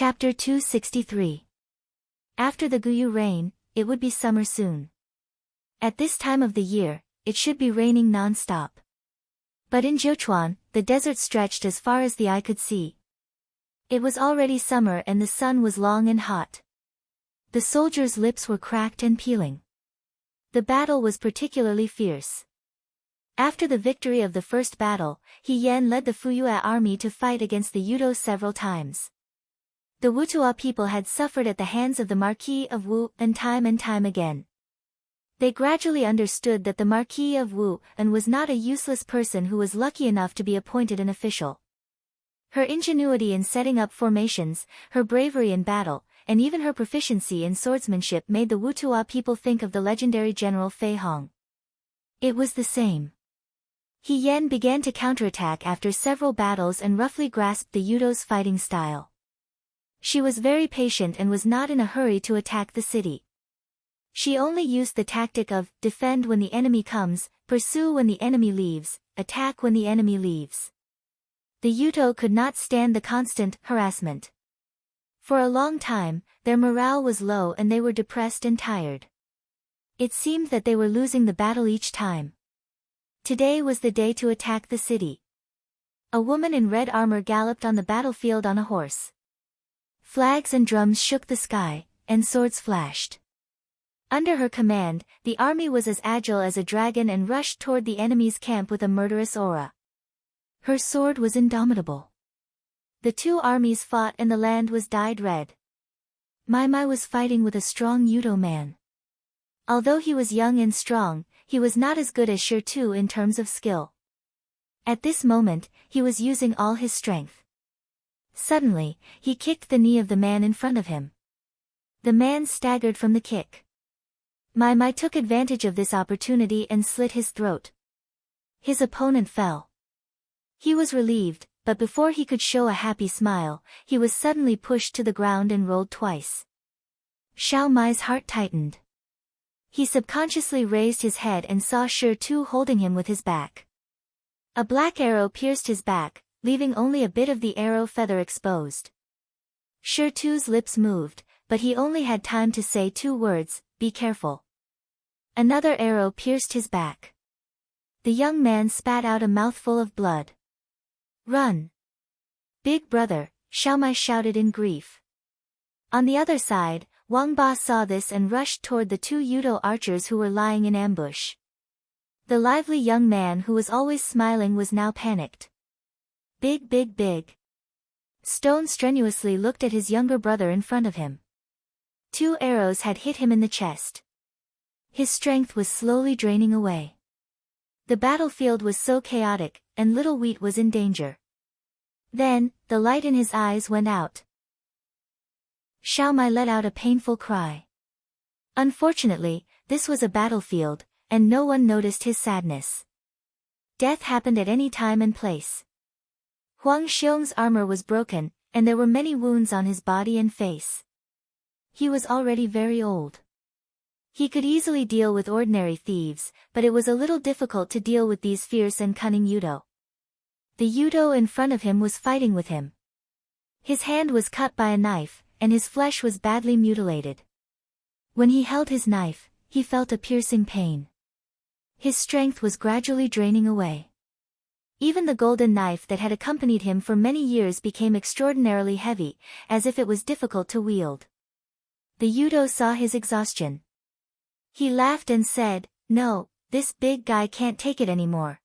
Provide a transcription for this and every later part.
Chapter 263. After the Guyu rain, it would be summer soon. At this time of the year, it should be raining non-stop. But in Jiuquan, the desert stretched as far as the eye could see. It was already summer and the sun was long and hot. The soldiers' lips were cracked and peeling. The battle was particularly fierce. After the victory of the first battle, He Yan led the Fuyue army to fight against the Yudo several times. The Wutua people had suffered at the hands of the Marquis of Wu and time again. They gradually understood that the Marquis of Wu and was not a useless person who was lucky enough to be appointed an official. Her ingenuity in setting up formations, her bravery in battle, and even her proficiency in swordsmanship made the Wutua people think of the legendary General Fei Hong. It was the same. He Yan began to counterattack after several battles and roughly grasped the Yudo's fighting style. She was very patient and was not in a hurry to attack the city. She only used the tactic of defend when the enemy comes, pursue when the enemy leaves, attack when the enemy leaves. The Yudo could not stand the constant harassment. For a long time, their morale was low and they were depressed and tired. It seemed that they were losing the battle each time. Today was the day to attack the city. A woman in red armor galloped on the battlefield on a horse. Flags and drums shook the sky, and swords flashed. Under her command, the army was as agile as a dragon and rushed toward the enemy's camp with a murderous aura. Her sword was indomitable. The two armies fought and the land was dyed red. Mai was fighting with a strong Yudo man. Although he was young and strong, he was not as good as Tu in terms of skill. At this moment, he was using all his strength. Suddenly, he kicked the knee of the man in front of him. The man staggered from the kick. Mai took advantage of this opportunity and slit his throat. His opponent fell. He was relieved, but before he could show a happy smile, he was suddenly pushed to the ground and rolled twice. Xiao Mai's heart tightened. He subconsciously raised his head and saw Tu holding him with his back. A black arrow pierced his back, leaving only a bit of the arrow feather exposed. Tu's lips moved, but he only had time to say two words, "Be careful." Another arrow pierced his back. The young man spat out a mouthful of blood. "Run! Big brother," Xiao Mai shouted in grief. On the other side, Wang Ba saw this and rushed toward the two Yudo archers who were lying in ambush. The lively young man who was always smiling was now panicked. Big. Stone strenuously looked at his younger brother in front of him. Two arrows had hit him in the chest. His strength was slowly draining away. The battlefield was so chaotic, and little Wheat was in danger. Then, the light in his eyes went out. Xiao Mai let out a painful cry. Unfortunately, this was a battlefield, and no one noticed his sadness. Death happened at any time and place. Huang Xiong's armor was broken, and there were many wounds on his body and face. He was already very old. He could easily deal with ordinary thieves, but it was a little difficult to deal with these fierce and cunning Yudo. The Yudo in front of him was fighting with him. His hand was cut by a knife, and his flesh was badly mutilated. When he held his knife, he felt a piercing pain. His strength was gradually draining away. Even the golden knife that had accompanied him for many years became extraordinarily heavy, as if it was difficult to wield. The Yudo saw his exhaustion. He laughed and said, "No, this big guy can't take it anymore."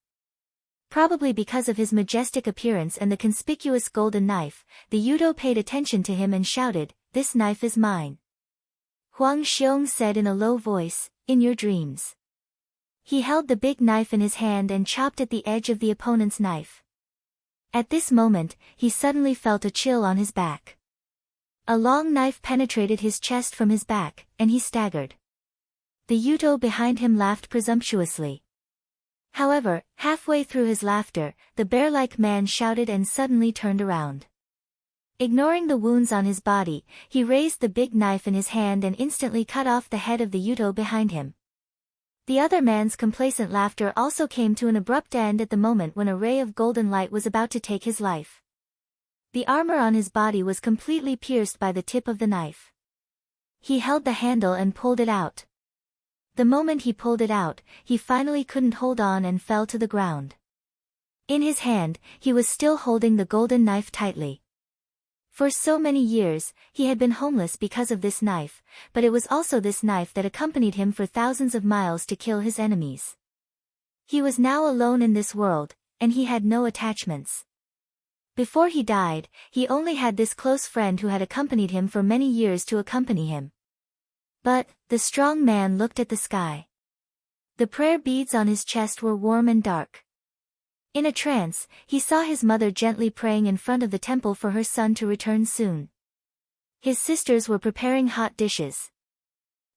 Probably because of his majestic appearance and the conspicuous golden knife, the Yudo paid attention to him and shouted, "This knife is mine." Huang Xiong said in a low voice, "In your dreams." He held the big knife in his hand and chopped at the edge of the opponent's knife. At this moment, he suddenly felt a chill on his back. A long knife penetrated his chest from his back, and he staggered. The Yudo behind him laughed presumptuously. However, halfway through his laughter, the bear-like man shouted and suddenly turned around. Ignoring the wounds on his body, he raised the big knife in his hand and instantly cut off the head of the Yudo behind him. The other man's complacent laughter also came to an abrupt end at the moment when a ray of golden light was about to take his life. The armor on his body was completely pierced by the tip of the knife. He held the handle and pulled it out. The moment he pulled it out, he finally couldn't hold on and fell to the ground. In his hand, he was still holding the golden knife tightly. For so many years, he had been homeless because of this knife, but it was also this knife that accompanied him for thousands of miles to kill his enemies. He was now alone in this world, and he had no attachments. Before he died, he only had this close friend who had accompanied him for many years to accompany him. But, the strong man looked at the sky. The prayer beads on his chest were warm and dark. In a trance, he saw his mother gently praying in front of the temple for her son to return soon. His sisters were preparing hot dishes.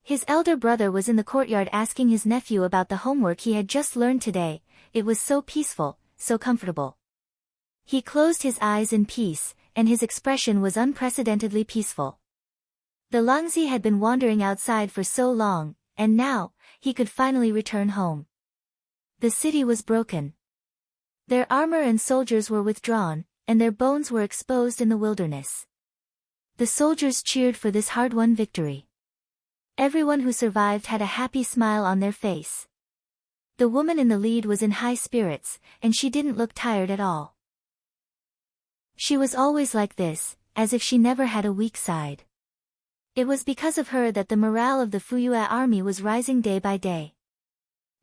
His elder brother was in the courtyard asking his nephew about the homework he had just learned today. It was so peaceful, so comfortable. He closed his eyes in peace, and his expression was unprecedentedly peaceful. The Langzi had been wandering outside for so long, and now, he could finally return home. The city was broken. Their armor and soldiers were withdrawn, and their bones were exposed in the wilderness. The soldiers cheered for this hard-won victory. Everyone who survived had a happy smile on their face. The woman in the lead was in high spirits, and she didn't look tired at all. She was always like this, as if she never had a weak side. It was because of her that the morale of the Fuyue army was rising day by day.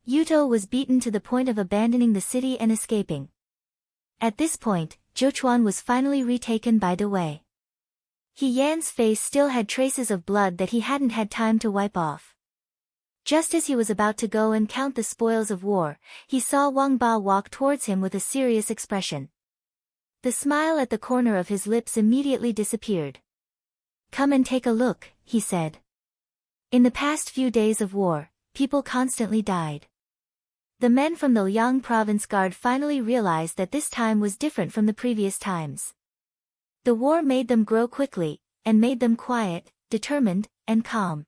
Yuto was beaten to the point of abandoning the city and escaping. At this point, Zhochuan was finally retaken by De Wei. He Yan's face still had traces of blood that he hadn't had time to wipe off. Just as he was about to go and count the spoils of war, he saw Wang Ba walk towards him with a serious expression. The smile at the corner of his lips immediately disappeared. "Come and take a look," he said. In the past few days of war, people constantly died. The men from the Liang province guard finally realized that this time was different from the previous times. The war made them grow quickly, and made them quiet, determined, and calm.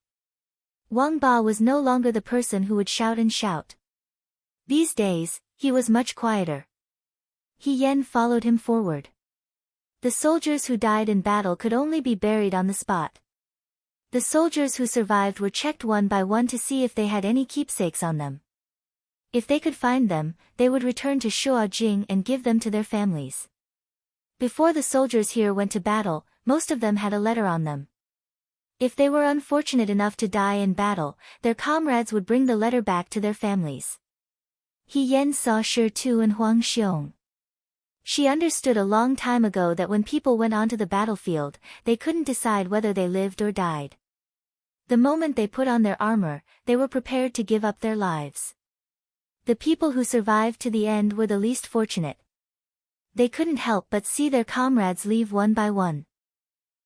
Wang Ba was no longer the person who would shout and shout. These days, he was much quieter. He Yan followed him forward. The soldiers who died in battle could only be buried on the spot. The soldiers who survived were checked one by one to see if they had any keepsakes on them. If they could find them, they would return to Shuajing and give them to their families. Before the soldiers here went to battle, most of them had a letter on them. If they were unfortunate enough to die in battle, their comrades would bring the letter back to their families. He Yan saw Shi Tu and Huang Xiong. She understood a long time ago that when people went onto the battlefield, they couldn't decide whether they lived or died. The moment they put on their armor, they were prepared to give up their lives. The people who survived to the end were the least fortunate. They couldn't help but see their comrades leave one by one.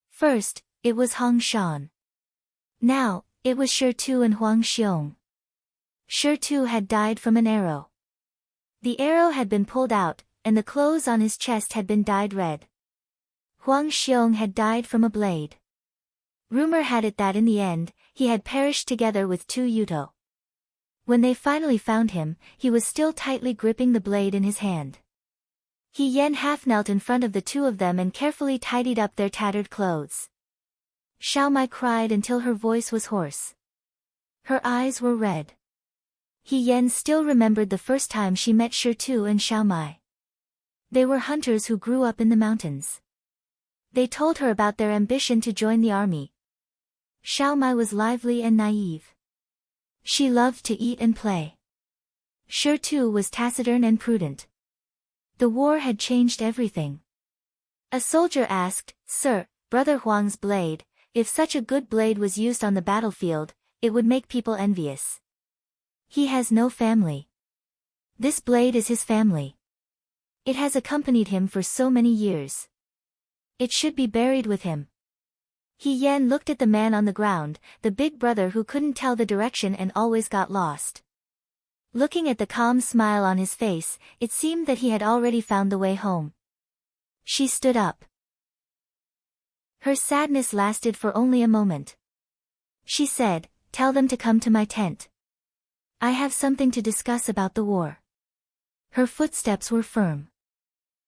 First, it was Hong Shan. Now, it was Shi Tu and Huang Xiong. Shi Tu had died from an arrow. The arrow had been pulled out, and the clothes on his chest had been dyed red. Huang Xiong had died from a blade. Rumor had it that in the end, he had perished together with Tu Yuto. When they finally found him, he was still tightly gripping the blade in his hand. He Yan half knelt in front of the two of them and carefully tidied up their tattered clothes. Xiao Mai cried until her voice was hoarse. Her eyes were red. He Yan still remembered the first time she met Shi Tu and Xiao Mai. They were hunters who grew up in the mountains. They told her about their ambition to join the army. Xiao Mai was lively and naive. She loved to eat and play. Shi Tu was taciturn and prudent. The war had changed everything. A soldier asked, "Sir, Brother Huang's blade, if such a good blade was used on the battlefield, it would make people envious. He has no family. This blade is his family. It has accompanied him for so many years. It should be buried with him." He Yan looked at the man on the ground, the big brother who couldn't tell the direction and always got lost. Looking at the calm smile on his face, it seemed that he had already found the way home. She stood up. Her sadness lasted for only a moment. She said, "Tell them to come to my tent. I have something to discuss about the war." Her footsteps were firm.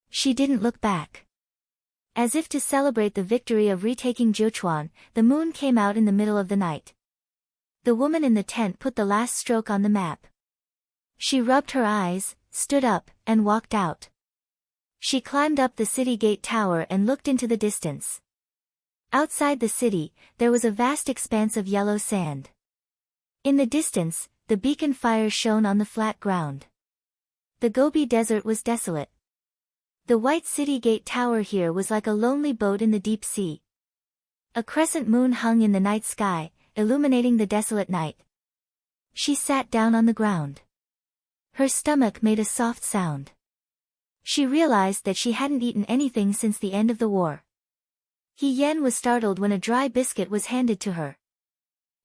She didn't look back. As if to celebrate the victory of retaking Jiuchuan, the moon came out in the middle of the night. The woman in the tent put the last stroke on the map. She rubbed her eyes, stood up, and walked out. She climbed up the city gate tower and looked into the distance. Outside the city, there was a vast expanse of yellow sand. In the distance, the beacon fire shone on the flat ground. The Gobi Desert was desolate. The white city gate tower here was like a lonely boat in the deep sea. A crescent moon hung in the night sky, illuminating the desolate night. She sat down on the ground. Her stomach made a soft sound. She realized that she hadn't eaten anything since the end of the war. He Yen was startled when a dry biscuit was handed to her.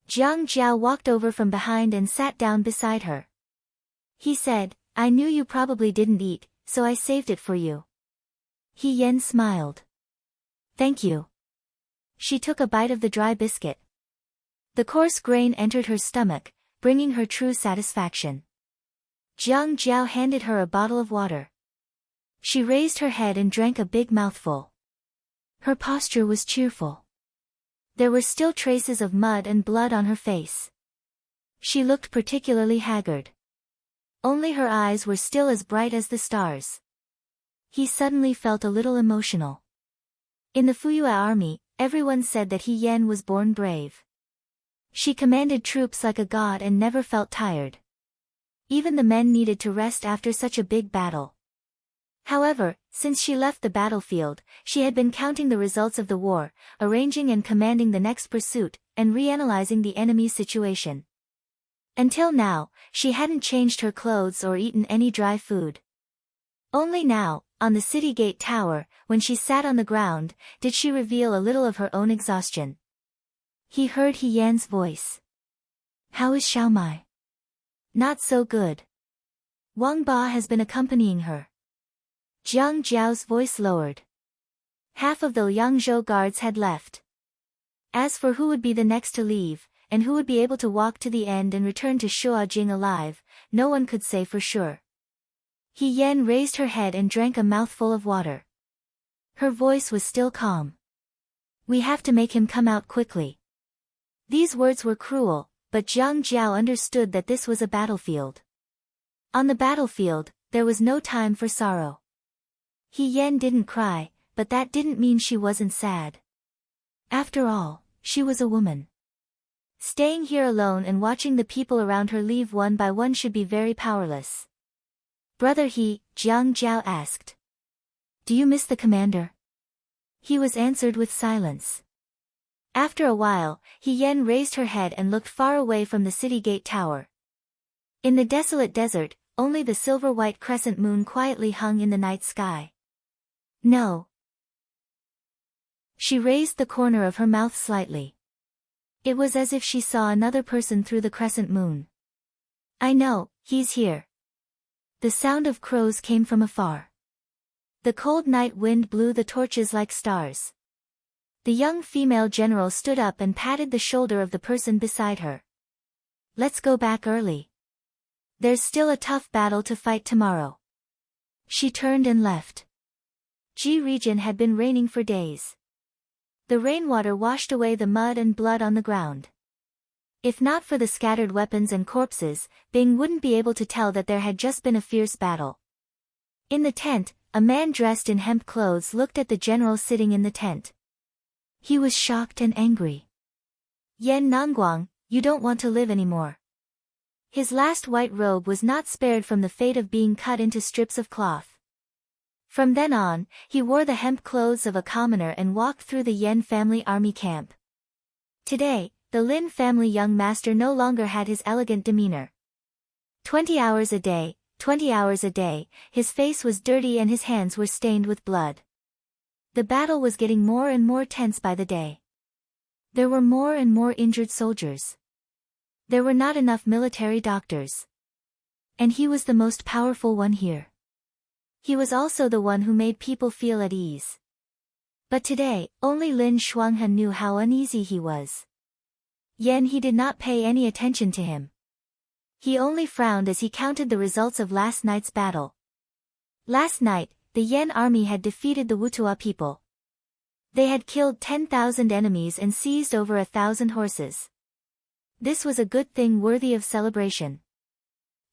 Jiang Jiao walked over from behind and sat down beside her. He said, "I knew you probably didn't eat, so I saved it for you." He Yen smiled. "Thank you." She took a bite of the dry biscuit. The coarse grain entered her stomach, bringing her true satisfaction. Jiang Jiao handed her a bottle of water. She raised her head and drank a big mouthful. Her posture was cheerful. There were still traces of mud and blood on her face. She looked particularly haggard. Only her eyes were still as bright as the stars. He suddenly felt a little emotional. In the Fuyue army, everyone said that He Yen was born brave. She commanded troops like a god and never felt tired. Even the men needed to rest after such a big battle. However, since she left the battlefield, she had been counting the results of the war, arranging and commanding the next pursuit, and reanalyzing the enemy's situation. Until now, she hadn't changed her clothes or eaten any dry food. Only now, on the city gate tower, when she sat on the ground, did she reveal a little of her own exhaustion. He heard He Yan's voice. "How is Xiaomai?" "Not so good. Wang Ba has been accompanying her." Jiang Jiao's voice lowered. Half of the Liangzhou guards had left. As for who would be the next to leave, and who would be able to walk to the end and return to Shuajing alive, no one could say for sure. He Yen raised her head and drank a mouthful of water. Her voice was still calm. "We have to make him come out quickly." These words were cruel, but Jiang Jiao understood that this was a battlefield. On the battlefield, there was no time for sorrow. He Yen didn't cry, but that didn't mean she wasn't sad. After all, she was a woman. Staying here alone and watching the people around her leave one by one should be very powerless. "Brother He," Jiang Jiao asked. "Do you miss the commander?" He was answered with silence. After a while, He Yen raised her head and looked far away from the city gate tower. In the desolate desert, only the silver-white crescent moon quietly hung in the night sky. "No." She raised the corner of her mouth slightly. It was as if she saw another person through the crescent moon. "I know, he's here." The sound of crows came from afar. The cold night wind blew the torches like stars. The young female general stood up and patted the shoulder of the person beside her. "Let's go back early. There's still a tough battle to fight tomorrow." She turned and left. Ji region had been raining for days. The rainwater washed away the mud and blood on the ground. If not for the scattered weapons and corpses, Bing wouldn't be able to tell that there had just been a fierce battle. In the tent, a man dressed in hemp clothes looked at the general sitting in the tent. He was shocked and angry. "Yan Nangguang, you don't want to live anymore." His last white robe was not spared from the fate of being cut into strips of cloth. From then on, he wore the hemp clothes of a commoner and walked through the Yan family army camp. Today, the Lin family young master no longer had his elegant demeanor. 20 hours a day, 20 hours a day, his face was dirty and his hands were stained with blood. The battle was getting more and more tense by the day. There were more and more injured soldiers. There were not enough military doctors. And he was the most powerful one here. He was also the one who made people feel at ease. But today, only Lin Shuanghan knew how uneasy he was. He did not pay any attention to him. He only frowned as he counted the results of last night's battle. Last night, the Yan army had defeated the Wutua people. They had killed 10,000 enemies and seized over 1,000 horses. This was a good thing worthy of celebration.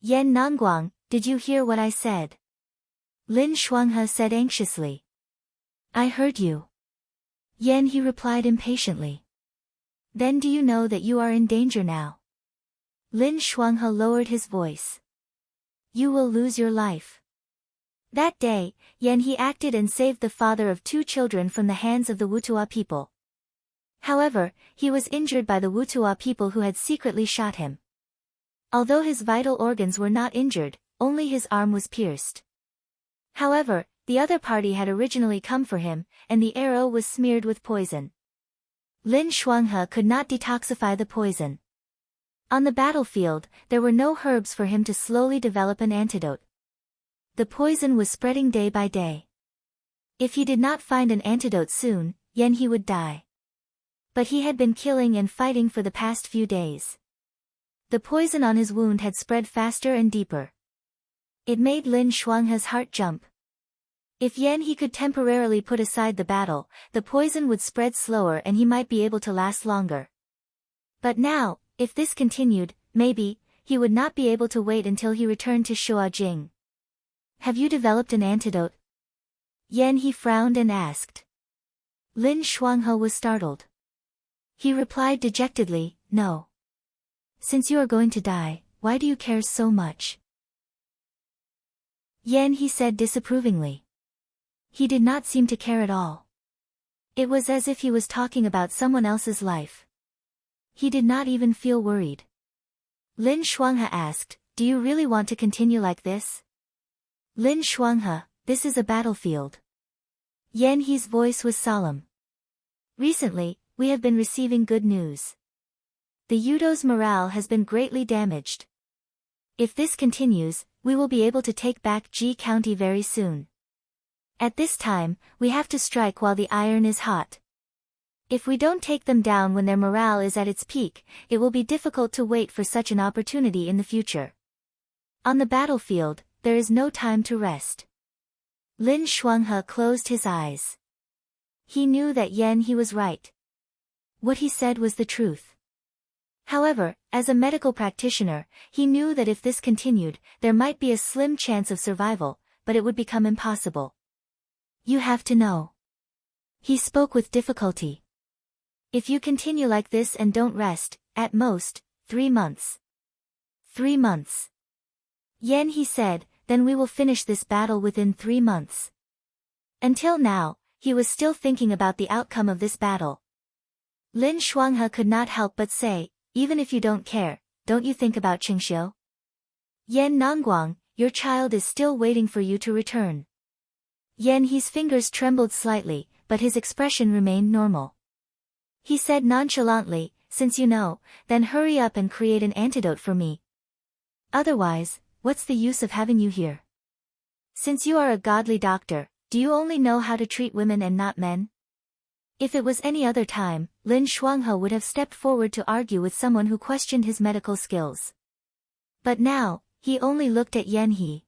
Yan Nangguang, did you hear what I said? Lin Shuanghe said anxiously. I heard you. Yan He replied impatiently. Then do you know that you are in danger now? Lin Shuanghe lowered his voice. You will lose your life. That day, Yan He acted and saved the father of 2 children from the hands of the Wutua people. However, he was injured by the Wutua people who had secretly shot him. Although his vital organs were not injured, only his arm was pierced. However, the other party had originally come for him, and the arrow was smeared with poison. Lin Shuanghe could not detoxify the poison. On the battlefield, there were no herbs for him to slowly develop an antidote. The poison was spreading day by day. If he did not find an antidote soon, Yan He would die. But he had been killing and fighting for the past few days. The poison on his wound had spread faster and deeper. It made Lin Shuanghe's heart jump. If Yan He could temporarily put aside the battle, the poison would spread slower and he might be able to last longer. But now, if this continued, maybe, he would not be able to wait until he returned to Shuajing. Have you developed an antidote? Yan He frowned and asked. Lin Shuanghe was startled. He replied dejectedly, no. Since you are going to die, why do you care so much? Yan He said disapprovingly. He did not seem to care at all. It was as if he was talking about someone else's life. He did not even feel worried. Lin Shuanghe asked, do you really want to continue like this? Lin Shuanghe, this is a battlefield. Yan He's voice was solemn. Recently, we have been receiving good news. The Yudo's morale has been greatly damaged. If this continues, we will be able to take back Ji County very soon. At this time, we have to strike while the iron is hot. If we don't take them down when their morale is at its peak, it will be difficult to wait for such an opportunity in the future. On the battlefield, there is no time to rest. Lin Shuanghe closed his eyes. He knew that Yan He was right. What he said was the truth. However, as a medical practitioner, he knew that if this continued, there might be a slim chance of survival, but it would become impossible. You have to know. He spoke with difficulty. If you continue like this and don't rest, at most, 3 months. 3 months. Yan He said, then we will finish this battle within 3 months. Until now, he was still thinking about the outcome of this battle. Lin Shuanghe could not help but say, even if you don't care, don't you think about Qingxiu? Yan Nangguang, your child is still waiting for you to return. Yan He's fingers trembled slightly, but his expression remained normal. He said nonchalantly, since you know, then hurry up and create an antidote for me. Otherwise, what's the use of having you here? Since you are a godly doctor, do you only know how to treat women and not men? If it was any other time, Lin Shuanghe would have stepped forward to argue with someone who questioned his medical skills. But now, he only looked at Yan He.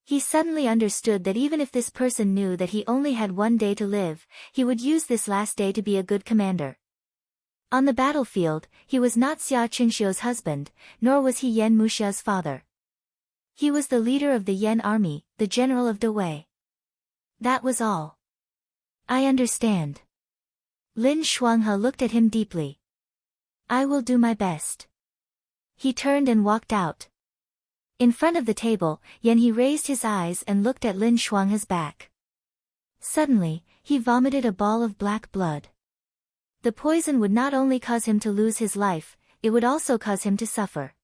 He suddenly understood that even if this person knew that he only had 1 day to live, he would use this last day to be a good commander. On the battlefield, he was not Xia Qingxiu's husband, nor was he Yan Muxia's father. He was the leader of the Yan army, the general of Dawei. That was all. I understand. Lin Shuanghe looked at him deeply. I will do my best. He turned and walked out. In front of the table, Yan He raised his eyes and looked at Lin Shuanghe's back. Suddenly, he vomited a ball of black blood. The poison would not only cause him to lose his life, it would also cause him to suffer.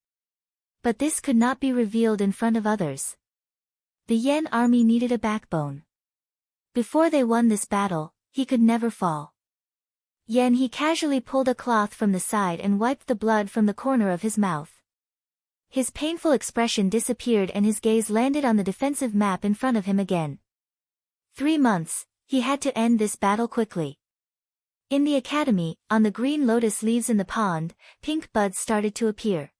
But this could not be revealed in front of others. The Yan army needed a backbone. Before they won this battle, he could never fall. Yan He casually pulled a cloth from the side and wiped the blood from the corner of his mouth. His painful expression disappeared and his gaze landed on the defensive map in front of him again. 3 months, he had to end this battle quickly. In the academy, on the green lotus leaves in the pond, pink buds started to appear.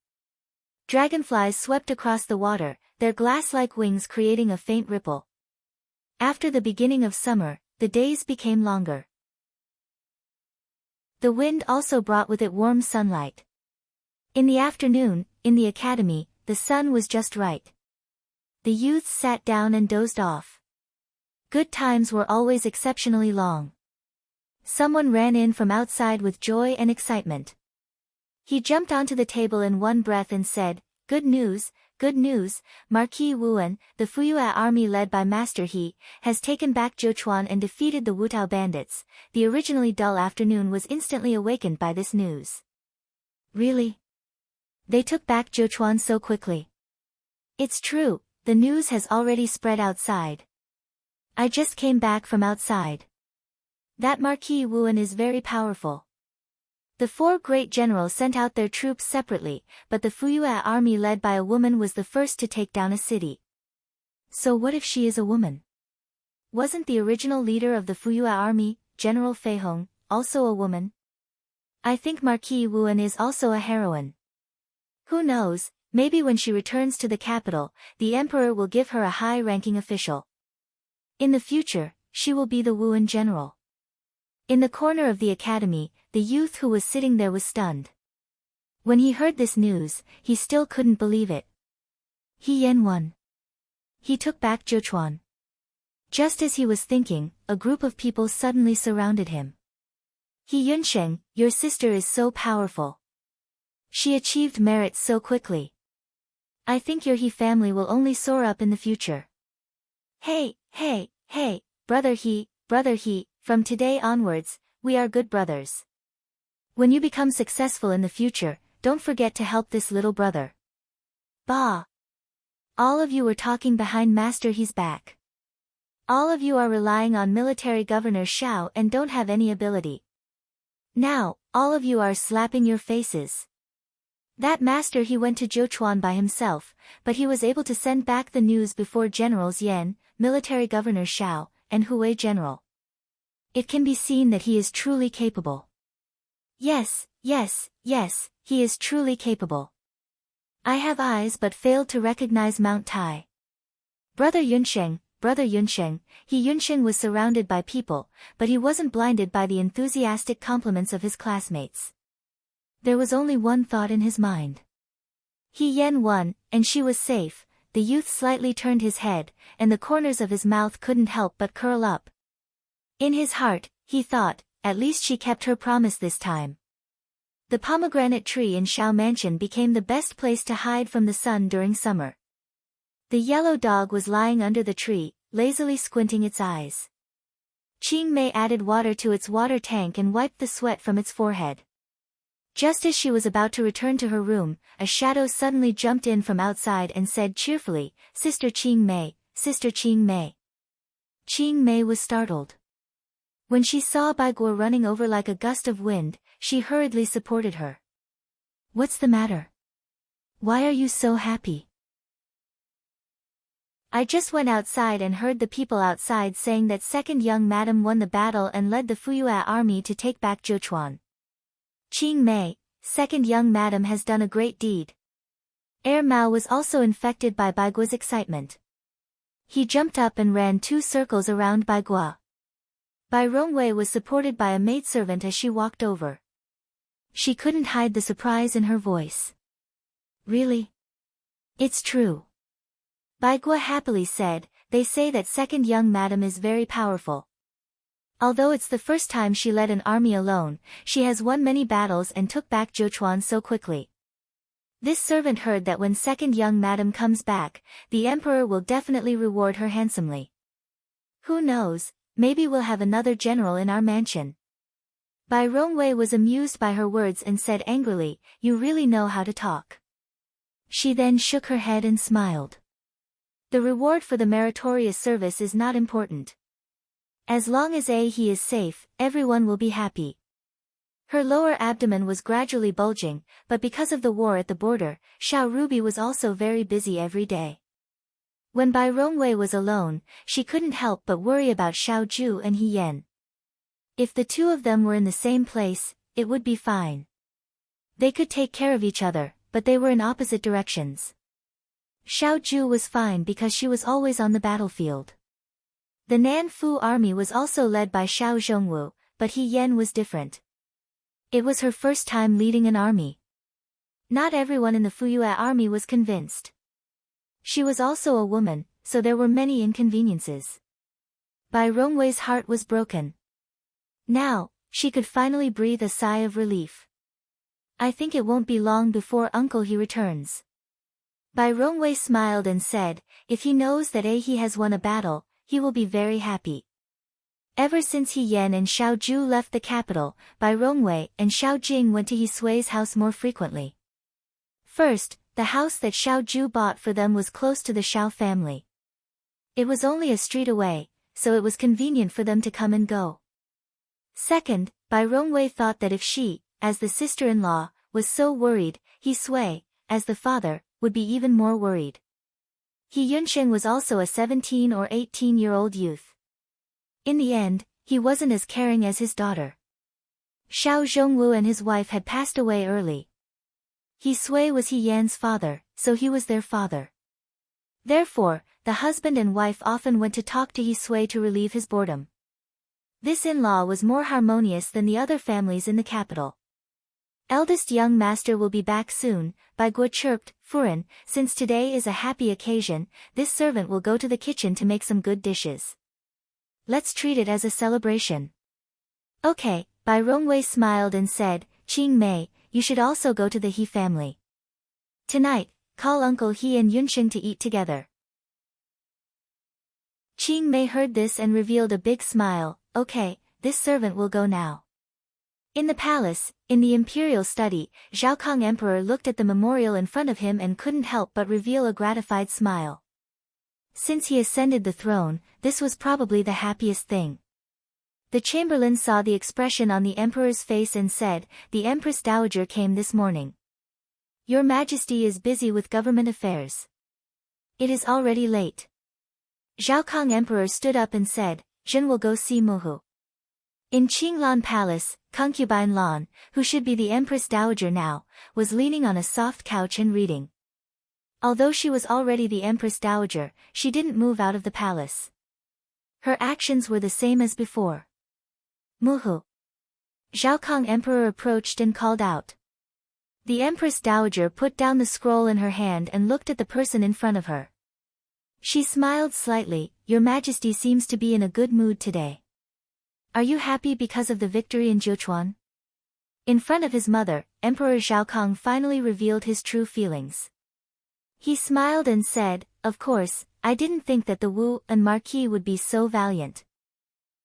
Dragonflies swept across the water, their glass-like wings creating a faint ripple. After the beginning of summer, the days became longer. The wind also brought with it warm sunlight. In the afternoon, in the academy, the sun was just right. The youths sat down and dozed off. Good times were always exceptionally long. Someone ran in from outside with joy and excitement. He jumped onto the table in one breath and said, "Good news, good news, Marquis Wuan, the Fuyue army led by Master He, has taken back Zhechuan and defeated the Wutao bandits." The originally dull afternoon was instantly awakened by this news. Really? They took back Zhechuan so quickly? It's true, the news has already spread outside. I just came back from outside. That Marquis Wuan is very powerful. The four great generals sent out their troops separately, but the Fuyue army led by a woman was the first to take down a city. So what if she is a woman? Wasn't the original leader of the Fuyue army, General Fei Hong, also a woman? I think Marquis Wuan is also a heroine. Who knows, maybe when she returns to the capital, the emperor will give her a high-ranking official. In the future, she will be the Wuan general. In the corner of the academy, the youth who was sitting there was stunned. When he heard this news, he still couldn't believe it. He Yan won. He took back Zhechuan. Just as he was thinking, a group of people suddenly surrounded him. He Yunsheng, your sister is so powerful. She achieved merit so quickly. I think your He family will only soar up in the future. Hey, brother He, from today onwards, we are good brothers. When you become successful in the future, don't forget to help this little brother. Bah! All of you were talking behind Master He's back. All of you are relying on military governor Xiao and don't have any ability. Now, all of you are slapping your faces. That Master He went to Zhechuan by himself, but he was able to send back the news before Generals Yan, military governor Xiao, and Hui general. It can be seen that he is truly capable. Yes, he is truly capable. I have eyes but failed to recognize Mount Tai. Brother Yunsheng, He Yunsheng was surrounded by people, but he wasn't blinded by the enthusiastic compliments of his classmates. There was only one thought in his mind. He Yan won, and she was safe. The youth slightly turned his head, and the corners of his mouth couldn't help but curl up. In his heart, he thought, at least she kept her promise this time. The pomegranate tree in Xiao Mansion became the best place to hide from the sun during summer. The yellow dog was lying under the tree, lazily squinting its eyes. Qing Mei added water to its water tank and wiped the sweat from its forehead. Just as she was about to return to her room, a shadow suddenly jumped in from outside and said cheerfully, Sister Qing Mei, Sister Qing Mei. Qing Mei was startled. When she saw Bai Guo running over like a gust of wind, she hurriedly supported her. What's the matter? Why are you so happy? I just went outside and heard the people outside saying that second young madam won the battle and led the Fuyue army to take back Zhechuan. Qing Mei, second young madam has done a great deed. Air Mao was also infected by Bai Guo's excitement. He jumped up and ran 2 circles around Bai Guo. Bai Rongwei was supported by a maidservant as she walked over. She couldn't hide the surprise in her voice. Really? It's true. Bai Guo happily said, they say that second young madam is very powerful. Although it's the first time she led an army alone, she has won many battles and took back Zhechuan so quickly. This servant heard that when second young madam comes back, the emperor will definitely reward her handsomely. Who knows, maybe we'll have another general in our mansion. Bai Rongwei was amused by her words and said angrily, you really know how to talk. She then shook her head and smiled. The reward for the meritorious service is not important. As long as he is safe, everyone will be happy. Her lower abdomen was gradually bulging, but because of the war at the border, Xiao Ruby was also very busy every day. When Bai Rongwei was alone, she couldn't help but worry about Xiao Ju and He Yan. If the two of them were in the same place, it would be fine. They could take care of each other, but they were in opposite directions. Xiao Ju was fine because she was always on the battlefield. The Nan Fu army was also led by Xiao Zhongwu, but He Yan was different. It was her first time leading an army. Not everyone in the Fuyue army was convinced. She was also a woman, so there were many inconveniences. Bai Rongwei's heart was broken. Now, she could finally breathe a sigh of relief. I think it won't be long before Uncle he returns. Bai Rongwei smiled and said, if he knows that he has won a battle, he will be very happy. Ever since He Yan and Xiao Ju left the capital, Bai Rongwei and Xiao Jing went to He Sui's house more frequently. First, the house that Xiao Ju bought for them was close to the Xiao family. It was only a street away, so it was convenient for them to come and go. Second, Bai Rongwei thought that if she, as the sister-in-law, was so worried, He Sui, as the father, would be even more worried. He Yunsheng was also a 17 or 18-year-old youth. In the end, he wasn't as caring as his daughter. Xiao Zhongwu and his wife had passed away early. He Sui was He Yan's father, so he was their father. Therefore, the husband and wife often went to talk to He Sui to relieve his boredom. This in-law was more harmonious than the other families in the capital. Eldest young master will be back soon, Bai Guo chirped. Furen, since today is a happy occasion, this servant will go to the kitchen to make some good dishes. Let's treat it as a celebration. Okay, Bai Rongwei smiled and said, Qing Mei, you should also go to the He family. Tonight, call Uncle He and Yunsheng to eat together. Qing Mei heard this and revealed a big smile. Okay, this servant will go now. In the palace, in the imperial study, Zhaokong Emperor looked at the memorial in front of him and couldn't help but reveal a gratified smile. Since he ascended the throne, this was probably the happiest thing. The chamberlain saw the expression on the emperor's face and said, the Empress Dowager came this morning. Your Majesty is busy with government affairs. It is already late. Zhaokong Emperor stood up and said, Zhen will go see Muhu. In Qinglan Palace, concubine Lan, who should be the Empress Dowager now, was leaning on a soft couch and reading. Although she was already the Empress Dowager, she didn't move out of the palace. Her actions were the same as before. Muhu. Zhaokong Emperor approached and called out. The Empress Dowager put down the scroll in her hand and looked at the person in front of her. She smiled slightly. Your Majesty seems to be in a good mood today. Are you happy because of the victory in Jiuquan? In front of his mother, Emperor Zhaokong finally revealed his true feelings. He smiled and said, of course, I didn't think that the Wu and Marquis would be so valiant.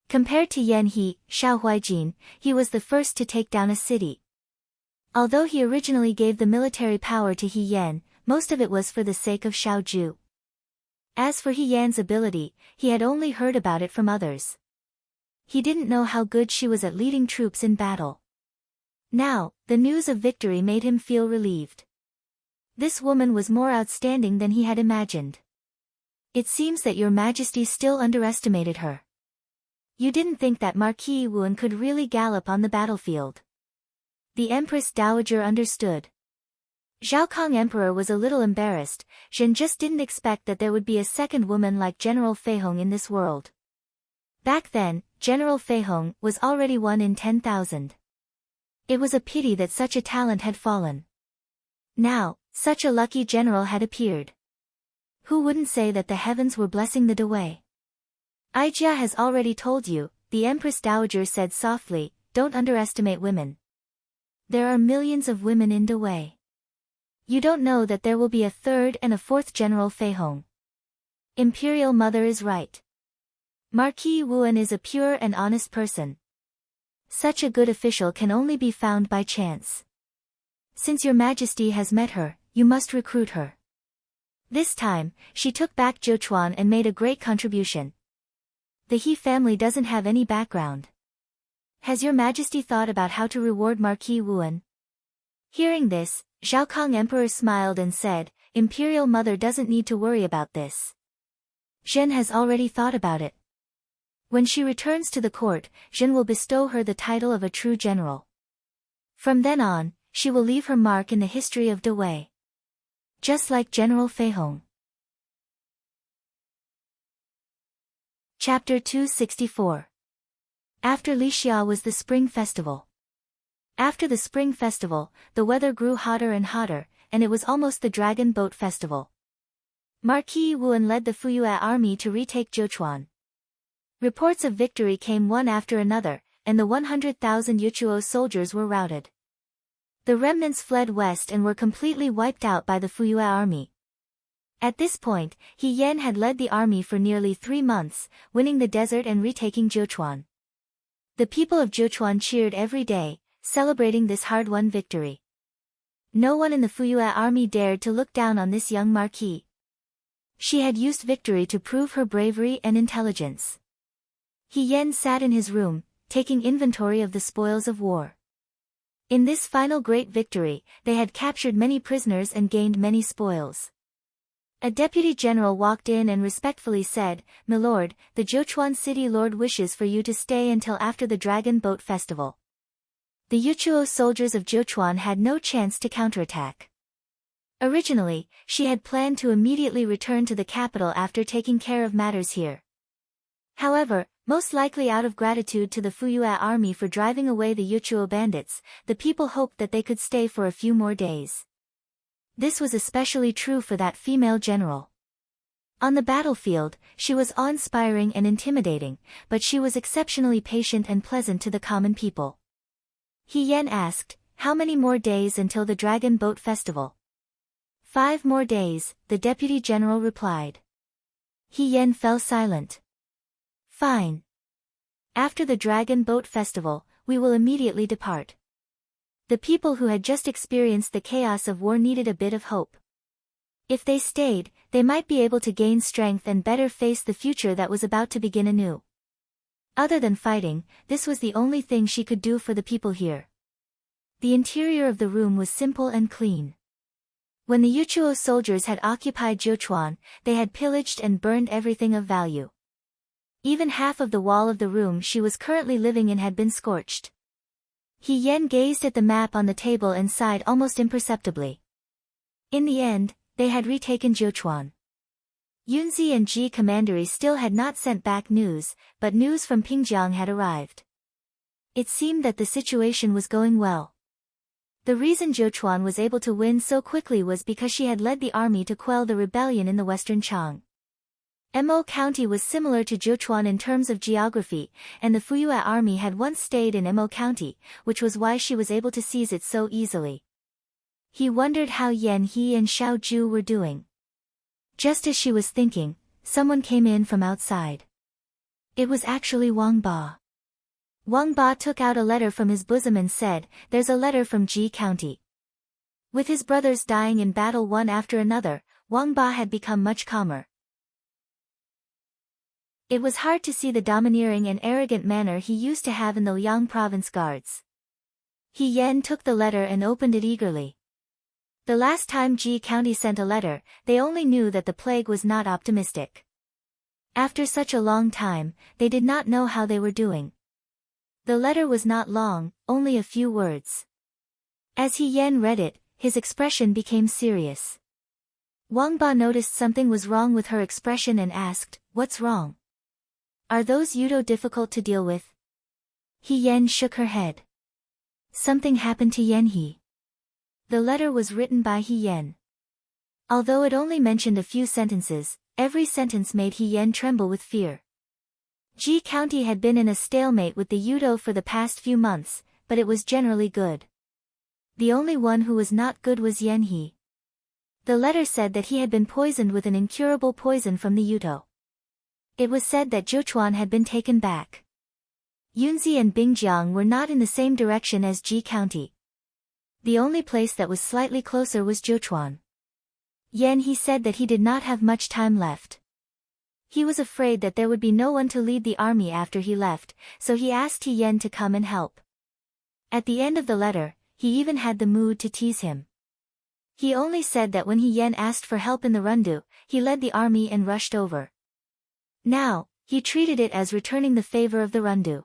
Compared to Yan He, Xiao Huaijin, he was the first to take down a city. Although he originally gave the military power to He Yan, most of it was for the sake of Xiao Ju. As for He Yan's ability, he had only heard about it from others. He didn't know how good she was at leading troops in battle. Now, the news of victory made him feel relieved. This woman was more outstanding than he had imagined. It seems that your Majesty still underestimated her. You didn't think that Marquis Wuan could really gallop on the battlefield. The Empress Dowager understood. Zhaokong Emperor was a little embarrassed. Zhen just didn't expect that there would be a second woman like General Feihong in this world. Back then, General Feihong was already 1 in 10,000. It was a pity that such a talent had fallen. Now, such a lucky general had appeared. Who wouldn't say that the heavens were blessing the Dewey? Aijia has already told you, the Empress Dowager said softly, don't underestimate women. There are millions of women in Dewey. You don't know that there will be a third and a fourth General Feihong. Imperial Mother is right. Marquis Wuan is a pure and honest person. Such a good official can only be found by chance. Since your Majesty has met her, you must recruit her. This time, she took back Jiuquan and made a great contribution. The He family doesn't have any background. Has your Majesty thought about how to reward Marquis Wuan? Hearing this, Zhaokong Emperor smiled and said, Imperial Mother doesn't need to worry about this. Zhen has already thought about it. When she returns to the court, Zhen will bestow her the title of a true general. From then on, she will leave her mark in the history of Dewey. Just like General Feihong. Chapter 264. After Lixia was the Spring Festival. After the spring festival, the weather grew hotter and hotter, and it was almost the Dragon Boat Festival. Marquis Wuan led the Fuyue army to retake Zhochuan. Reports of victory came one after another, and the 100,000 Yuchuo soldiers were routed. The remnants fled west and were completely wiped out by the Fuyue army. At this point, He Yan had led the army for nearly 3 months, winning the desert and retaking Zhochuan. The people of Zhochuan cheered every day, celebrating this hard-won victory. No one in the Fuyue army dared to look down on this young marquis. She had used victory to prove her bravery and intelligence. He Yan sat in his room, taking inventory of the spoils of war. In this final great victory, they had captured many prisoners and gained many spoils. A deputy general walked in and respectfully said, "Milord, the Zhochuan city lord wishes for you to stay until after the Dragon Boat Festival." The Yuchuo soldiers of Zhochuan had no chance to counterattack. Originally, she had planned to immediately return to the capital after taking care of matters here. However, most likely out of gratitude to the Fuyue army for driving away the Yuchuo bandits, the people hoped that they could stay for a few more days. This was especially true for that female general. On the battlefield, she was awe-inspiring and intimidating, but she was exceptionally patient and pleasant to the common people. He Yan asked, "How many more days until the Dragon Boat Festival?" 5 more days, the deputy general replied. He Yan fell silent. "Fine. After the Dragon Boat Festival, we will immediately depart." The people who had just experienced the chaos of war needed a bit of hope. If they stayed, they might be able to gain strength and better face the future that was about to begin anew. Other than fighting, this was the only thing she could do for the people here. The interior of the room was simple and clean. When the Yuchuo soldiers had occupied Zhochuan, they had pillaged and burned everything of value. Even half of the wall of the room she was currently living in had been scorched. He Yan gazed at the map on the table and sighed almost imperceptibly. In the end, they had retaken Zhochuan. Yunzi and Ji Commandery still had not sent back news, but news from Pingjiang had arrived. It seemed that the situation was going well. The reason Zhochuan was able to win so quickly was because she had led the army to quell the rebellion in the western Chang. Mo County was similar to Zhochuan in terms of geography, and the Fuyue army had once stayed in Mo County, which was why she was able to seize it so easily. He wondered how Yan He and Xiao Ju were doing. Just as she was thinking, someone came in from outside. It was actually Wang Ba. Wang Ba took out a letter from his bosom and said, "There's a letter from Ji County." With his brothers dying in battle one after another, Wang Ba had become much calmer. It was hard to see the domineering and arrogant manner he used to have in the Liang province guards. He Yan took the letter and opened it eagerly. The last time Ji County sent a letter, they only knew that the plague was not optimistic. After such a long time, they did not know how they were doing. The letter was not long, only a few words. As He Yan read it, his expression became serious. Wang Ba noticed something was wrong with her expression and asked, "What's wrong? Are those Yudo difficult to deal with?" He Yan shook her head. Something happened to Yan He. The letter was written by He Yan. Although it only mentioned a few sentences, every sentence made He Yan tremble with fear. Ji County had been in a stalemate with the Yudo for the past few months, but it was generally good. The only one who was not good was Yan He. The letter said that he had been poisoned with an incurable poison from the Yudo. It was said that Zhochuan had been taken back. Yunzi and Bingjiang were not in the same direction as Ji County. The only place that was slightly closer was Zhochuan. Yan He said that he did not have much time left. He was afraid that there would be no one to lead the army after he left, so he asked He Yan to come and help. At the end of the letter, he even had the mood to tease him. He only said that when He Yan asked for help in the Rundu, he led the army and rushed over. Now, he treated it as returning the favor of the Rundu.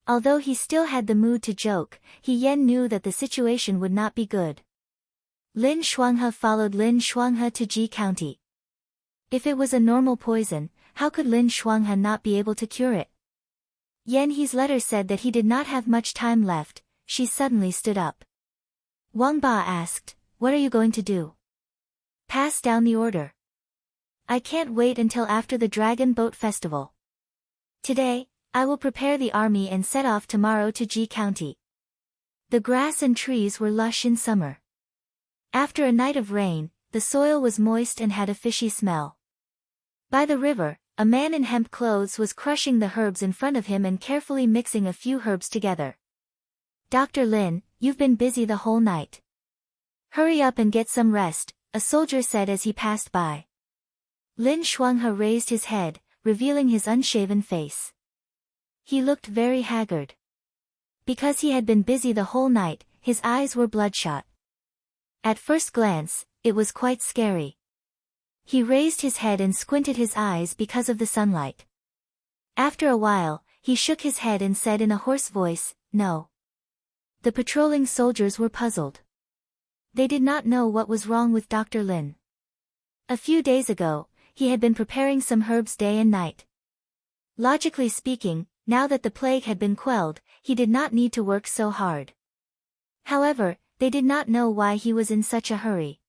Although he still had the mood to joke, He Yan knew that the situation would not be good. Lin Shuanghe followed Lin Shuanghe to Ji County. If it was a normal poison, how could Lin Shuanghe not be able to cure it? Yan He's letter said that he did not have much time left. she suddenly stood up. Wang Ba asked, "What are you going to do?" "Pass down the order. I can't wait until after the Dragon Boat Festival. Today, I will prepare the army and set off tomorrow to Ji County." The grass and trees were lush in summer. After a night of rain, the soil was moist and had a fishy smell. By the river, a man in hemp clothes was crushing the herbs in front of him and carefully mixing a few herbs together. "Dr. Lin, you've been busy the whole night. Hurry up and get some rest," a soldier said as he passed by. Lin Shuanghe raised his head, revealing his unshaven face. He looked very haggard. Because he had been busy the whole night, his eyes were bloodshot. At first glance, it was quite scary. He raised his head and squinted his eyes because of the sunlight. After a while, he shook his head and said in a hoarse voice, "No." The patrolling soldiers were puzzled. They did not know what was wrong with Dr. Lin. A few days ago, he had been preparing some herbs day and night. Logically speaking, now that the plague had been quelled, he did not need to work so hard. However, they did not know why he was in such a hurry.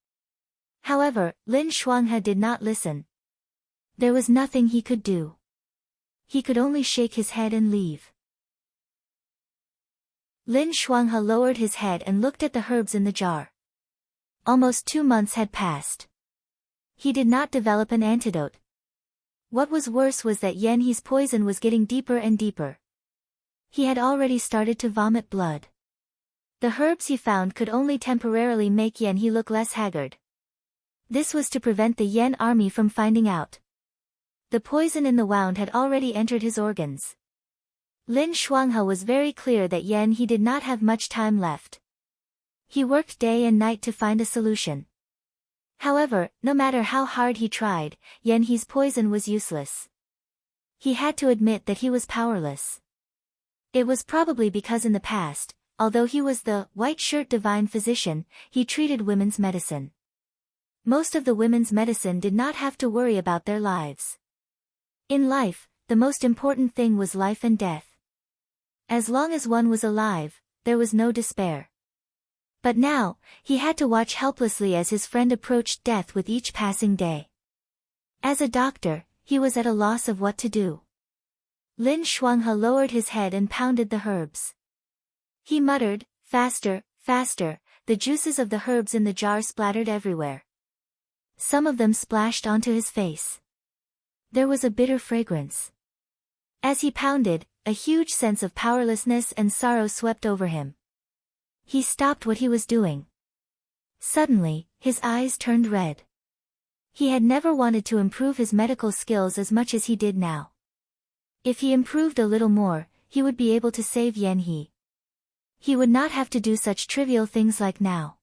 However, Lin Shuanghe did not listen. There was nothing he could do. He could only shake his head and leave. Lin Shuanghe lowered his head and looked at the herbs in the jar. Almost 2 months had passed. He did not develop an antidote. What was worse was that Yan He's poison was getting deeper and deeper. He had already started to vomit blood. The herbs he found could only temporarily make Yan He look less haggard. This was to prevent the Yan army from finding out. The poison in the wound had already entered his organs. Lin Shuanghe was very clear that Yan He did not have much time left. He worked day and night to find a solution. However, no matter how hard he tried, Yan He's poison was useless. He had to admit that he was powerless. It was probably because in the past, although he was the white shirt divine physician, he treated women's medicine. Most of the women's medicine did not have to worry about their lives. In life, the most important thing was life and death. As long as one was alive, there was no despair. But now, he had to watch helplessly as his friend approached death with each passing day. As a doctor, he was at a loss of what to do. Lin Shuanghe lowered his head and pounded the herbs. He muttered, "Faster, faster," the juices of the herbs in the jar splattered everywhere. Some of them splashed onto his face. There was a bitter fragrance. As he pounded, a huge sense of powerlessness and sorrow swept over him. He stopped what he was doing. Suddenly, his eyes turned red. He had never wanted to improve his medical skills as much as he did now. If he improved a little more, he would be able to save Yan He. He would not have to do such trivial things like now.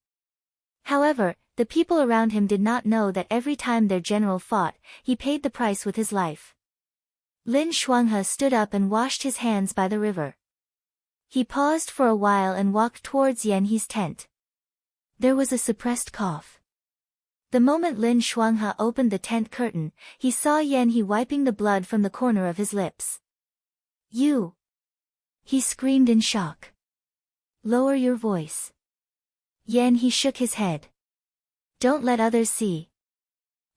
However, the people around him did not know that every time their general fought, he paid the price with his life. Lin Shuanghe stood up and washed his hands by the river. He paused for a while and walked towards Yan He's tent. There was a suppressed cough. The moment Lin Shuanghe opened the tent curtain, he saw Yan He wiping the blood from the corner of his lips. "You!" he screamed in shock. "Lower your voice." Yan He shook his head. "Don't let others see."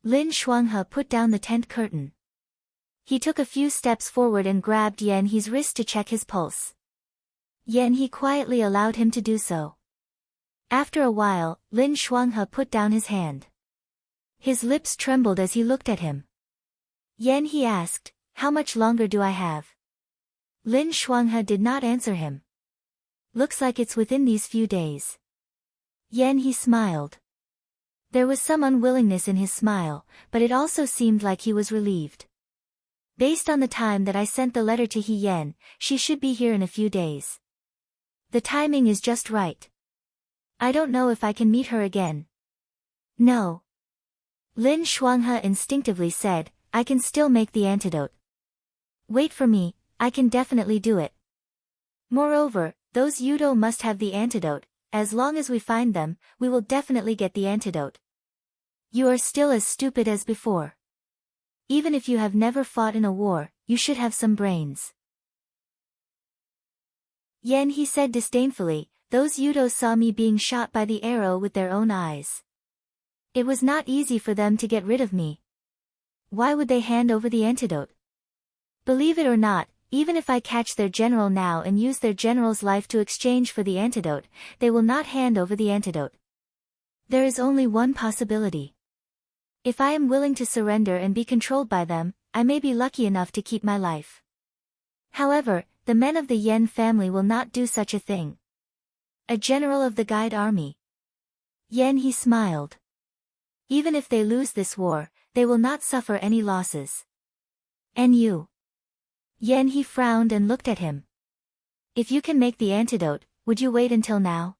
Lin Shuanghe put down the tent curtain. He took a few steps forward and grabbed Yan He's wrist to check his pulse. Yan He quietly allowed him to do so. After a while, Lin Shuanghe put down his hand. His lips trembled as he looked at him. Yan He asked, "How much longer do I have?" Lin Shuanghe did not answer him. "Looks like it's within these few days." Yan He smiled. There was some unwillingness in his smile, but it also seemed like he was relieved. "Based on the time that I sent the letter to He Yan, she should be here in a few days. The timing is just right. I don't know if I can meet her again." "No." Lin Shuanghe instinctively said, "I can still make the antidote. Wait for me, I can definitely do it. Moreover, those Yudo must have the antidote. As long as we find them, we will definitely get the antidote. You are still as stupid as before. Even if you have never fought in a war, you should have some brains." Yan He said disdainfully, those Yudos saw me being shot by the arrow with their own eyes. It was not easy for them to get rid of me. Why would they hand over the antidote? Believe it or not, even if I catch their general now and use their general's life to exchange for the antidote, they will not hand over the antidote. There is only one possibility. If I am willing to surrender and be controlled by them, I may be lucky enough to keep my life. However, the men of the Yen family will not do such a thing. A general of the Guide army. Yen, he smiled. Even if they lose this war, they will not suffer any losses. And you? Yen, he frowned and looked at him. If you can make the antidote, would you wait until now?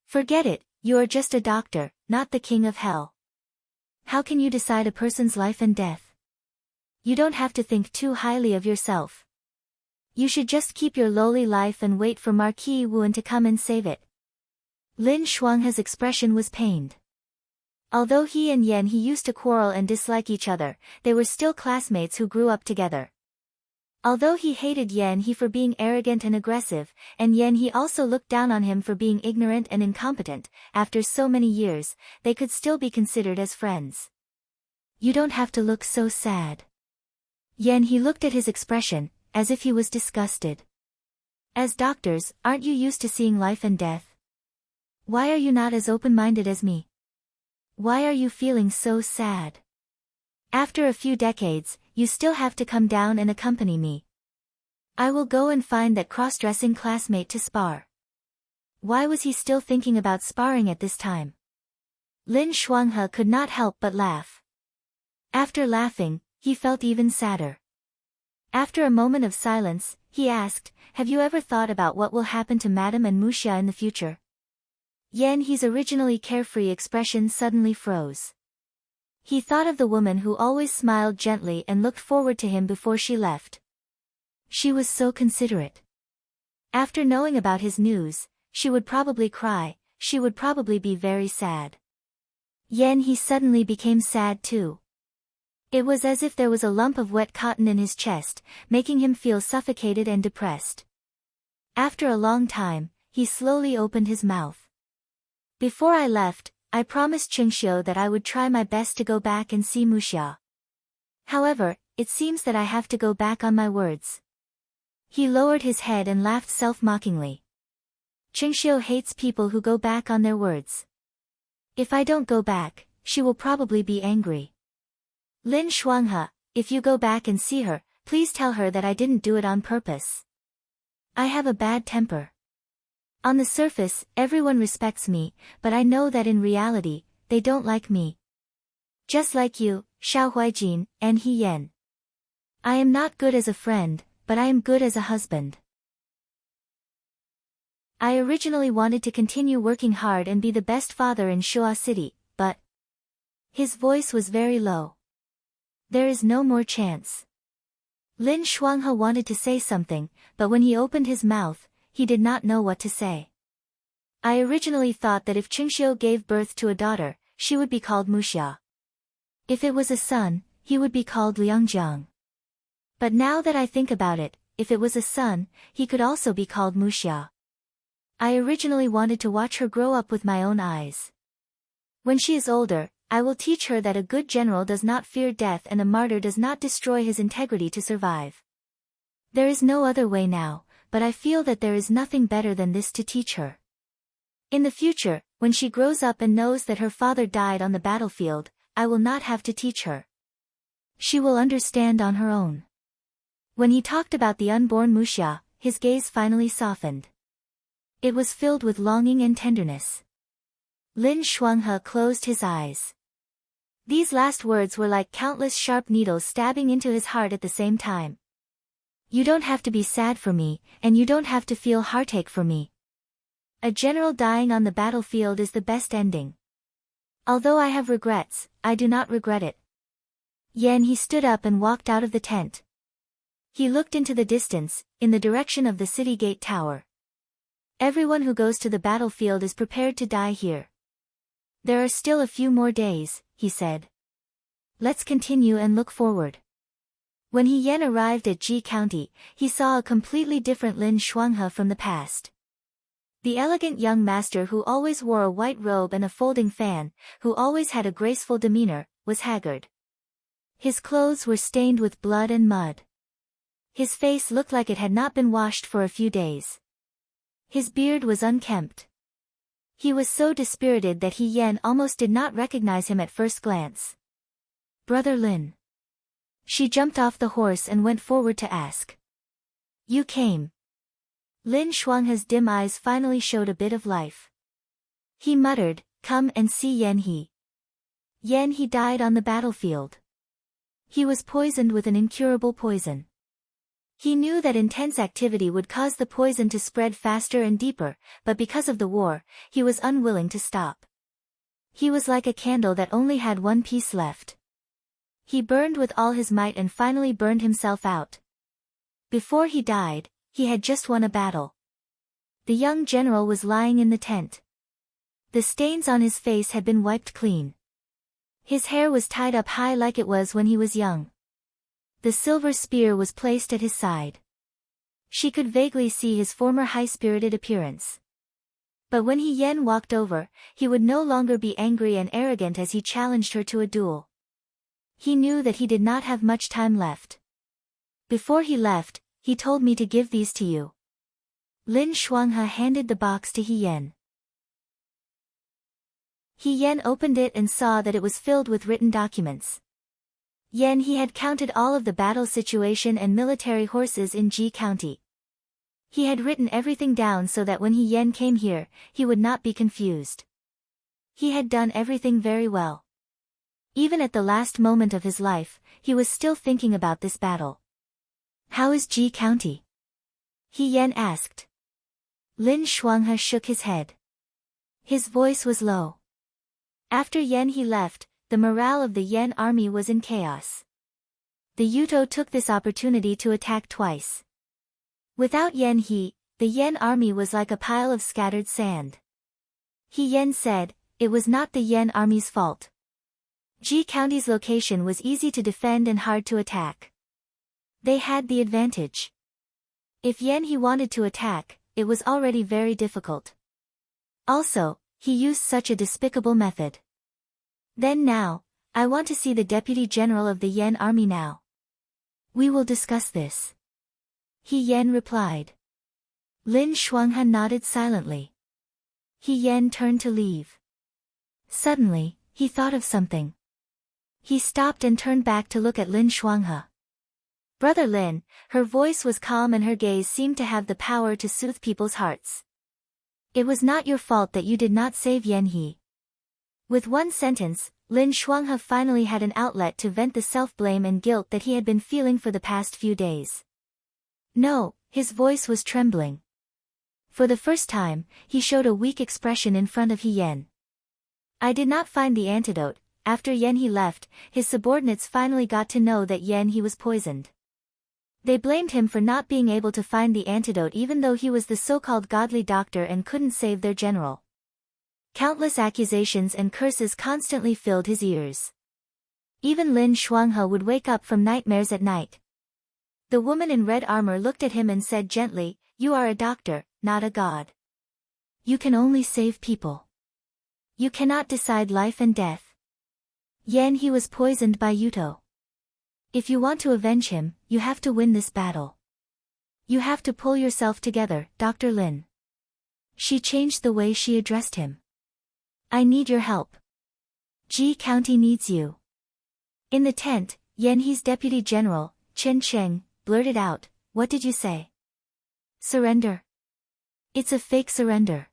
Forget it, you are just a doctor, not the king of hell. How can you decide a person's life and death? You don't have to think too highly of yourself. You should just keep your lowly life and wait for Marquis Wuan to come and save it. Lin Shuanghe's expression was pained. Although he and Yen he used to quarrel and dislike each other, they were still classmates who grew up together. Although he hated Yen he for being arrogant and aggressive, and Yen he also looked down on him for being ignorant and incompetent, after so many years, they could still be considered as friends. You don't have to look so sad. Yen he looked at his expression, as if he was disgusted. As doctors, aren't you used to seeing life and death? Why are you not as open-minded as me? Why are you feeling so sad? After a few decades, you still have to come down and accompany me. I will go and find that cross-dressing classmate to spar. Why was he still thinking about sparring at this time? Lin Shuanghe could not help but laugh. After laughing, he felt even sadder. After a moment of silence, he asked, have you ever thought about what will happen to Madame and Muxia in the future? Yen he's originally carefree expression suddenly froze. He thought of the woman who always smiled gently and looked forward to him before she left. She was so considerate. After knowing about his news, she would probably cry, she would probably be very sad. Yen he suddenly became sad too. It was as if there was a lump of wet cotton in his chest, making him feel suffocated and depressed. After a long time, he slowly opened his mouth. Before I left, I promised Qingxiu that I would try my best to go back and see Muxia. However, it seems that I have to go back on my words. He lowered his head and laughed self-mockingly. Qingxiu hates people who go back on their words. If I don't go back, she will probably be angry. Lin Shuanghe, if you go back and see her, please tell her that I didn't do it on purpose. I have a bad temper. On the surface, everyone respects me, but I know that in reality, they don't like me. Just like you, Xiao Huijin, and He Yen. I am not good as a friend, but I am good as a husband. I originally wanted to continue working hard and be the best father in Shua City, but... His voice was very low. There is no more chance. Lin Shuanghe wanted to say something, but when he opened his mouth, he did not know what to say. I originally thought that if Qingxiu gave birth to a daughter, she would be called Muxia. If it was a son, he would be called Liangjiang. But now that I think about it, if it was a son, he could also be called Muxia. I originally wanted to watch her grow up with my own eyes. When she is older, I will teach her that a good general does not fear death and a martyr does not destroy his integrity to survive. There is no other way now, but I feel that there is nothing better than this to teach her. In the future, when she grows up and knows that her father died on the battlefield, I will not have to teach her. She will understand on her own. When he talked about the unborn Muxia, his gaze finally softened. It was filled with longing and tenderness. Lin Shuanghe closed his eyes. These last words were like countless sharp needles stabbing into his heart at the same time. You don't have to be sad for me, and you don't have to feel heartache for me. A general dying on the battlefield is the best ending. Although I have regrets, I do not regret it. Yen he stood up and walked out of the tent. He looked into the distance, in the direction of the city gate tower. Everyone who goes to the battlefield is prepared to die here. There are still a few more days, he said. Let's continue and look forward. When He Yen arrived at Ji County, he saw a completely different Lin Shuanghe from the past. The elegant young master who always wore a white robe and a folding fan, who always had a graceful demeanor, was haggard. His clothes were stained with blood and mud. His face looked like it had not been washed for a few days. His beard was unkempt. He was so dispirited that Yen almost did not recognize him at first glance. "Brother Lin." She jumped off the horse and went forward to ask. "You came." Lin Shuanghe's dim eyes finally showed a bit of life. He muttered, "Come and see Yen He." Yen He died on the battlefield. He was poisoned with an incurable poison. He knew that intense activity would cause the poison to spread faster and deeper, but because of the war, he was unwilling to stop. He was like a candle that only had one piece left. He burned with all his might and finally burned himself out. Before he died, he had just won a battle. The young general was lying in the tent. The stains on his face had been wiped clean. His hair was tied up high like it was when he was young. The silver spear was placed at his side. She could vaguely see his former high-spirited appearance. But when Yen walked over, he would no longer be angry and arrogant as he challenged her to a duel. He knew that he did not have much time left. Before he left, he told me to give these to you. Lin Shuanghe handed the box to Yen. Yen opened it and saw that it was filled with written documents. He had counted all of the battle situation and military horses in Ji County. He had written everything down so that when Yen came here, he would not be confused. He had done everything very well. Even at the last moment of his life, he was still thinking about this battle. "How is Ji County?" Yen asked. Lin Shuanghe shook his head. His voice was low. After Yen He left, the morale of the Yen army was in chaos. The Yuto took this opportunity to attack twice. Without Yen He, the Yen army was like a pile of scattered sand. Yen said, it was not the Yen army's fault. Ji County's location was easy to defend and hard to attack. They had the advantage. If Yen He wanted to attack, it was already very difficult. Also, he used such a despicable method. Then now, I want to see the Deputy General of the Yen Army now. We will discuss this. Yen replied. Lin Shuanghe nodded silently. Yen turned to leave. Suddenly, he thought of something. He stopped and turned back to look at Lin Shuanghe. "Brother Lin," her voice was calm and her gaze seemed to have the power to soothe people's hearts. "It was not your fault that you did not save Yen He." With one sentence, Lin Shuanghe finally had an outlet to vent the self-blame and guilt that he had been feeling for the past few days. "No," his voice was trembling. For the first time, he showed a weak expression in front of Yen. "I did not find the antidote." After Yen He left, his subordinates finally got to know that Yen He was poisoned. They blamed him for not being able to find the antidote even though he was the so-called godly doctor and couldn't save their general. Countless accusations and curses constantly filled his ears. Even Lin Shuanghe would wake up from nightmares at night. The woman in red armor looked at him and said gently, "You are a doctor, not a god. You can only save people. You cannot decide life and death. Yen He was poisoned by Yuto. If you want to avenge him, you have to win this battle. You have to pull yourself together, Dr. Lin." She changed the way she addressed him. "I need your help. Ji County needs you." In the tent, Yen He's deputy general, Chen Cheng, blurted out, "What did you say?" "Surrender." "It's a fake surrender."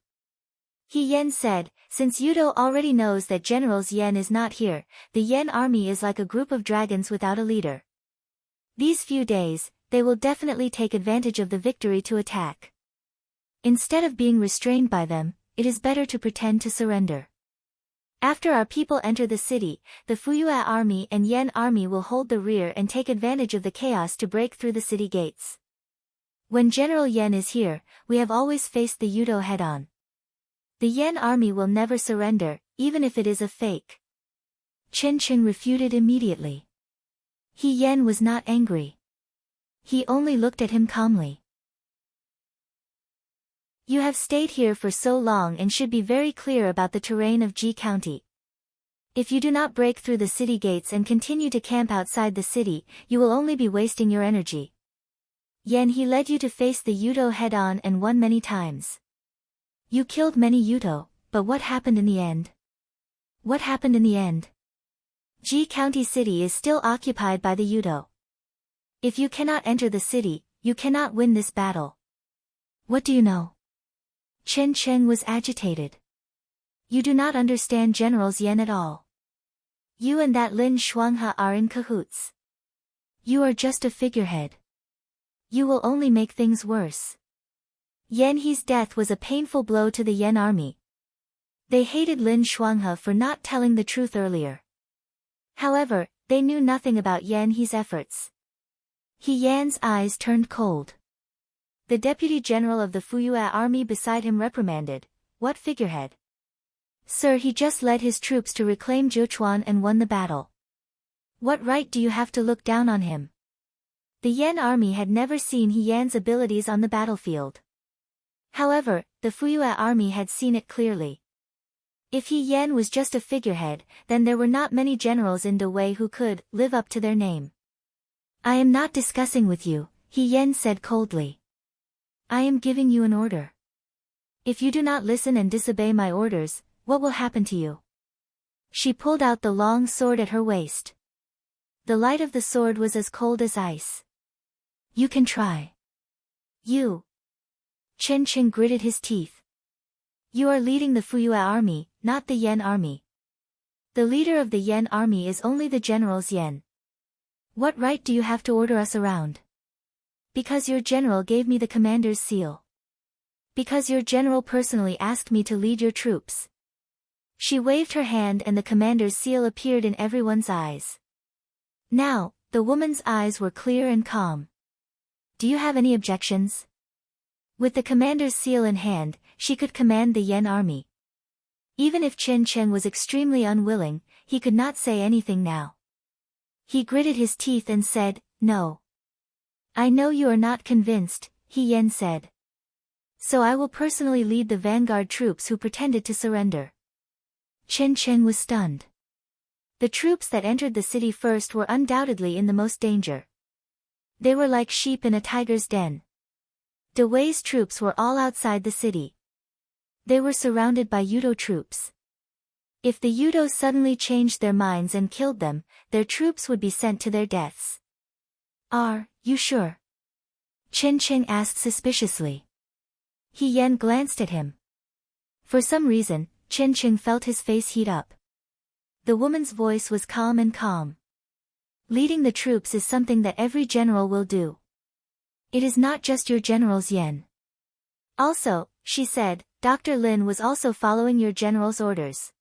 Yen said, "Since Yuto already knows that General Yen is not here, the Yen army is like a group of dragons without a leader. These few days, they will definitely take advantage of the victory to attack. Instead of being restrained by them, it is better to pretend to surrender. After our people enter the city, the Fuyue army and Yen army will hold the rear and take advantage of the chaos to break through the city gates. When General Yen is here, we have always faced the Yuto head-on. The Yen army will never surrender, even if it is a fake." Chen Cheng refuted immediately. Yen was not angry. He only looked at him calmly. You have stayed here for so long and should be very clear about the terrain of Ji County. If you do not break through the city gates and continue to camp outside the city, you will only be wasting your energy. Yen, he led you to face the Yuto head-on and won many times. You killed many Yuto, but what happened in the end? What happened in the end? Ji County City is still occupied by the Yuto. If you cannot enter the city, you cannot win this battle. What do you know? Chen Cheng was agitated. You do not understand Generals Yen at all. You and that Lin Shuanghe are in cahoots. You are just a figurehead. You will only make things worse. Yan He's death was a painful blow to the Yen army. They hated Lin Shuanghe for not telling the truth earlier. However, they knew nothing about Yan He's efforts. He Yan's eyes turned cold. The deputy general of the Fuyue army beside him reprimanded, "What figurehead? Sir, he just led his troops to reclaim Zhechuan and won the battle. What right do you have to look down on him?" The Yen army had never seen He Yan's abilities on the battlefield. However, the Fuyue army had seen it clearly. If He Yan was just a figurehead, then there were not many generals in Dawei who could live up to their name. "I am not discussing with you," He Yan said coldly. "I am giving you an order. If you do not listen and disobey my orders, what will happen to you?" She pulled out the long sword at her waist. The light of the sword was as cold as ice. "You can try." "You." Chen Cheng gritted his teeth. "You are leading the Fuyue army, not the Yen army. The leader of the Yen army is only the general's Yen. What right do you have to order us around?" "Because your general gave me the commander's seal. Because your general personally asked me to lead your troops." She waved her hand and the commander's seal appeared in everyone's eyes. Now, the woman's eyes were clear and calm. "Do you have any objections?" With the commander's seal in hand, she could command the Yen army. Even if Chen Cheng was extremely unwilling, he could not say anything now. He gritted his teeth and said, "No. I know you are not convinced," He Yan said. "So I will personally lead the vanguard troops who pretended to surrender." Chen Cheng was stunned. The troops that entered the city first were undoubtedly in the most danger. They were like sheep in a tiger's den. Dawei's troops were all outside the city. They were surrounded by Yudo troops. If the Yudo suddenly changed their minds and killed them, their troops would be sent to their deaths. "Are you sure?" Chen Cheng asked suspiciously. He Yan glanced at him. For some reason, Chen Cheng felt his face heat up. The woman's voice was calm and calm. "Leading the troops is something that every general will do. It is not just your general's Yen. Also," she said, "Dr. Lin was also following your general's orders.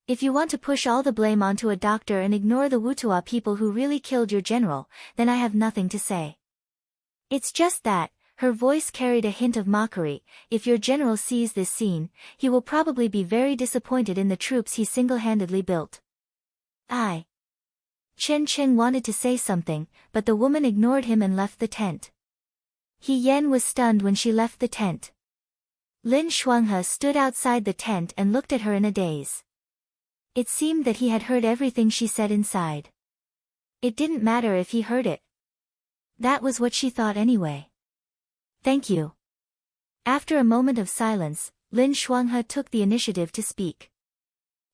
If you want to push all the blame onto a doctor and ignore the Wutua people who really killed your general, then I have nothing to say. It's just that," her voice carried a hint of mockery, "if your general sees this scene, he will probably be very disappointed in the troops he single-handedly built." Chen Cheng wanted to say something, but the woman ignored him and left the tent. He Yan was stunned when she left the tent. Lin Shuanghe stood outside the tent and looked at her in a daze. It seemed that he had heard everything she said inside. It didn't matter if he heard it. That was what she thought anyway. "Thank you." After a moment of silence, Lin Shuanghe took the initiative to speak.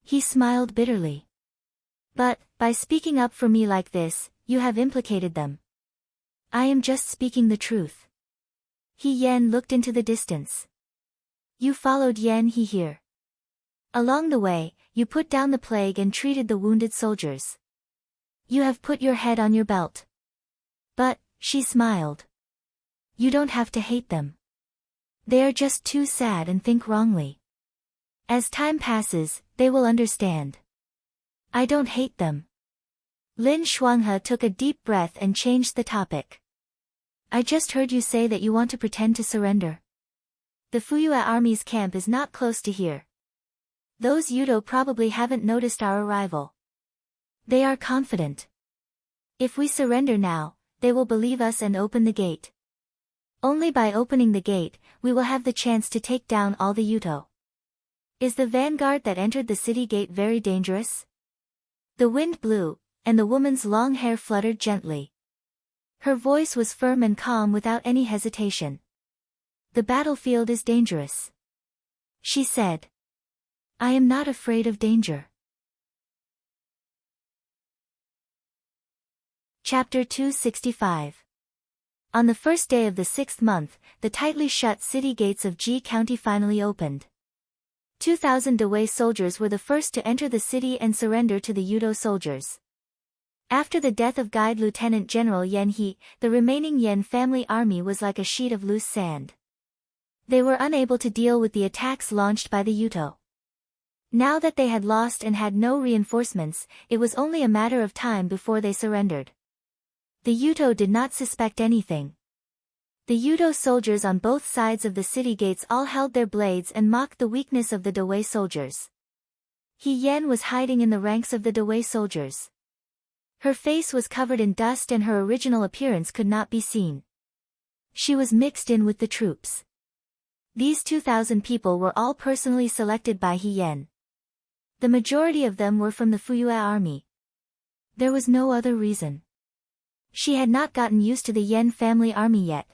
He smiled bitterly. "But, by speaking up for me like this, you have implicated them. I am just speaking the truth." He Yan looked into the distance. "You followed Yan He here. Along the way, you put down the plague and treated the wounded soldiers. You have put your head on your belt." "But," she smiled. "You don't have to hate them. They are just too sad and think wrongly. As time passes, they will understand. I don't hate them." Lin Shuanghe took a deep breath and changed the topic. "I just heard you say that you want to pretend to surrender. The Fuyue army's camp is not close to here. Those Yudo probably haven't noticed our arrival. They are confident. If we surrender now, they will believe us and open the gate. Only by opening the gate, we will have the chance to take down all the Yuto. Is the vanguard that entered the city gate very dangerous? The wind blew, and the woman's long hair fluttered gently. Her voice was firm and calm without any hesitation. The battlefield is dangerous, she said. I am not afraid of danger. Chapter 265. On the first day of the 6th month, the tightly shut city gates of Ji County finally opened. 2,000 Dawei soldiers were the first to enter the city and surrender to the Yudo soldiers. After the death of Guide Lieutenant General Yen He, the remaining Yen family army was like a sheet of loose sand. They were unable to deal with the attacks launched by the Yuto. Now that they had lost and had no reinforcements, it was only a matter of time before they surrendered. The Yuto did not suspect anything. The Yudo soldiers on both sides of the city gates all held their blades and mocked the weakness of the Dawei soldiers. He Yen was hiding in the ranks of the Dawei soldiers. Her face was covered in dust and her original appearance could not be seen. She was mixed in with the troops. These 2,000 people were all personally selected by He Yen. The majority of them were from the Fuyue army. There was no other reason. She had not gotten used to the Yen family army yet.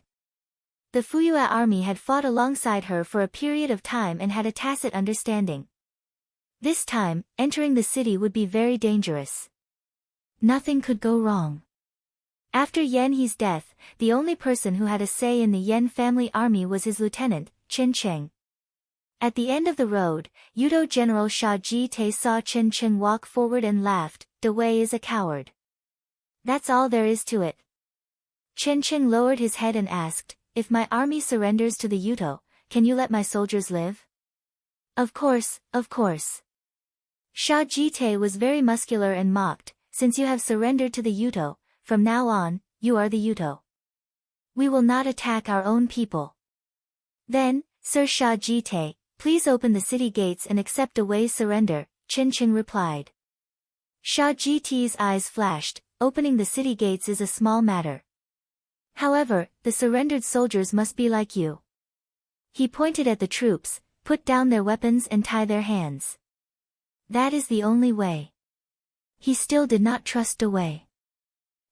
The Fuyue army had fought alongside her for a period of time and had a tacit understanding. This time, entering the city would be very dangerous. Nothing could go wrong. After Yen He's death, the only person who had a say in the Yen family army was his lieutenant, Chen Cheng. At the end of the road, Yudo General Sha Ji-tae saw Chen Cheng walk forward and laughed. Dawei is a coward. That's all there is to it. Chen Cheng lowered his head and asked, if my army surrenders to the Yuto, can you let my soldiers live? Of course, of course. Sha Ji-tae was very muscular and mocked, since you have surrendered to the Yuto, from now on, you are the Yuto. We will not attack our own people. Then, Sir Sha Ji-tae, please open the city gates and accept Dawei's surrender, Chen Cheng replied. Sha Ji-tae's eyes flashed, opening the city gates is a small matter. However, the surrendered soldiers must be like you. He pointed at the troops, put down their weapons and tie their hands. That is the only way. He still did not trust Dawei.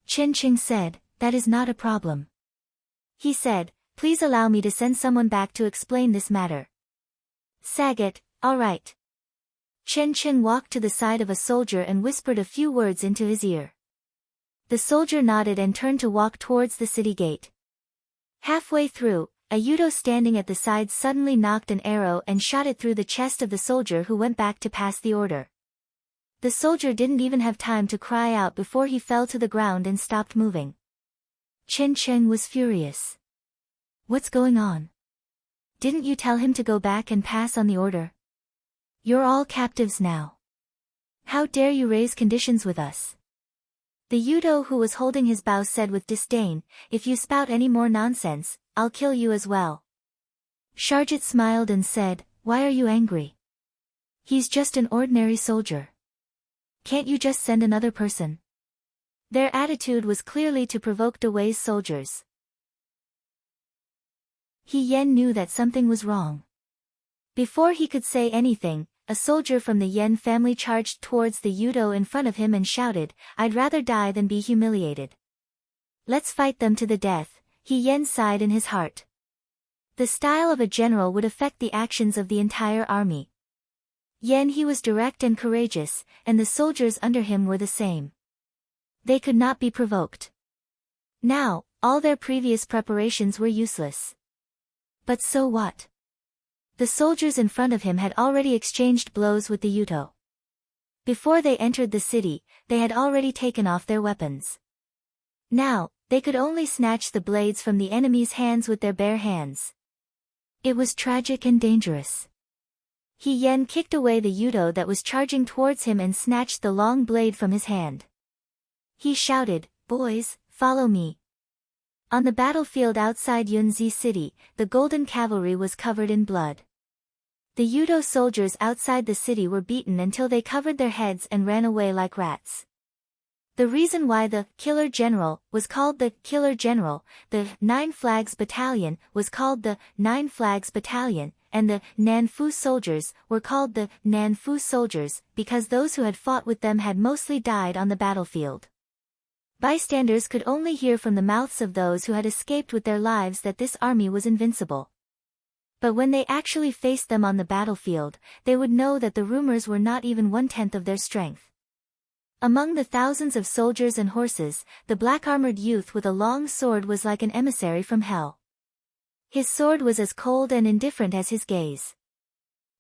Chen Cheng said, that is not a problem. He said, please allow me to send someone back to explain this matter. Saget, all right. Chen Cheng walked to the side of a soldier and whispered a few words into his ear. The soldier nodded and turned to walk towards the city gate. Halfway through, a Yudo standing at the side suddenly knocked an arrow and shot it through the chest of the soldier who went back to pass the order. The soldier didn't even have time to cry out before he fell to the ground and stopped moving. Chen Cheng was furious. What's going on? Didn't you tell him to go back and pass on the order? You're all captives now. How dare you raise conditions with us? The Yudo who was holding his bow said with disdain, if you spout any more nonsense, I'll kill you as well. Sharjit smiled and said, why are you angry? He's just an ordinary soldier. Can't you just send another person? Their attitude was clearly to provoke Dawei's soldiers. He Yen knew that something was wrong. Before he could say anything, a soldier from the Yen family charged towards the Yudo in front of him and shouted, I'd rather die than be humiliated. Let's fight them to the death, He Yen sighed in his heart. The style of a general would affect the actions of the entire army. Yen He was direct and courageous, and the soldiers under him were the same. They could not be provoked. Now, all their previous preparations were useless. But so what? The soldiers in front of him had already exchanged blows with the Yuto. Before they entered the city, they had already taken off their weapons. Now, they could only snatch the blades from the enemy's hands with their bare hands. It was tragic and dangerous. He Yen kicked away the Yudo that was charging towards him and snatched the long blade from his hand. He shouted, boys, follow me. On the battlefield outside Yunzi city, the Golden Cavalry was covered in blood. The Yudo soldiers outside the city were beaten until they covered their heads and ran away like rats. The reason why the Killer General was called the Killer General, the Nine Flags Battalion was called the Nine Flags Battalion, and the Nanfu soldiers were called the Nanfu soldiers, because those who had fought with them had mostly died on the battlefield. Bystanders could only hear from the mouths of those who had escaped with their lives that this army was invincible. But when they actually faced them on the battlefield, they would know that the rumors were not even 1/10 of their strength. Among the thousands of soldiers and horses, the black-armored youth with a long sword was like an emissary from hell. His sword was as cold and indifferent as his gaze.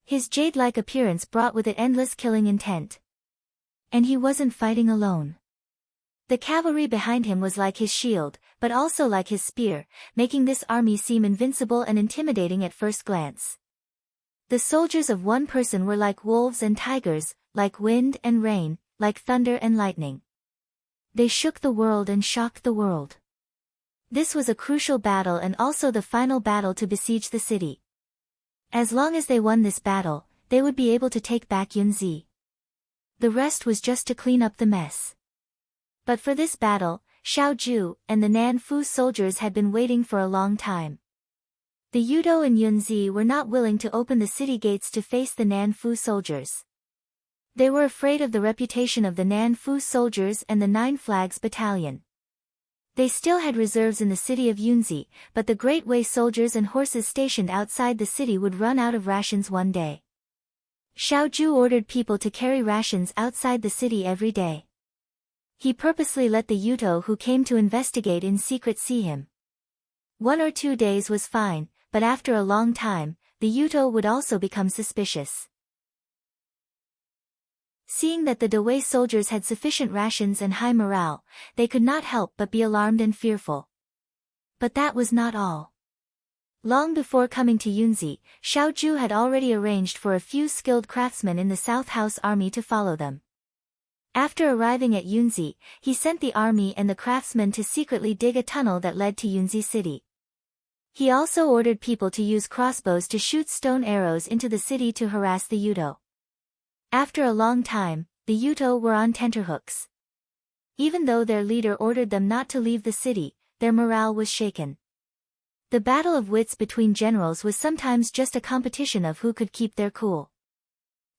His jade-like appearance brought with it endless killing intent. And he wasn't fighting alone. The cavalry behind him was like his shield, but also like his spear, making this army seem invincible and intimidating at first glance. The soldiers of one person were like wolves and tigers, like wind and rain, like thunder and lightning. They shook the world and shocked the world. This was a crucial battle and also the final battle to besiege the city. As long as they won this battle, they would be able to take back Yunzi. The rest was just to clean up the mess. But for this battle, Xiao Ju and the Nanfu soldiers had been waiting for a long time. The Yudo and Yunzi were not willing to open the city gates to face the Nanfu soldiers. They were afraid of the reputation of the Nanfu soldiers and the Nine Flags Battalion. They still had reserves in the city of Yunzi, but the Great Way soldiers and horses stationed outside the city would run out of rations one day. Xiaoju ordered people to carry rations outside the city every day. He purposely let the Yuto who came to investigate in secret see him. 1 or 2 days was fine, but after a long time, the Yuto would also become suspicious. Seeing that the Dawei soldiers had sufficient rations and high morale, they could not help but be alarmed and fearful. But that was not all. Long before coming to Yunzi, Xiaoju had already arranged for a few skilled craftsmen in the South House army to follow them. After arriving at Yunzi, he sent the army and the craftsmen to secretly dig a tunnel that led to Yunzi city. He also ordered people to use crossbows to shoot stone arrows into the city to harass the Yudo. After a long time, the Yuto were on tenterhooks. Even though their leader ordered them not to leave the city, their morale was shaken. The battle of wits between generals was sometimes just a competition of who could keep their cool.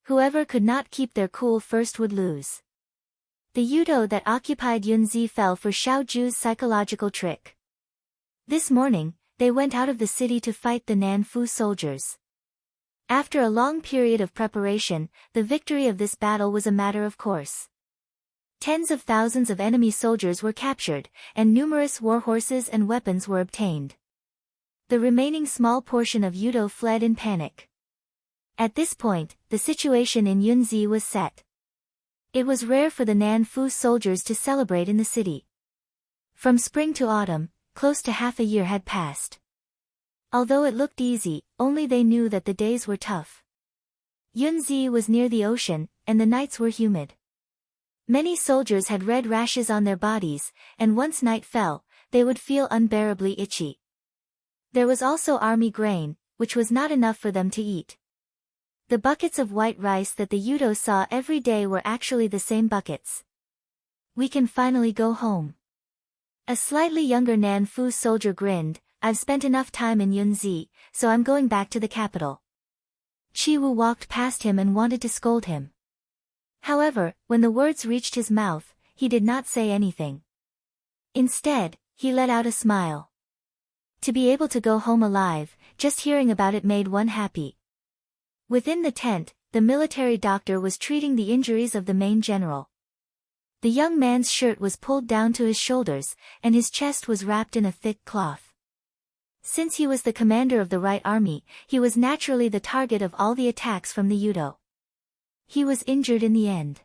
Whoever could not keep their cool first would lose. The Yudo that occupied Yunzi fell for Xiaoju's psychological trick. This morning, they went out of the city to fight the Nanfu soldiers. After a long period of preparation, the victory of this battle was a matter of course. Tens of thousands of enemy soldiers were captured, and numerous war horses and weapons were obtained. The remaining small portion of Yudo fled in panic. At this point, the situation in Yunzi was set. It was rare for the Nanfu soldiers to celebrate in the city. From spring to autumn, close to half a year had passed. Although it looked easy, only they knew that the days were tough. Yunzi was near the ocean, and the nights were humid. Many soldiers had red rashes on their bodies, and once night fell, they would feel unbearably itchy. There was also army grain, which was not enough for them to eat. The buckets of white rice that the Yudo saw every day were actually the same buckets. "We can finally go home." A slightly younger Nanfu soldier grinned. "I've spent enough time in Yunzi, so I'm going back to the capital." Chiwu walked past him and wanted to scold him. However, when the words reached his mouth, he did not say anything. Instead, he let out a smile. To be able to go home alive, just hearing about it made one happy. Within the tent, the military doctor was treating the injuries of the main general. The young man's shirt was pulled down to his shoulders, and his chest was wrapped in a thick cloth. Since he was the commander of the right army, he was naturally the target of all the attacks from the Yudo. He was injured in the end.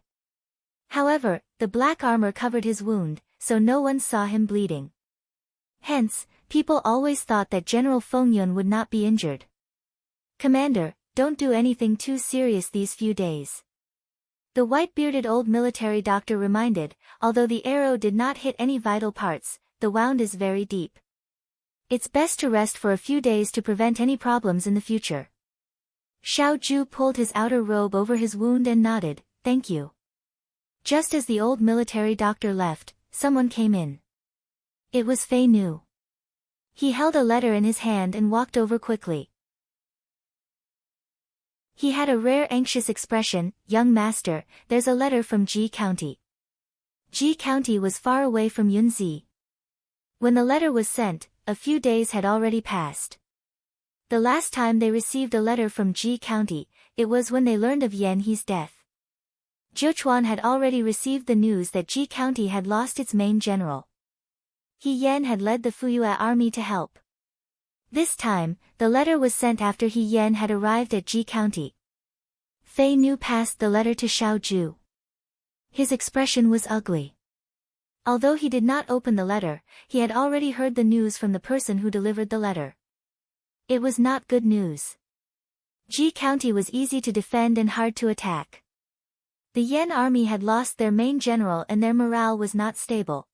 However, the black armor covered his wound, so no one saw him bleeding. Hence, people always thought that General Fengyun would not be injured. "Commander, don't do anything too serious these few days," the white-bearded old military doctor reminded. "Although the arrow did not hit any vital parts, the wound is very deep. It's best to rest for a few days to prevent any problems in the future." Xiao Ju pulled his outer robe over his wound and nodded, "Thank you." Just as the old military doctor left, someone came in. It was Fei Nu. He held a letter in his hand and walked over quickly. He had a rare anxious expression. "Young master, there's a letter from Ji County." Ji County was far away from Yunzi. When the letter was sent, a few days had already passed. The last time they received a letter from Ji County, it was when they learned of Yan He's death. Zhechuan had already received the news that Ji County had lost its main general. He Yan had led the Fuyue army to help. This time, the letter was sent after He Yan had arrived at Ji County. Fei Nu passed the letter to Xiao Ju. His expression was ugly. Although he did not open the letter, he had already heard the news from the person who delivered the letter. It was not good news. Ji County was easy to defend and hard to attack. The Yan army had lost their main general and their morale was not stable.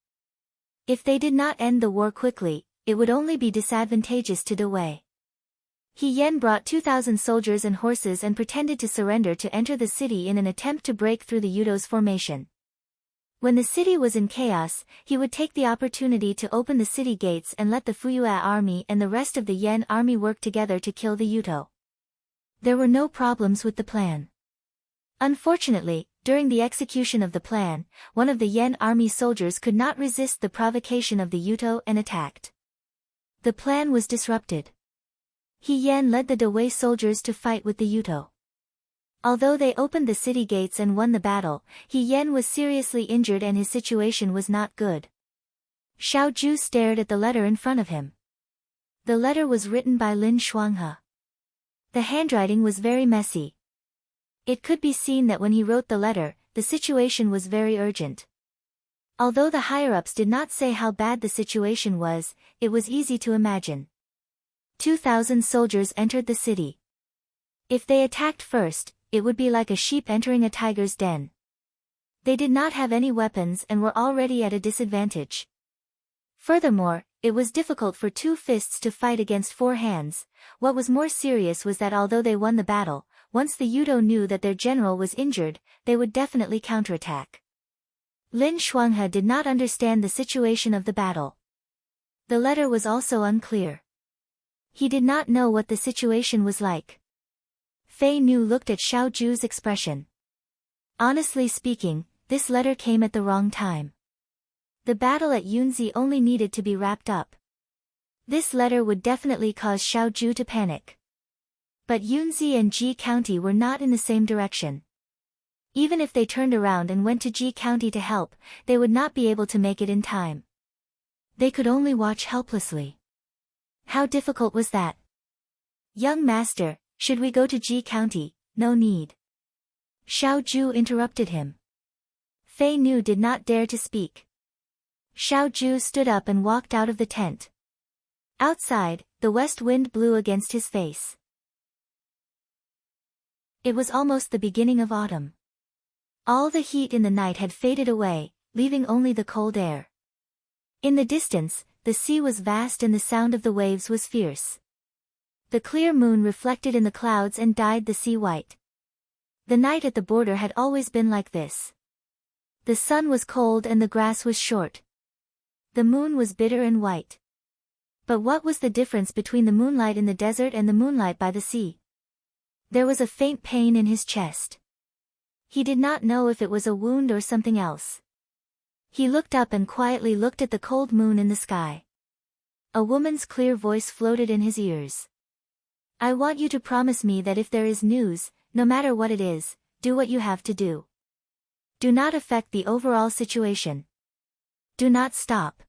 If they did not end the war quickly, it would only be disadvantageous to De Wei. He Yan brought 2,000 soldiers and horses and pretended to surrender to enter the city in an attempt to break through the Yudo's formation. When the city was in chaos, he would take the opportunity to open the city gates and let the Fuyue army and the rest of the Yan army work together to kill the Yudo. There were no problems with the plan. Unfortunately, during the execution of the plan, one of the Yan army soldiers could not resist the provocation of the Yudo and attacked. The plan was disrupted. He Yan led the De Wei soldiers to fight with the Yudo. Although they opened the city gates and won the battle, He Yan was seriously injured and his situation was not good. Xiao Ju stared at the letter in front of him. The letter was written by Lin Shuanghe. The handwriting was very messy. It could be seen that when he wrote the letter, the situation was very urgent. Although the higher-ups did not say how bad the situation was, it was easy to imagine. 2,000 soldiers entered the city. If they attacked first, it would be like a sheep entering a tiger's den. They did not have any weapons and were already at a disadvantage. Furthermore, it was difficult for 2 fists to fight against 4 hands. What was more serious was that although they won the battle, once the Yudo knew that their general was injured, they would definitely counterattack. Lin Shuanghe did not understand the situation of the battle. The letter was also unclear. He did not know what the situation was like. Fei Nu looked at Xiao Ju's expression. Honestly speaking, this letter came at the wrong time. The battle at Yunzi only needed to be wrapped up. This letter would definitely cause Xiao Ju to panic. But Yunzi and Ji County were not in the same direction. Even if they turned around and went to Ji County to help, they would not be able to make it in time. They could only watch helplessly. How difficult was that? "Young master, should we go to Ji County?" "No need." Xiao Ju interrupted him. Fei Nu did not dare to speak. Xiao Ju stood up and walked out of the tent. Outside, the west wind blew against his face. It was almost the beginning of autumn. All the heat in the night had faded away, leaving only the cold air. In the distance, the sea was vast and the sound of the waves was fierce. The clear moon reflected in the clouds and dyed the sea white. The night at the border had always been like this. The sun was cold and the grass was short. The moon was bitter and white. But what was the difference between the moonlight in the desert and the moonlight by the sea? There was a faint pain in his chest. He did not know if it was a wound or something else. He looked up and quietly looked at the cold moon in the sky. A woman's clear voice floated in his ears. "I want you to promise me that if there is news, no matter what it is, do what you have to do. Do not affect the overall situation. Do not stop.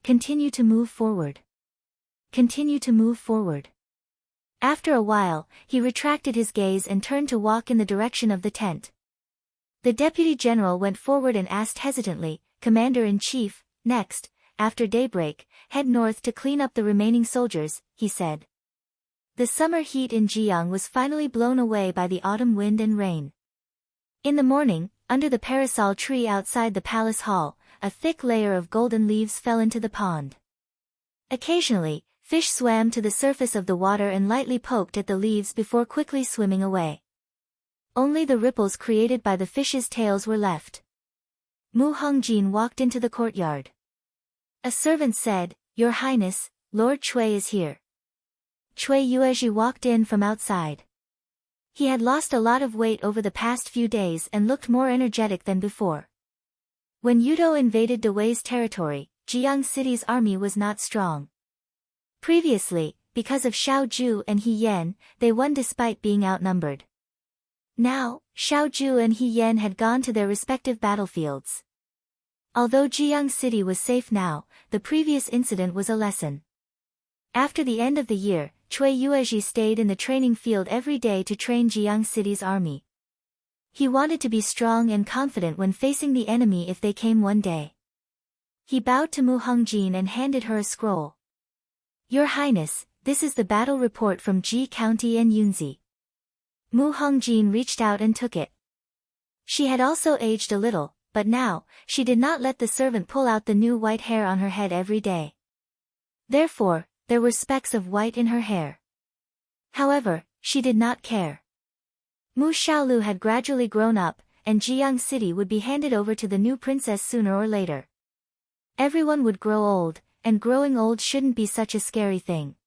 Continue to move forward. Continue to move forward." After a while, he retracted his gaze and turned to walk in the direction of the tent. The deputy general went forward and asked hesitantly, "Commander-in-chief, next, after daybreak, head north to clean up the remaining soldiers," he said. The summer heat in Jiang was finally blown away by the autumn wind and rain. In the morning, under the parasol tree outside the palace hall, a thick layer of golden leaves fell into the pond. Occasionally, fish swam to the surface of the water and lightly poked at the leaves before quickly swimming away. Only the ripples created by the fish's tails were left. Mu Hongjin walked into the courtyard. A servant said, "Your Highness, Lord Cui is here." Cui Yuezhi walked in from outside. He had lost a lot of weight over the past few days and looked more energetic than before. When Yudo invaded Dawei's territory, Jiang City's army was not strong. Previously, because of Xiao Ju and He Yan, they won despite being outnumbered. Now, Xiao Ju and He Yan had gone to their respective battlefields. Although Jiang City was safe now, the previous incident was a lesson. After the end of the year, Cui Yuezhi stayed in the training field every day to train Jiang City's army. He wanted to be strong and confident when facing the enemy if they came one day. He bowed to Mu Hongjin and handed her a scroll. "Your Highness, this is the battle report from Ji County and Yunzi." Mu Hongjin reached out and took it. She had also aged a little, but now, she did not let the servant pull out the new white hair on her head every day. Therefore, there were specks of white in her hair. However, she did not care. Mu Xiaolu had gradually grown up, and Jiang City would be handed over to the new princess sooner or later. Everyone would grow old, and growing old shouldn't be such a scary thing.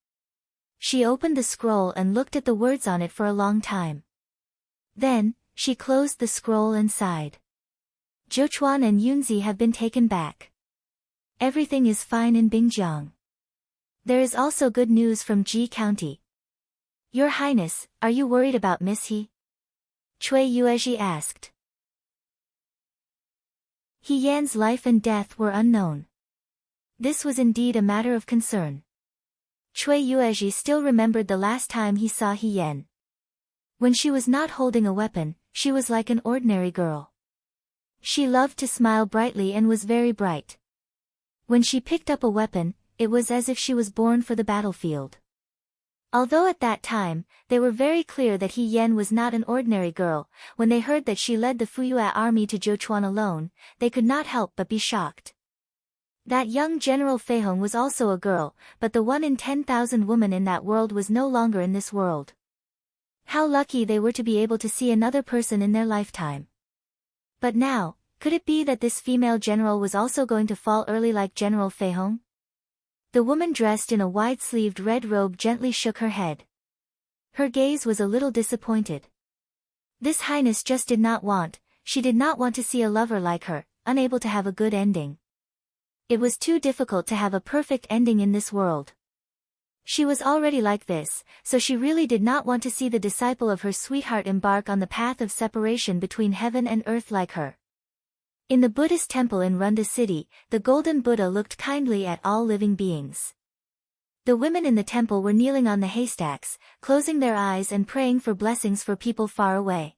She opened the scroll and looked at the words on it for a long time. Then, she closed the scroll and sighed. Zhechuan and Yunzi have been taken back. Everything is fine in Bingjiang. There is also good news from Ji County. "Your Highness, are you worried about Miss He?" Cui Yuezhi asked. He Yan's life and death were unknown. This was indeed a matter of concern. Cui Yuezhi still remembered the last time he saw He Yan. When she was not holding a weapon, she was like an ordinary girl. She loved to smile brightly and was very bright. When she picked up a weapon, it was as if she was born for the battlefield. Although at that time, they were very clear that He Yan was not an ordinary girl, when they heard that she led the Fuyue army to Zhechuan alone, they could not help but be shocked. That young General Feihong was also a girl, but the 1 in 10,000 woman in that world was no longer in this world. How lucky they were to be able to see another person in their lifetime. But now, could it be that this female general was also going to fall early like General Feihong? The woman dressed in a wide-sleeved red robe gently shook her head. Her gaze was a little disappointed. This Highness just did not want, she did not want to see a lover like her, unable to have a good ending. It was too difficult to have a perfect ending in this world. She was already like this, so she really did not want to see the disciple of her sweetheart embark on the path of separation between heaven and earth like her. In the Buddhist temple in Runda City, the golden Buddha looked kindly at all living beings. The women in the temple were kneeling on the haystacks, closing their eyes and praying for blessings for people far away.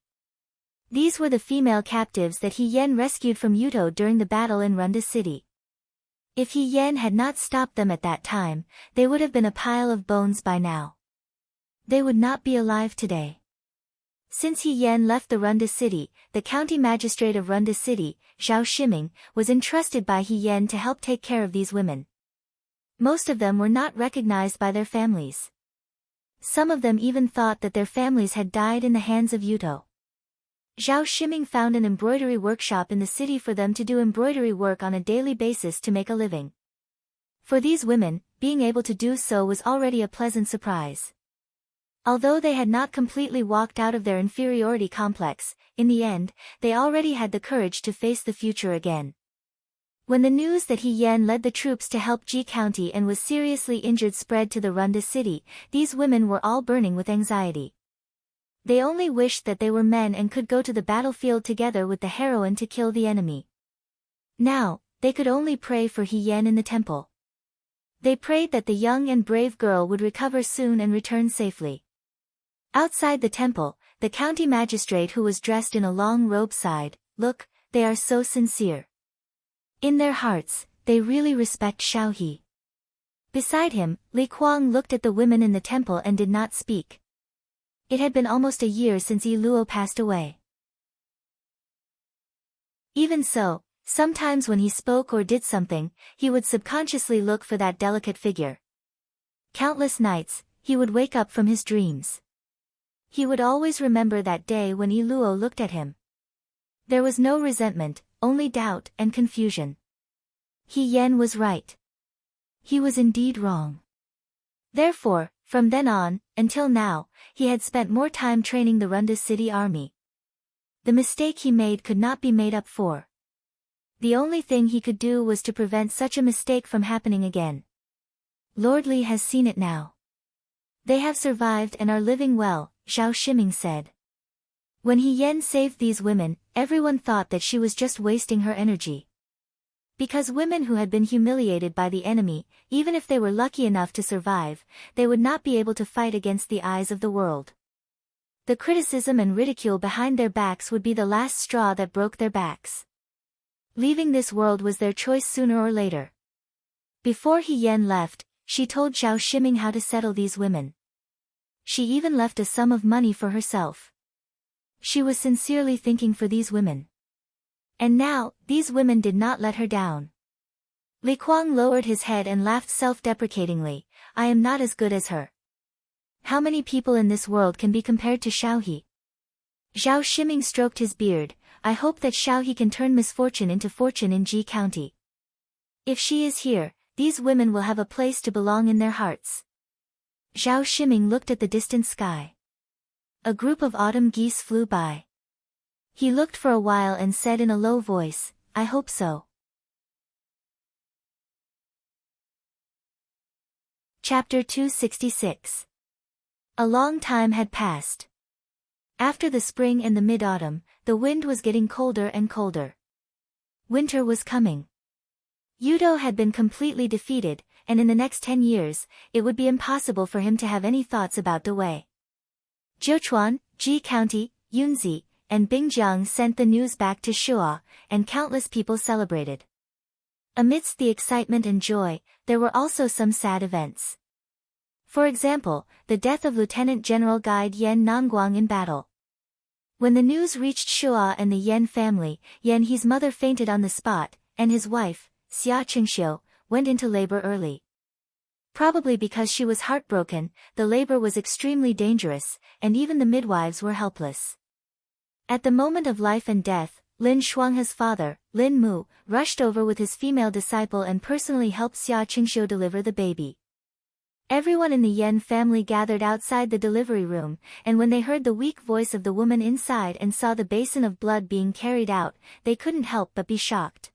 These were the female captives that He Yan rescued from Yuto during the battle in Runda City. If He Yan had not stopped them at that time, they would have been a pile of bones by now. They would not be alive today. Since He Yan left the Runda City, the county magistrate of Runda City, Zhao Shiming, was entrusted by He Yan to help take care of these women. Most of them were not recognized by their families. Some of them even thought that their families had died in the hands of Yuto. Zhao Shiming found an embroidery workshop in the city for them to do embroidery work on a daily basis to make a living. For these women, being able to do so was already a pleasant surprise. Although they had not completely walked out of their inferiority complex, in the end, they already had the courage to face the future again. When the news that He Yan led the troops to help Ji County and was seriously injured spread to the Runda City, these women were all burning with anxiety. They only wished that they were men and could go to the battlefield together with the heroine to kill the enemy. Now, they could only pray for He Yan in the temple. They prayed that the young and brave girl would recover soon and return safely. Outside the temple, the county magistrate who was dressed in a long robe sighed, "Look, they are so sincere. In their hearts, they really respect Xiao He." Beside him, Li Kuang looked at the women in the temple and did not speak. It had been almost a year since Yi Luo passed away. Even so, sometimes when he spoke or did something, he would subconsciously look for that delicate figure. Countless nights, he would wake up from his dreams. He would always remember that day when Yi Luo looked at him. There was no resentment, only doubt and confusion. He Yan was right. He was indeed wrong. Therefore, from then on, until now, he had spent more time training the Runda city army. The mistake he made could not be made up for. The only thing he could do was to prevent such a mistake from happening again. Lord Li has seen it now. They have survived and are living well, Zhao Shiming said. When He Yan saved these women, everyone thought that she was just wasting her energy. Because women who had been humiliated by the enemy, even if they were lucky enough to survive, they would not be able to fight against the eyes of the world. The criticism and ridicule behind their backs would be the last straw that broke their backs. Leaving this world was their choice sooner or later. Before He Yan left, she told Zhao Shiming how to settle these women. She even left a sum of money for herself. She was sincerely thinking for these women. And now, these women did not let her down. Li Kuang lowered his head and laughed self-deprecatingly. I am not as good as her. How many people in this world can be compared to Xiaohe? Zhao Shiming stroked his beard. I hope that Xiaohe can turn misfortune into fortune in Ji County. If she is here, these women will have a place to belong in their hearts. Zhao Shiming looked at the distant sky. A group of autumn geese flew by. He looked for a while and said in a low voice, I hope so. Chapter 266. A long time had passed. After the spring and the mid-autumn, the wind was getting colder and colder. Winter was coming. Yudo had been completely defeated, and in the next 10 years, it would be impossible for him to have any thoughts about Dawei. Jiuchuan, Ji County, Yunzi, and Bingjiang sent the news back to Shuo, and countless people celebrated. Amidst the excitement and joy, there were also some sad events. For example, the death of Lieutenant General Guide Yan Nongguang in battle. When the news reached Shuo and the Yan family, Yan He's mother fainted on the spot, and his wife, Xia Qingxiu, went into labor early. Probably because she was heartbroken, the labor was extremely dangerous, and even the midwives were helpless. At the moment of life and death, Lin Shuanghe's father, Lin Mu, rushed over with his female disciple and personally helped Xia Qingxiu deliver the baby. Everyone in the Yan family gathered outside the delivery room, and when they heard the weak voice of the woman inside and saw the basin of blood being carried out, they couldn't help but be shocked.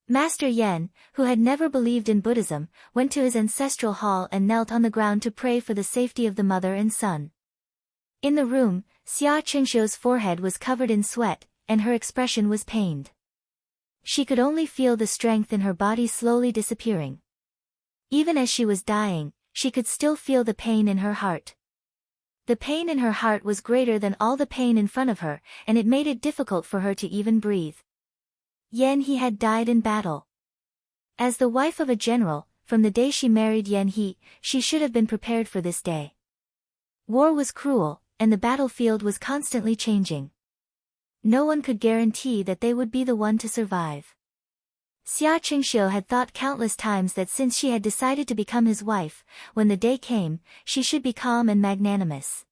Master Yan, who had never believed in Buddhism, went to his ancestral hall and knelt on the ground to pray for the safety of the mother and son. In the room, Xia Qingxiu's forehead was covered in sweat, and her expression was pained. She could only feel the strength in her body slowly disappearing. Even as she was dying, she could still feel the pain in her heart. The pain in her heart was greater than all the pain in front of her, and it made it difficult for her to even breathe. Yan He had died in battle. As the wife of a general, from the day she married Yan He, she should have been prepared for this day. War was cruel, and the battlefield was constantly changing. No one could guarantee that they would be the one to survive. Xia Qingxiu had thought countless times that since she had decided to become his wife, when the day came, she should be calm and magnanimous.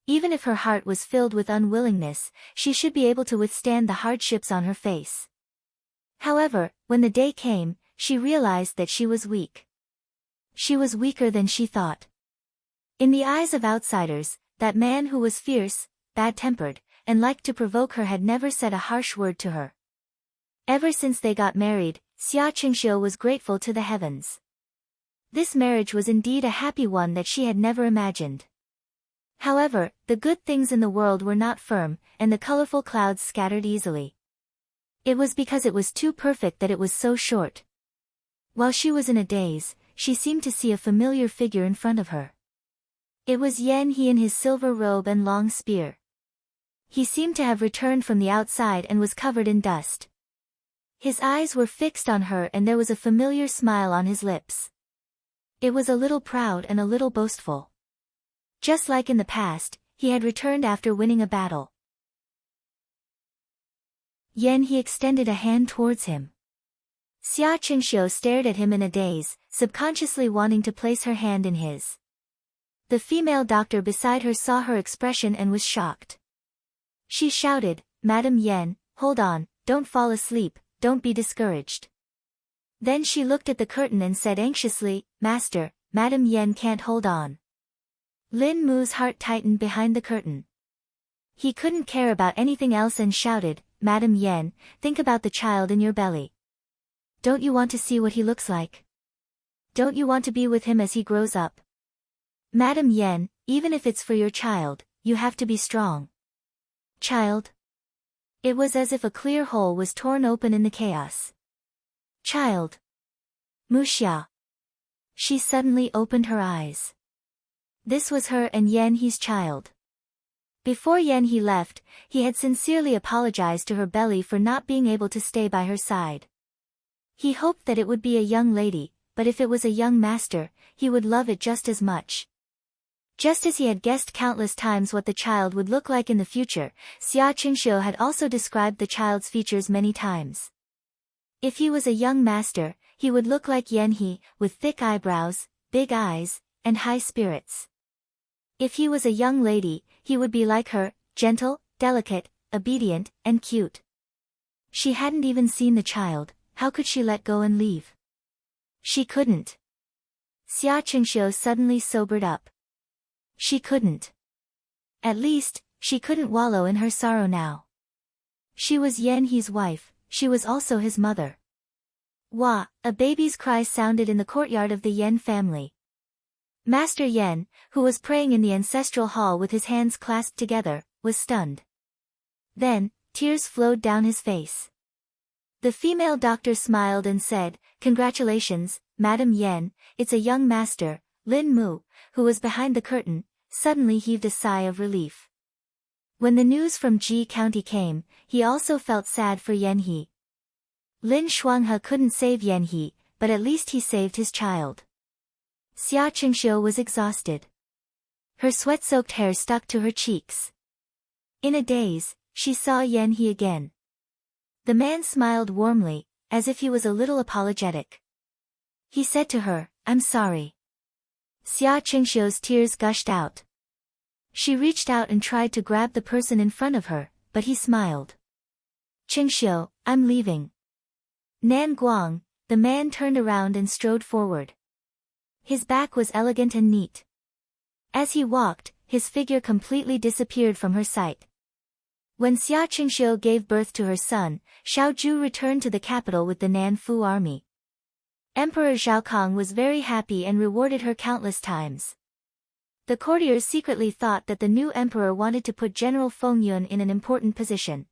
Even if her heart was filled with unwillingness, she should be able to withstand the hardships on her face. However, when the day came, she realized that she was weak. She was weaker than she thought. In the eyes of outsiders, that man who was fierce, bad-tempered, and liked to provoke her had never said a harsh word to her. Ever since they got married, Xia Qingxiu was grateful to the heavens. This marriage was indeed a happy one that she had never imagined. However, the good things in the world were not firm, and the colorful clouds scattered easily. It was because it was too perfect that it was so short. While she was in a daze, she seemed to see a familiar figure in front of her. It was Yan He in his silver robe and long spear. He seemed to have returned from the outside and was covered in dust. His eyes were fixed on her and there was a familiar smile on his lips. It was a little proud and a little boastful. Just like in the past, he had returned after winning a battle. Yan He extended a hand towards him. Xia Qingxiu stared at him in a daze, subconsciously wanting to place her hand in his. The female doctor beside her saw her expression and was shocked. She shouted, Madam Yan, hold on, don't fall asleep, don't be discouraged. Then she looked at the curtain and said anxiously, Master, Madam Yen can't hold on. Lin Mu's heart tightened behind the curtain. He couldn't care about anything else and shouted, Madam Yen, think about the child in your belly. Don't you want to see what he looks like? Don't you want to be with him as he grows up? Madam Yen, even if it's for your child, you have to be strong. Child? It was as if a clear hole was torn open in the chaos. Child. Muxia. She suddenly opened her eyes. This was her and Yan He's child. Before Yan He left, he had sincerely apologized to her belly for not being able to stay by her side. He hoped that it would be a young lady, but if it was a young master, he would love it just as much. Just as he had guessed countless times what the child would look like in the future, Xia Qingxiu had also described the child's features many times. If he was a young master, he would look like Yan He, with thick eyebrows, big eyes, and high spirits. If he was a young lady, he would be like her, gentle, delicate, obedient, and cute. She hadn't even seen the child, how could she let go and leave? She couldn't. Xia Qingxiu suddenly sobered up. She couldn't. At least, she couldn't wallow in her sorrow now. She was Yan He's wife, she was also his mother. Wah, a baby's cry sounded in the courtyard of the Yen family. Master Yen, who was praying in the ancestral hall with his hands clasped together, was stunned. Then, tears flowed down his face. The female doctor smiled and said, Congratulations, Madam Yen, it's a young master. Lin Mu, who was behind the curtain, suddenly heaved a sigh of relief. When the news from Ji County came, he also felt sad for Yan He. Lin Shuanghe couldn't save Yan He, but at least he saved his child. Xia Qingxiu was exhausted. Her sweat-soaked hair stuck to her cheeks. In a daze, she saw Yan He again. The man smiled warmly, as if he was a little apologetic. He said to her, I'm sorry. Xia Qingxiu's tears gushed out. She reached out and tried to grab the person in front of her, but he smiled. Qingxiu, I'm leaving. Nan Guang, the man turned around and strode forward. His back was elegant and neat. As he walked, his figure completely disappeared from her sight. When Xia Qingxiu gave birth to her son, Xiao Ju returned to the capital with the Nan Fu army. Emperor Zhao Kong was very happy and rewarded her countless times. The courtiers secretly thought that the new emperor wanted to put General Feng Yun in an important position.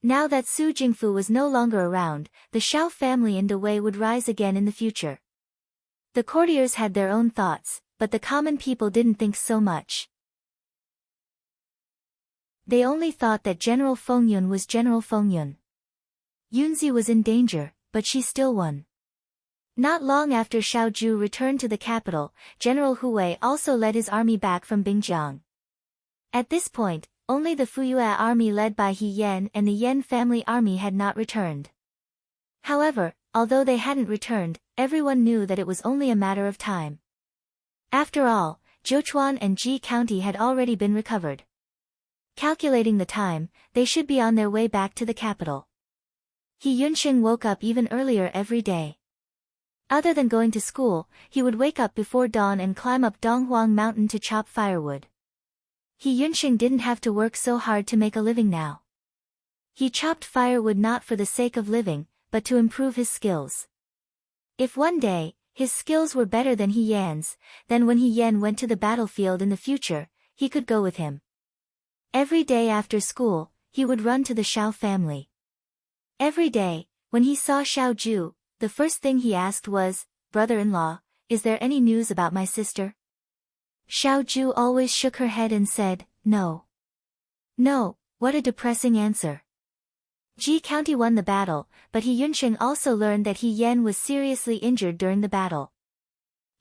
Now that Su Jingfu was no longer around, the Xiao family in Dawei would rise again in the future. The courtiers had their own thoughts, but the common people didn't think so much. They only thought that General Feng Yun was General Feng Yun. Yunzi was in danger, but she still won. Not long after Xiao Ju returned to the capital, General Hu also led his army back from Bingjiang. At this point, only the Fuyue army led by He Yan and the Yan family army had not returned. However, although they hadn't returned, everyone knew that it was only a matter of time. After all, Jiuquan and Ji County had already been recovered. Calculating the time, they should be on their way back to the capital. He Yunxing woke up even earlier every day. Other than going to school, he would wake up before dawn and climb up Donghuang Mountain to chop firewood. He Yunxing didn't have to work so hard to make a living now. He chopped firewood not for the sake of living, but to improve his skills. If one day, his skills were better than He Yan's, then when He Yan went to the battlefield in the future, he could go with him. Every day after school, he would run to the Xiao family. Every day, when he saw Xiao Ju, the first thing he asked was, Brother-in-law, is there any news about my sister? Xiao Ju always shook her head and said, No. No, what a depressing answer. Ji County won the battle, but He Yunxing also learned that He Yan was seriously injured during the battle.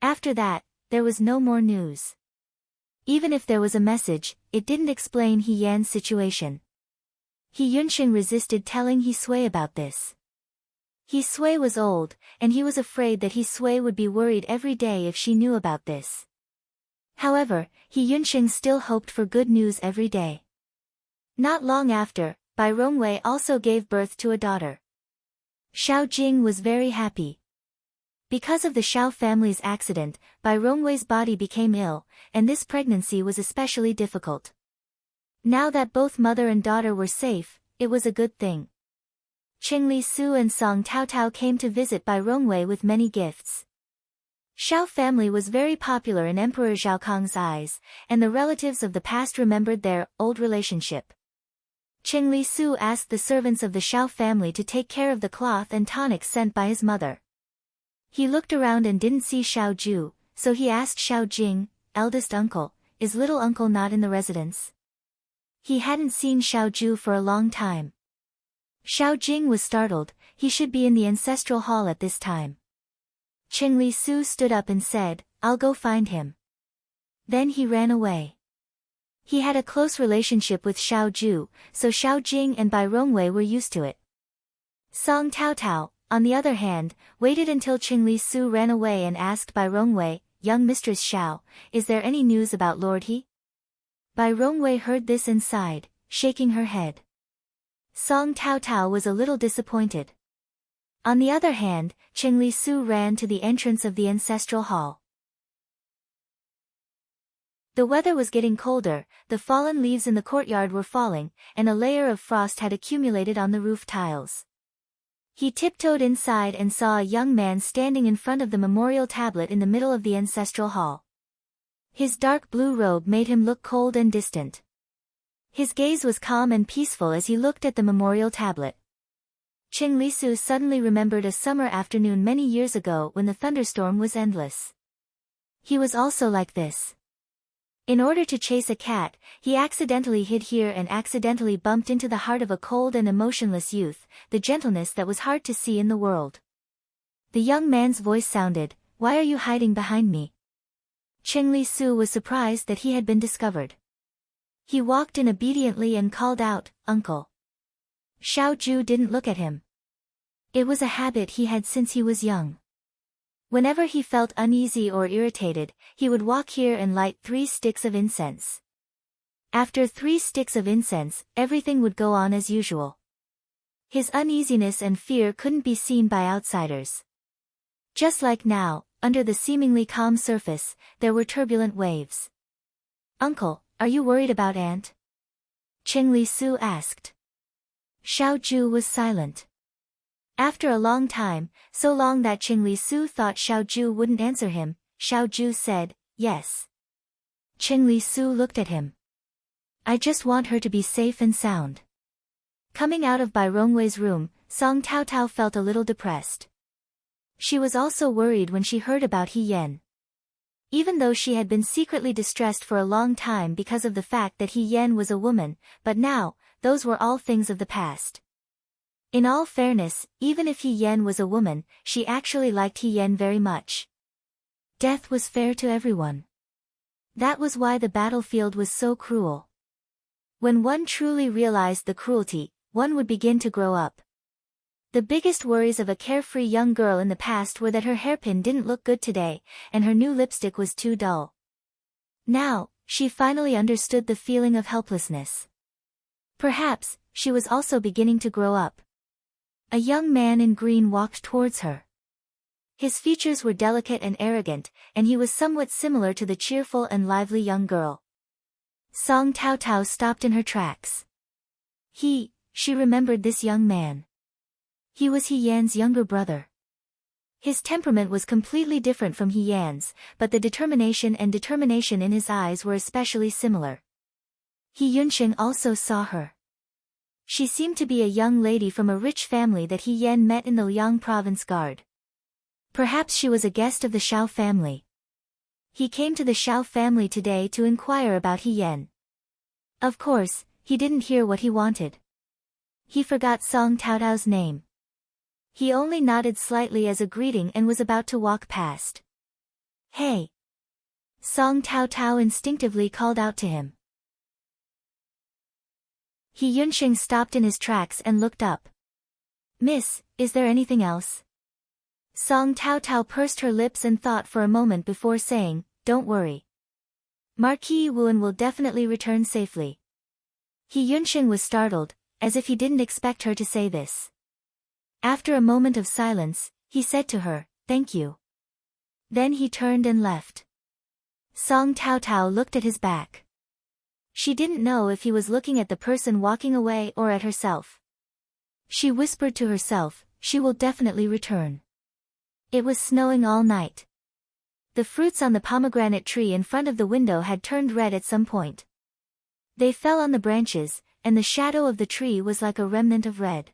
After that, there was no more news. Even if there was a message, it didn't explain He Yan's situation. He Yunxing resisted telling He Sui about this. He Sui was old, and he was afraid that He Sui would be worried every day if she knew about this. However, He Yunxing still hoped for good news every day. Not long after, Bai Rongwei also gave birth to a daughter. Xiao Jing was very happy. Because of the Xiao family's accident, Bai Rongwei's body became ill, and this pregnancy was especially difficult. Now that both mother and daughter were safe, it was a good thing. Qingli Su and Song Taotao came to visit Bai Rongwei with many gifts. Xiao family was very popular in Emperor Zhaokang's eyes, and the relatives of the past remembered their old relationship. Qingli Su asked the servants of the Xiao family to take care of the cloth and tonics sent by his mother. He looked around and didn't see Xiao Ju, so he asked Xiao Jing, eldest uncle, is little uncle not in the residence? He hadn't seen Xiao Ju for a long time. Xiao Jing was startled, he should be in the ancestral hall at this time. Qingli Su stood up and said, I'll go find him. Then he ran away. He had a close relationship with Xiao Ju, so Xiao Jing and Bai Rongwei were used to it. Song Taotao, on the other hand, waited until Qingli Su ran away and asked Bai Rongwei, young Mistress Xiao, is there any news about Lord He? Bai Rongwei heard this and sighed, shaking her head. Song Taotao was a little disappointed. On the other hand, Qingli Su ran to the entrance of the ancestral hall. The weather was getting colder, the fallen leaves in the courtyard were falling, and a layer of frost had accumulated on the roof tiles. He tiptoed inside and saw a young man standing in front of the memorial tablet in the middle of the ancestral hall. His dark blue robe made him look cold and distant. His gaze was calm and peaceful as he looked at the memorial tablet. Qingli Su suddenly remembered a summer afternoon many years ago when the thunderstorm was endless. He was also like this. In order to chase a cat, he accidentally hid here and accidentally bumped into the heart of a cold and emotionless youth, the gentleness that was hard to see in the world. The young man's voice sounded, why are you hiding behind me? Qingli Su was surprised that he had been discovered. He walked in obediently and called out, Uncle. Xiao Ju didn't look at him. It was a habit he had since he was young. Whenever he felt uneasy or irritated, he would walk here and light 3 sticks of incense. After 3 sticks of incense, everything would go on as usual. His uneasiness and fear couldn't be seen by outsiders. Just like now, under the seemingly calm surface, there were turbulent waves. Uncle, are you worried about Aunt? Qingli Su asked. Xiao Ju was silent. After a long time, so long that Qingli Su thought Xiao Ju wouldn't answer him, Xiao Ju said, yes. Qingli Su looked at him. I just want her to be safe and sound. Coming out of Bai Rongwei's room, Song Taotao felt a little depressed. She was also worried when she heard about He Yan. Even though she had been secretly distressed for a long time because of the fact that He Yan was a woman, but now, those were all things of the past. In all fairness, even if He Yan was a woman, she actually liked He Yan very much. Death was fair to everyone. That was why the battlefield was so cruel. When one truly realized the cruelty, one would begin to grow up. The biggest worries of a carefree young girl in the past were that her hairpin didn't look good today, and her new lipstick was too dull. Now, she finally understood the feeling of helplessness. Perhaps, she was also beginning to grow up. A young man in green walked towards her. His features were delicate and arrogant, and he was somewhat similar to the cheerful and lively young girl. Song Taotao stopped in her tracks. She remembered this young man. He was He Yan's younger brother. His temperament was completely different from He Yan's, but the determination in his eyes were especially similar. He Yunsheng also saw her. She seemed to be a young lady from a rich family that He Yan met in the Liang province guard. Perhaps she was a guest of the Xiao family. He came to the Xiao family today to inquire about He Yan. Of course, he didn't hear what he wanted. He forgot Song Taotao's name. He only nodded slightly as a greeting and was about to walk past. Hey! Song Taotao instinctively called out to him. He Yunsheng stopped in his tracks and looked up. Miss, is there anything else? Song Taotao pursed her lips and thought for a moment before saying, don't worry. Marquis Wuan will definitely return safely. He Yunsheng was startled, as if he didn't expect her to say this. After a moment of silence, he said to her, "Thank you." Then he turned and left. Song Tao Tao looked at his back. She didn't know if he was looking at the person walking away or at herself. She whispered to herself, "She will definitely return." It was snowing all night. The fruits on the pomegranate tree in front of the window had turned red at some point. They fell on the branches, and the shadow of the tree was like a remnant of red.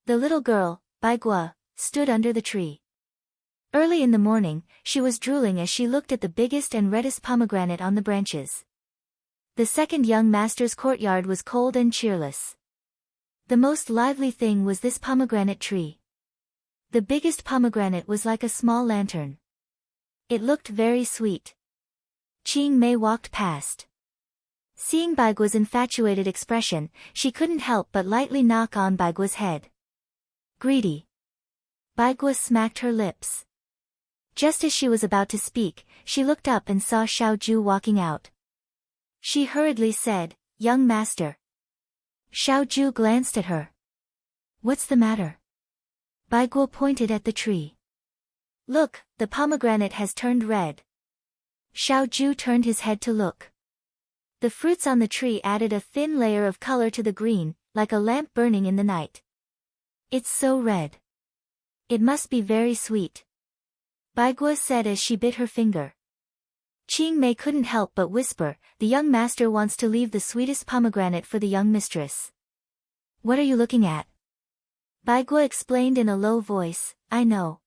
The little girl, Bai Gua, stood under the tree. Early in the morning, she was drooling as she looked at the biggest and reddest pomegranate on the branches. The second young master's courtyard was cold and cheerless. The most lively thing was this pomegranate tree. The biggest pomegranate was like a small lantern. It looked very sweet. Qing Mei walked past. Seeing Bai Gua's infatuated expression, she couldn't help but lightly knock on Bai Gua's head. "Greedy." Bai Gua smacked her lips. Just as she was about to speak, she looked up and saw Xiao Ju walking out. She hurriedly said, "Young master." Xiao Ju glanced at her. "What's the matter?" Bai Gua pointed at the tree. "Look, the pomegranate has turned red." Xiao Ju turned his head to look. The fruits on the tree added a thin layer of color to the green, like a lamp burning in the night. "It's so red. It must be very sweet," Bai Gua said as she bit her finger. Qing Mei couldn't help but whisper, "The young master wants to leave the sweetest pomegranate for the young mistress." "What are you looking at?" Bai Gua explained in a low voice, "I know.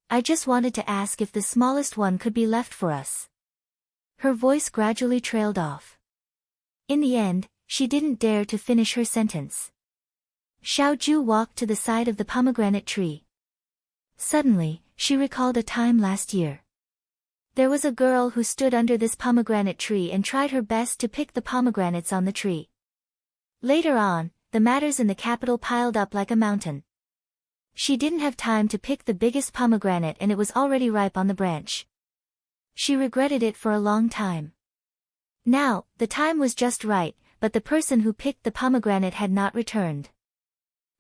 I just wanted to ask if the smallest one could be left for us." Her voice gradually trailed off. In the end, she didn't dare to finish her sentence. Xiao Ju walked to the side of the pomegranate tree. Suddenly, she recalled a time last year. There was a girl who stood under this pomegranate tree and tried her best to pick the pomegranates on the tree. Later on, the matters in the capital piled up like a mountain. She didn't have time to pick the biggest pomegranate and it was already ripe on the branch. She regretted it for a long time. Now, the time was just right, but the person who picked the pomegranate had not returned.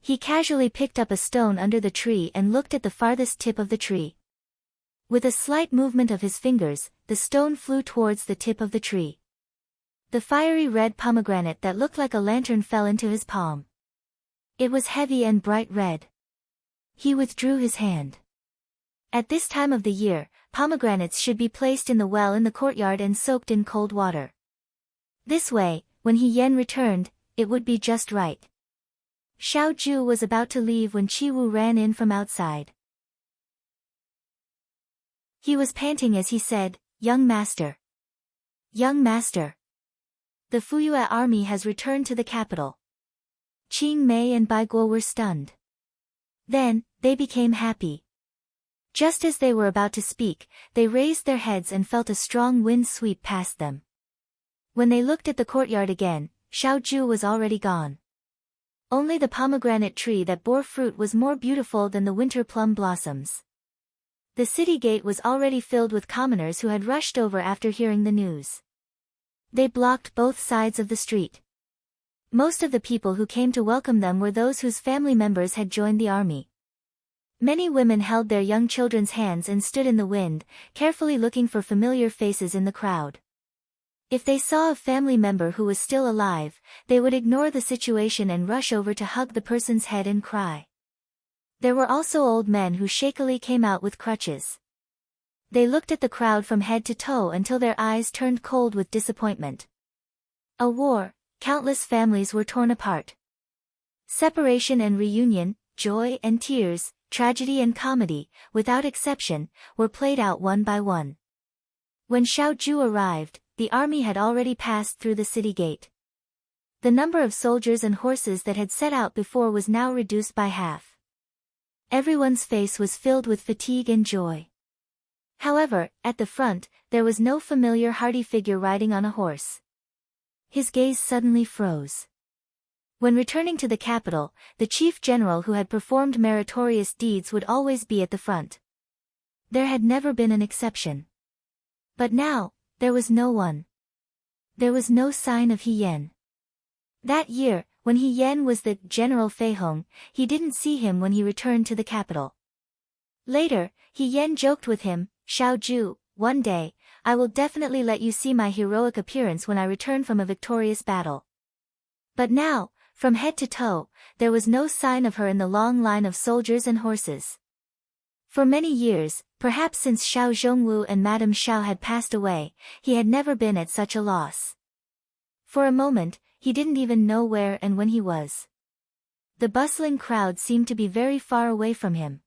He casually picked up a stone under the tree and looked at the farthest tip of the tree. With a slight movement of his fingers, the stone flew towards the tip of the tree. The fiery red pomegranate that looked like a lantern fell into his palm. It was heavy and bright red. He withdrew his hand. At this time of the year, pomegranates should be placed in the well in the courtyard and soaked in cold water. This way, when He Yan returned, it would be just right. Xiao Ju was about to leave when Qi Wu ran in from outside. He was panting as he said, "Young master. Young master. The Fuyue army has returned to the capital." Qing Mei and Bai Guo were stunned. Then, they became happy. Just as they were about to speak, they raised their heads and felt a strong wind sweep past them. When they looked at the courtyard again, Xiao Ju was already gone. Only the pomegranate tree that bore fruit was more beautiful than the winter plum blossoms. The city gate was already filled with commoners who had rushed over after hearing the news. They blocked both sides of the street. Most of the people who came to welcome them were those whose family members had joined the army. Many women held their young children's hands and stood in the wind, carefully looking for familiar faces in the crowd. If they saw a family member who was still alive, they would ignore the situation and rush over to hug the person's head and cry. There were also old men who shakily came out with crutches. They looked at the crowd from head to toe until their eyes turned cold with disappointment. A war, countless families were torn apart. Separation and reunion, joy and tears, tragedy and comedy, without exception, were played out one by one. When Xiao Ju arrived, the army had already passed through the city gate. The number of soldiers and horses that had set out before was now reduced by half. Everyone's face was filled with fatigue and joy. However, at the front, there was no familiar hardy figure riding on a horse. His gaze suddenly froze. When returning to the capital, the chief general who had performed meritorious deeds would always be at the front. There had never been an exception. But now, there was no one. There was no sign of He Yan. That year, when He Yan was the General Feihong, he didn't see him when he returned to the capital. Later, He Yan joked with him, "Xiao Ju, one day, I will definitely let you see my heroic appearance when I return from a victorious battle." But now, from head to toe, there was no sign of her in the long line of soldiers and horses. For many years, perhaps since Xiao Zhongwu and Madame Xiao had passed away, he had never been at such a loss. For a moment, he didn't even know where and when he was. The bustling crowd seemed to be very far away from him.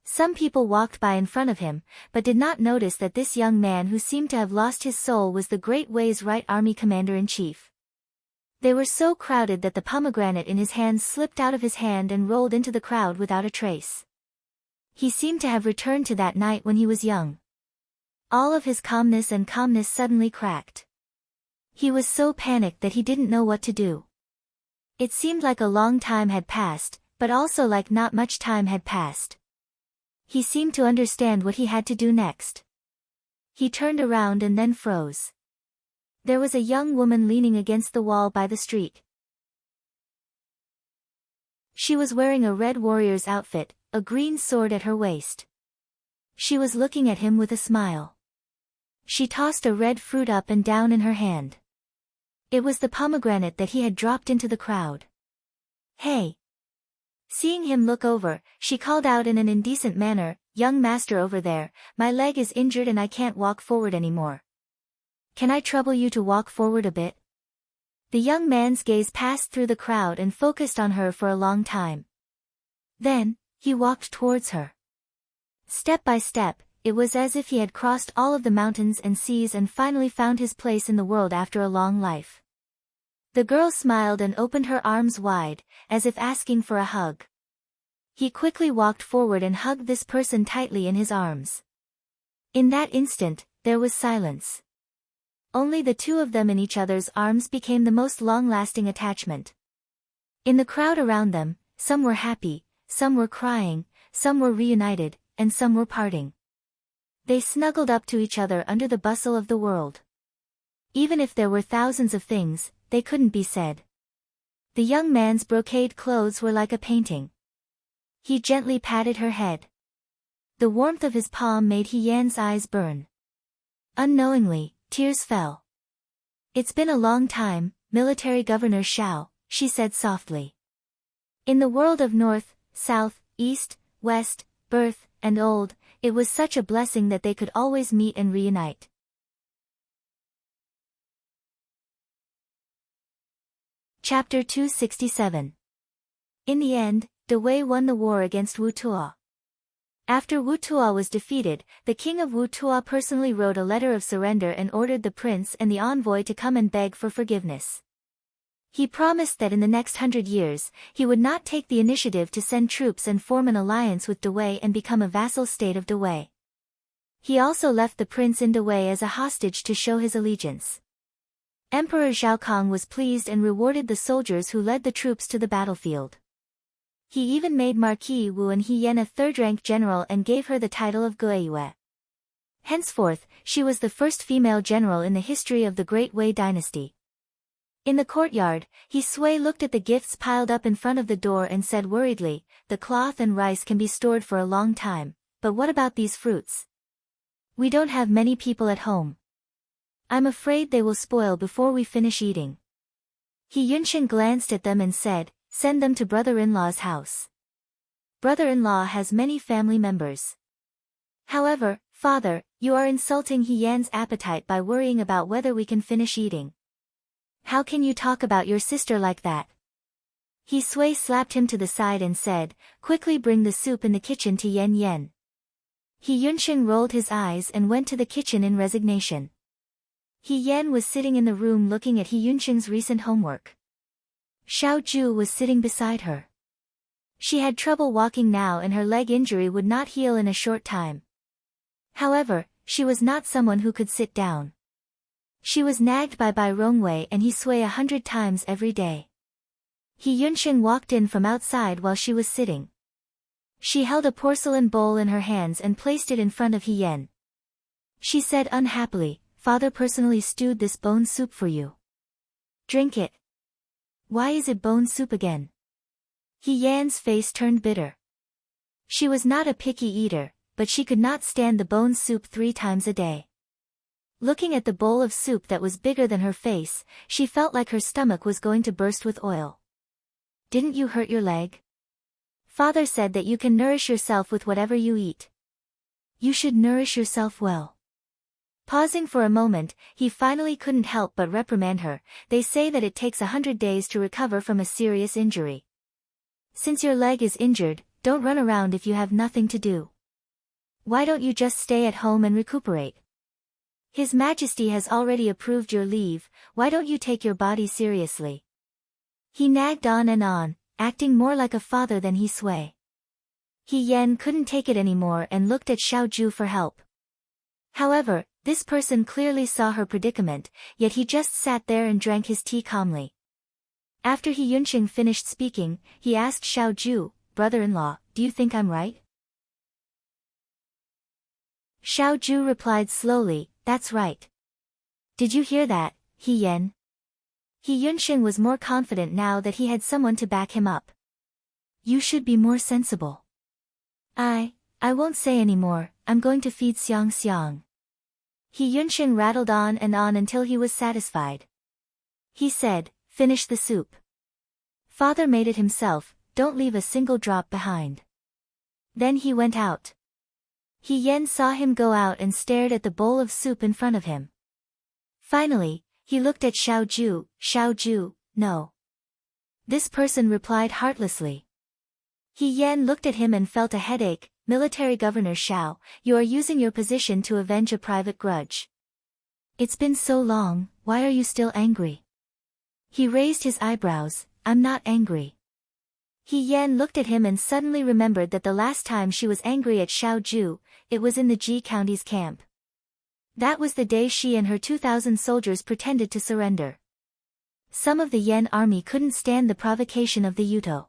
Some people walked by in front of him, but did not notice that this young man who seemed to have lost his soul was the Great Wei's right army commander-in-chief. They were so crowded that the pomegranate in his hands slipped out of his hand and rolled into the crowd without a trace. He seemed to have returned to that night when he was young. All of his calmness suddenly cracked. He was so panicked that he didn't know what to do. It seemed like a long time had passed, but also like not much time had passed. He seemed to understand what he had to do next. He turned around and then froze. There was a young woman leaning against the wall by the street. She was wearing a red warrior's outfit, a green sword at her waist. She was looking at him with a smile. She tossed a red fruit up and down in her hand. It was the pomegranate that he had dropped into the crowd. "Hey!" Seeing him look over, she called out in an indecent manner, "Young master over there, my leg is injured and I can't walk forward anymore. Can I trouble you to walk forward a bit?" The young man's gaze passed through the crowd and focused on her for a long time. Then, he walked towards her. Step by step, it was as if he had crossed all of the mountains and seas and finally found his place in the world after a long life. The girl smiled and opened her arms wide, as if asking for a hug. He quickly walked forward and hugged this person tightly in his arms. In that instant, there was silence. Only the two of them in each other's arms became the most long-lasting attachment. In the crowd around them, some were happy, some were crying, some were reunited, and some were parting. They snuggled up to each other under the bustle of the world. Even if there were thousands of things, they couldn't be said. The young man's brocade clothes were like a painting. He gently patted her head. The warmth of his palm made He Yan's eyes burn. Unknowingly, tears fell. "It's been a long time, Military Governor Xiao," she said softly. In the world of North, South, East, West, birth, and old, it was such a blessing that they could always meet and reunite. Chapter 267. In the end, De Wei won the war against Wu Tuo. After Wu Tuo was defeated, the king of Wu Tuo personally wrote a letter of surrender and ordered the prince and the envoy to come and beg for forgiveness. He promised that in the next 100 years, he would not take the initiative to send troops and form an alliance with De Wei and become a vassal state of De Wei. He also left the prince in De Wei as a hostage to show his allegiance. Emperor Zhaokong was pleased and rewarded the soldiers who led the troops to the battlefield. He even made Marquis Wu and He Yan a third-rank general and gave her the title of Guiyue. Henceforth, she was the first female general in the history of the Great Wei dynasty. In the courtyard, He Sui looked at the gifts piled up in front of the door and said worriedly, "The cloth and rice can be stored for a long time, but what about these fruits? We don't have many people at home. I'm afraid they will spoil before we finish eating." He Yunshin glanced at them and said, "Send them to brother-in-law's house. Brother-in-law has many family members." "However, father, you are insulting He Yan's appetite by worrying about whether we can finish eating. How can you talk about your sister like that?" He Sui slapped him to the side and said, "Quickly bring the soup in the kitchen to Yan Yan." He Yunshin rolled his eyes and went to the kitchen in resignation. He Yan was sitting in the room looking at He Yunshin's recent homework. Xiao Ju was sitting beside her. She had trouble walking now and her leg injury would not heal in a short time. However, she was not someone who could sit down. She was nagged by Bai Rongwei and He Sui 100 times every day. He Yunshin walked in from outside while she was sitting. She held a porcelain bowl in her hands and placed it in front of He Yan. She said unhappily, "Father personally stewed this bone soup for you. Drink it." Why is it bone soup again? He Yan's face turned bitter. She was not a picky eater, but she could not stand the bone soup 3 times a day. Looking at the bowl of soup that was bigger than her face, she felt like her stomach was going to burst with oil. Didn't you hurt your leg? Father said that you can nourish yourself with whatever you eat. You should nourish yourself well. Pausing for a moment, he finally couldn't help but reprimand her. They say that it takes 100 days to recover from a serious injury. Since your leg is injured, don't run around if you have nothing to do. Why don't you just stay at home and recuperate? His Majesty has already approved your leave, why don't you take your body seriously? He nagged on and on, acting more like a father than he sway. He Yan couldn't take it anymore and looked at Xiao Zhu for help. However, this person clearly saw her predicament, yet he just sat there and drank his tea calmly. After He Yunqing finished speaking, he asked Xiao Zhu, brother-in-law, do you think I'm right? Xiao Zhu replied slowly, that's right. Did you hear that, He Yan? He Yunqing was more confident now that he had someone to back him up. You should be more sensible. I won't say any more, I'm going to feed Xiang Xiang. He Yunqing rattled on and on until he was satisfied. He said, finish the soup. Father made it himself, don't leave a single drop behind. Then he went out. He Yan saw him go out and stared at the bowl of soup in front of him. Finally, he looked at Xiao Zhu, no. This person replied heartlessly. He Yan looked at him and felt a headache. Military Governor Xiao, you are using your position to avenge a private grudge. It's been so long, why are you still angry? He raised his eyebrows, I'm not angry. He Yan looked at him and suddenly remembered that the last time she was angry at Xiao Zhu, it was in the Ji County's camp. That was the day she and her 2,000 soldiers pretended to surrender. Some of the Yan army couldn't stand the provocation of the Yuto.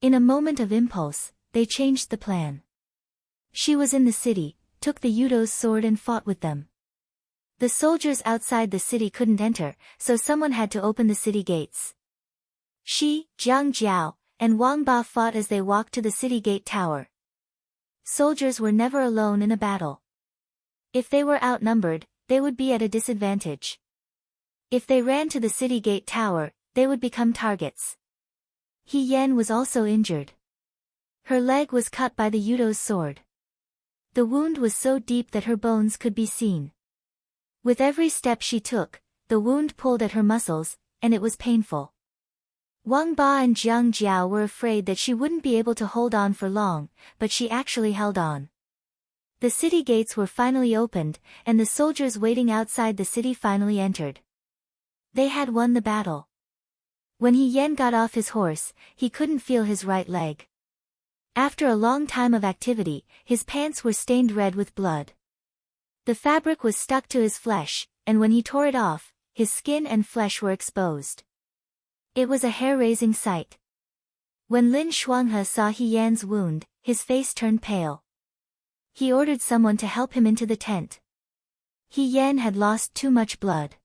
In a moment of impulse, they changed the plan. She was in the city, took the Yuto's sword and fought with them. The soldiers outside the city couldn't enter, so someone had to open the city gates. She, Jiang Jiao, and Wang Ba fought as they walked to the city gate tower. Soldiers were never alone in a battle. If they were outnumbered, they would be at a disadvantage. If they ran to the city gate tower, they would become targets. He Yan was also injured. Her leg was cut by the Yuto's sword. The wound was so deep that her bones could be seen. With every step she took, the wound pulled at her muscles, and it was painful. Wang Ba and Jiang Jiao were afraid that she wouldn't be able to hold on for long, but she actually held on. The city gates were finally opened, and the soldiers waiting outside the city finally entered. They had won the battle. When He Yan got off his horse, he couldn't feel his right leg. After a long time of activity, his pants were stained red with blood. The fabric was stuck to his flesh, and when he tore it off, his skin and flesh were exposed. It was a hair-raising sight. When Lin Shuanghe saw He Yan's wound, his face turned pale. He ordered someone to help him into the tent. He Yan had lost too much blood.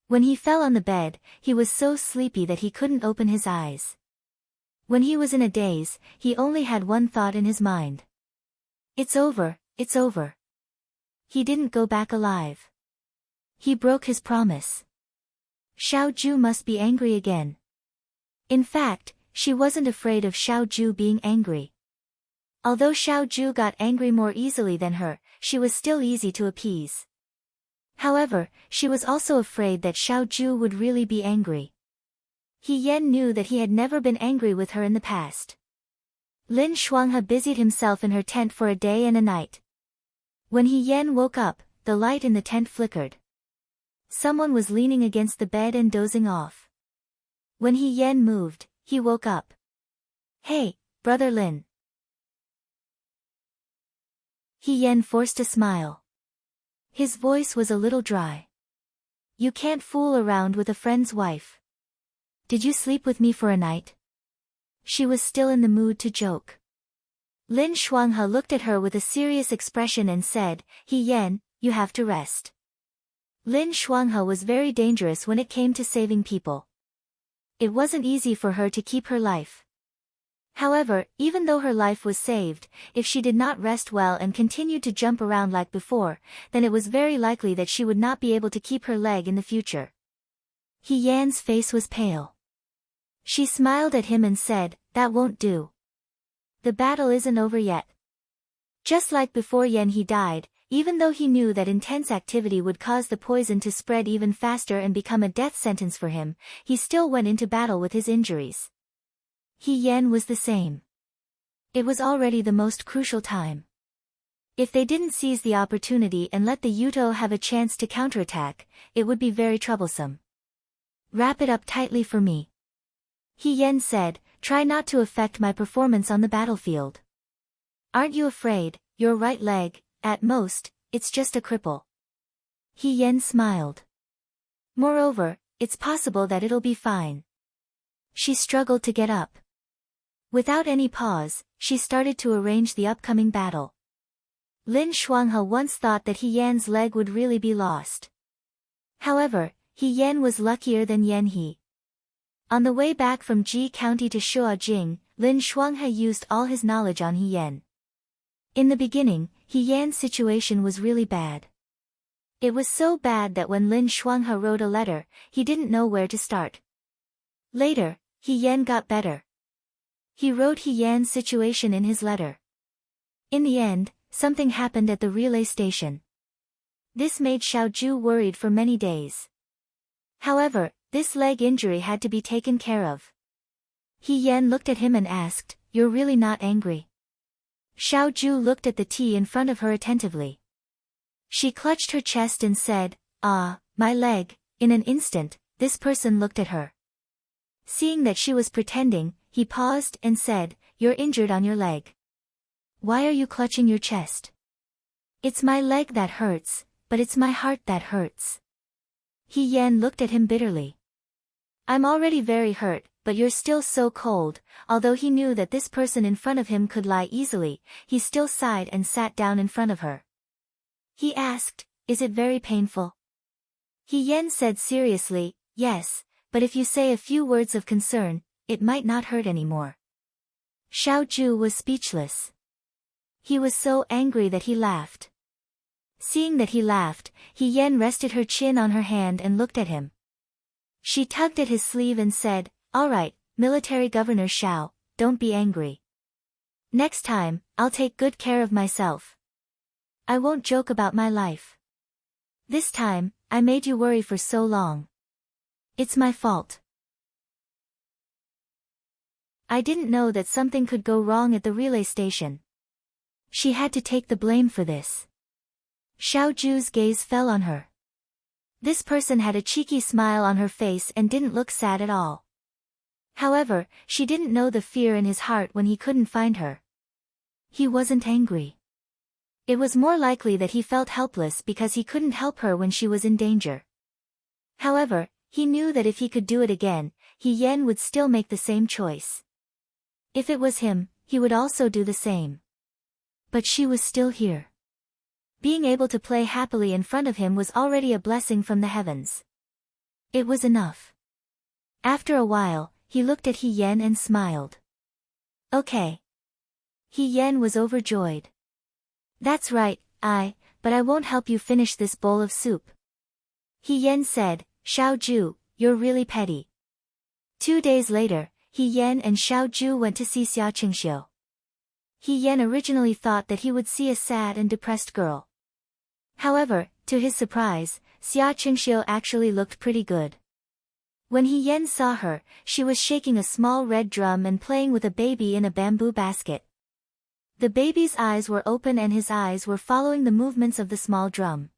When he fell on the bed, he was so sleepy that he couldn't open his eyes. When he was in a daze, he only had one thought in his mind. It's over, it's over. He didn't go back alive. He broke his promise. Xiao Zhu must be angry again. In fact, she wasn't afraid of Xiao Zhu being angry. Although Xiao Zhu got angry more easily than her, she was still easy to appease. However, she was also afraid that Xiao Zhu would really be angry. He Yan knew that he had never been angry with her in the past. Lin Shuanghe busied himself in her tent for a day and a night. When He Yan woke up, the light in the tent flickered. Someone was leaning against the bed and dozing off. When He Yan moved, he woke up. Hey, brother Lin. He Yan forced a smile. His voice was a little dry. You can't fool around with a friend's wife. Did you sleep with me for a night? She was still in the mood to joke. Lin Shuanghe looked at her with a serious expression and said, He Yan, you have to rest. Lin Shuanghe was very dangerous when it came to saving people. It wasn't easy for her to keep her life. However, even though her life was saved, if she did not rest well and continued to jump around like before, then it was very likely that she would not be able to keep her leg in the future. He Yan's face was pale. She smiled at him and said, "That won't do. The battle isn't over yet." Just like before Yan he died, even though he knew that intense activity would cause the poison to spread even faster and become a death sentence for him, he still went into battle with his injuries. He Yan was the same. It was already the most crucial time. If they didn't seize the opportunity and let the Yuto have a chance to counterattack, it would be very troublesome. "Wrap it up tightly for me," He Yan said, "Try not to affect my performance on the battlefield. Aren't you afraid? Your right leg, at most, it's just a cripple." He Yan smiled. "Moreover, it's possible that it'll be fine." She struggled to get up. Without any pause, she started to arrange the upcoming battle. Lin Shuanghe once thought that He Yan's leg would really be lost. However, He Yan was luckier than Yan He. On the way back from Ji County to Shuajing, Lin Shuanghe used all his knowledge on He Yan. In the beginning, He Yan's situation was really bad. It was so bad that when Lin Shuanghe wrote a letter, he didn't know where to start. Later, He Yan got better. He wrote He Yan's situation in his letter. In the end, something happened at the relay station. This made Xiaoju worried for many days. However, this leg injury had to be taken care of. He Yan looked at him and asked, "You're really not angry?" Xiaoju looked at the tea in front of her attentively. She clutched her chest and said, "Ah, my leg." In an instant, this person looked at her. Seeing that she was pretending, he paused and said, "You're injured on your leg. Why are you clutching your chest?" "It's my leg that hurts, but it's my heart that hurts." He Yan looked at him bitterly. "I'm already very hurt, but you're still so cold." Although he knew that this person in front of him could lie easily, he still sighed and sat down in front of her. He asked, "Is it very painful?" He Yan said seriously, "Yes, but if you say a few words of concern, it might not hurt anymore." Xiaoju was speechless. He was so angry that he laughed. Seeing that he laughed, He Yan rested her chin on her hand and looked at him. She tugged at his sleeve and said, "All right, Military Governor Xiao, don't be angry. Next time, I'll take good care of myself. I won't joke about my life. This time, I made you worry for so long. It's my fault. I didn't know that something could go wrong at the relay station." She had to take the blame for this. Xiaoju's gaze fell on her. This person had a cheeky smile on her face and didn't look sad at all. However, she didn't know the fear in his heart when he couldn't find her. He wasn't angry. It was more likely that he felt helpless because he couldn't help her when she was in danger. However, he knew that if he could do it again, He Yan would still make the same choice. If it was him, he would also do the same. But she was still here. Being able to play happily in front of him was already a blessing from the heavens. It was enough. After a while, he looked at He Yan and smiled. "Okay." He Yan was overjoyed. "That's right, but I won't help you finish this bowl of soup." He Yan said, "Xiaoju, you're really petty." 2 days later, He Yan and Xiaoju went to see Xia Qingxiu. He Yan originally thought that he would see a sad and depressed girl. However, to his surprise, Xia Qingxiu actually looked pretty good. When He Yan saw her, she was shaking a small red drum and playing with a baby in a bamboo basket. The baby's eyes were open and his eyes were following the movements of the small drum.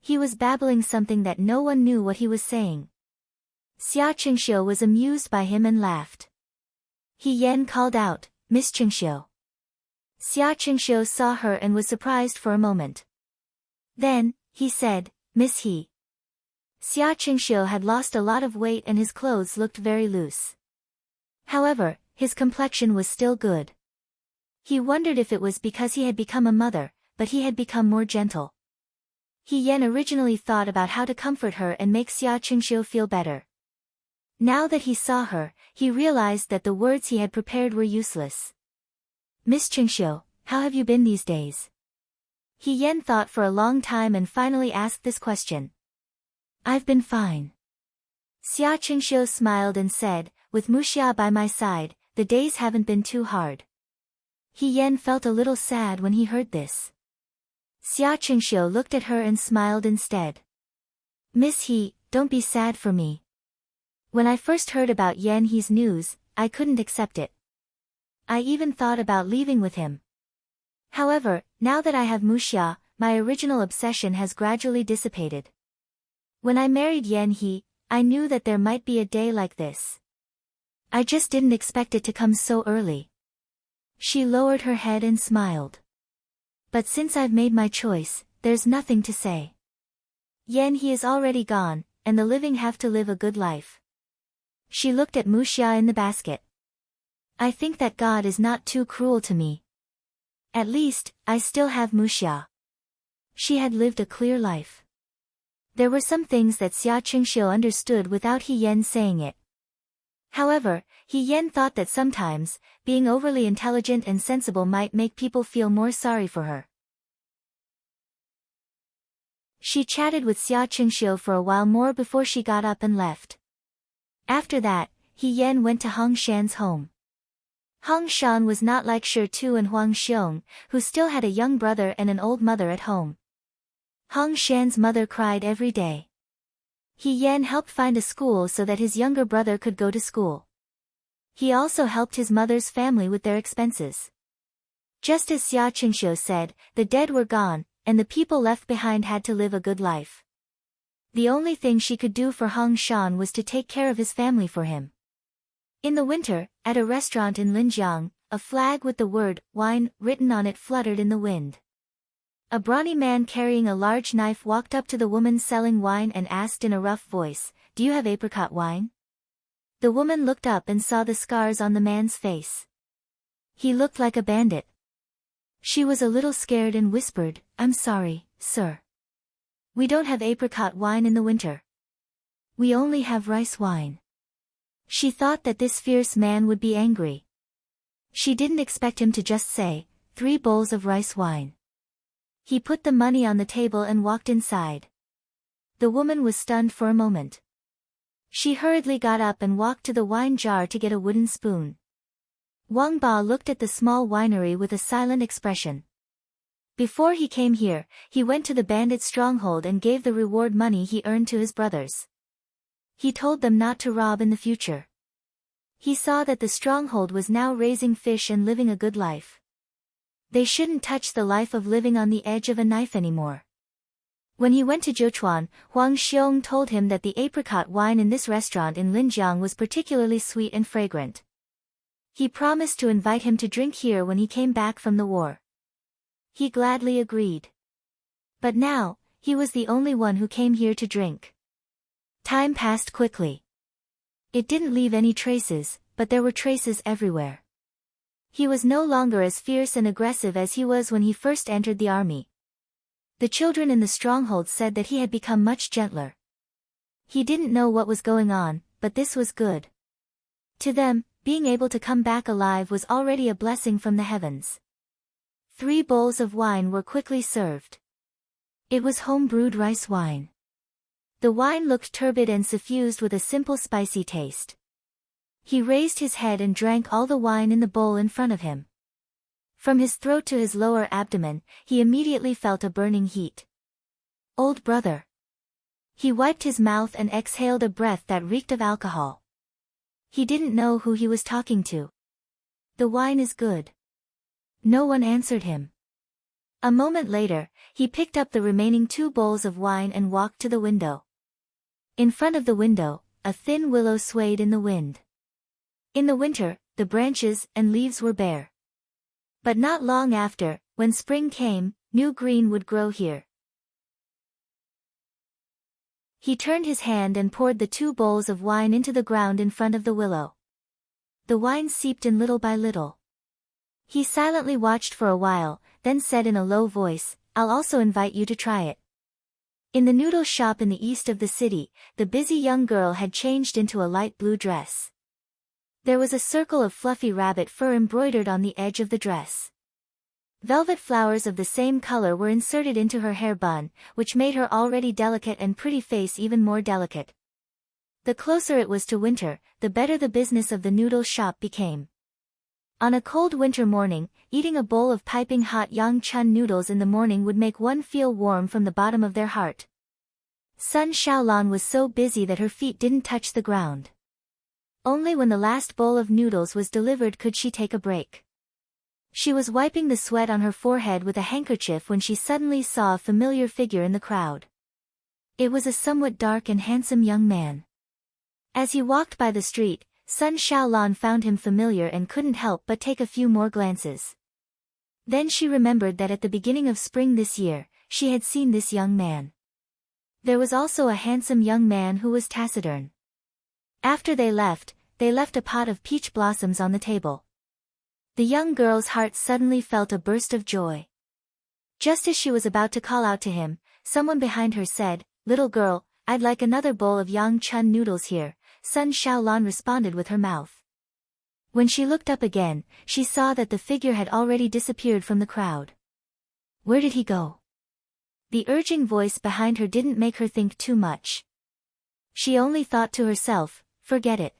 He was babbling something that no one knew what he was saying. Xia Qingxiu was amused by him and laughed. He Yan called out, "Miss Qingxiu." Xia Qingxiu saw her and was surprised for a moment. Then, he said, "Miss He." Xia Qingxiu had lost a lot of weight and his clothes looked very loose. However, his complexion was still good. He wondered if it was because he had become a mother, but he had become more gentle. He Yan originally thought about how to comfort her and make Xia Qingxiu feel better. Now that he saw her, he realized that the words he had prepared were useless. Miss Qingxiu, how have you been these days? He Yen thought for a long time and finally asked this question. I've been fine. Xia Qingxiu smiled and said, with Muxia by my side, the days haven't been too hard. He Yen felt a little sad when he heard this. Xia Qingxiu looked at her and smiled instead. Miss He, don't be sad for me. When I first heard about Yan He's news, I couldn't accept it. I even thought about leaving with him. However, now that I have Muxia, my original obsession has gradually dissipated. When I married Yan He, I knew that there might be a day like this. I just didn't expect it to come so early. She lowered her head and smiled. But since I've made my choice, there's nothing to say. Yan He is already gone, and the living have to live a good life. She looked at Muxia in the basket. I think that God is not too cruel to me. At least, I still have Muxia. She had lived a clear life. There were some things that Xia Qingxiu understood without He Yen saying it. However, He Yen thought that sometimes, being overly intelligent and sensible might make people feel more sorry for her. She chatted with Xia Qingxiu for a while more before she got up and left. After that, He Yen went to Hong Shan's home. Hong Shan was not like Shi Tu and Huang Xiong, who still had a young brother and an old mother at home. Hong Shan's mother cried every day. He Yen helped find a school so that his younger brother could go to school. He also helped his mother's family with their expenses. Just as Xia Qingxiu said, the dead were gone, and the people left behind had to live a good life. The only thing she could do for Hong Shan was to take care of his family for him. In the winter, at a restaurant in Linjiang, a flag with the word, wine, written on it fluttered in the wind. A brawny man carrying a large knife walked up to the woman selling wine and asked in a rough voice, "Do you have apricot wine?" The woman looked up and saw the scars on the man's face. He looked like a bandit. She was a little scared and whispered, "I'm sorry, sir. We don't have apricot wine in the winter. We only have rice wine." She thought that this fierce man would be angry. She didn't expect him to just say, 3 bowls of rice wine. He put the money on the table and walked inside. The woman was stunned for a moment. She hurriedly got up and walked to the wine jar to get a wooden spoon. Wang Ba looked at the small winery with a silent expression. Before he came here, he went to the bandit stronghold and gave the reward money he earned to his brothers. He told them not to rob in the future. He saw that the stronghold was now raising fish and living a good life. They shouldn't touch the life of living on the edge of a knife anymore. When he went to Zhochuan, Huang Xiong told him that the apricot wine in this restaurant in Linjiang was particularly sweet and fragrant. He promised to invite him to drink here when he came back from the war. He gladly agreed. But now, he was the only one who came here to drink. Time passed quickly. It didn't leave any traces, but there were traces everywhere. He was no longer as fierce and aggressive as he was when he first entered the army. The children in the stronghold said that he had become much gentler. He didn't know what was going on, but this was good. To them, being able to come back alive was already a blessing from the heavens. 3 bowls of wine were quickly served. It was home-brewed rice wine. The wine looked turbid and suffused with a simple spicy taste. He raised his head and drank all the wine in the bowl in front of him. From his throat to his lower abdomen, he immediately felt a burning heat. Old brother. He wiped his mouth and exhaled a breath that reeked of alcohol. He didn't know who he was talking to. The wine is good. No one answered him. A moment later, he picked up the remaining 2 bowls of wine and walked to the window. In front of the window, a thin willow swayed in the wind. In the winter, the branches and leaves were bare. But not long after, when spring came, new green would grow here. He turned his hand and poured the 2 bowls of wine into the ground in front of the willow. The wine seeped in little by little. He silently watched for a while, then said in a low voice, "I'll also invite you to try it." In the noodle shop in the east of the city, the busy young girl had changed into a light blue dress. There was a circle of fluffy rabbit fur embroidered on the edge of the dress. Velvet flowers of the same color were inserted into her hair bun, which made her already delicate and pretty face even more delicate. The closer it was to winter, the better the business of the noodle shop became. On a cold winter morning, eating a bowl of piping hot Yangchun noodles in the morning would make one feel warm from the bottom of their heart. Sun Xiaolan was so busy that her feet didn't touch the ground. Only when the last bowl of noodles was delivered could she take a break. She was wiping the sweat on her forehead with a handkerchief when she suddenly saw a familiar figure in the crowd. It was a somewhat dark and handsome young man. As he walked by the street, Sun Xiaolan found him familiar and couldn't help but take a few more glances. Then she remembered that at the beginning of spring this year, she had seen this young man. There was also a handsome young man who was taciturn. After they left a pot of peach blossoms on the table. The young girl's heart suddenly felt a burst of joy. Just as she was about to call out to him, someone behind her said, "Little girl, I'd like another bowl of Yangchun noodles here." Sun Xiaolan responded with her mouth. When she looked up again, she saw that the figure had already disappeared from the crowd. Where did he go? The urging voice behind her didn't make her think too much. She only thought to herself, forget it.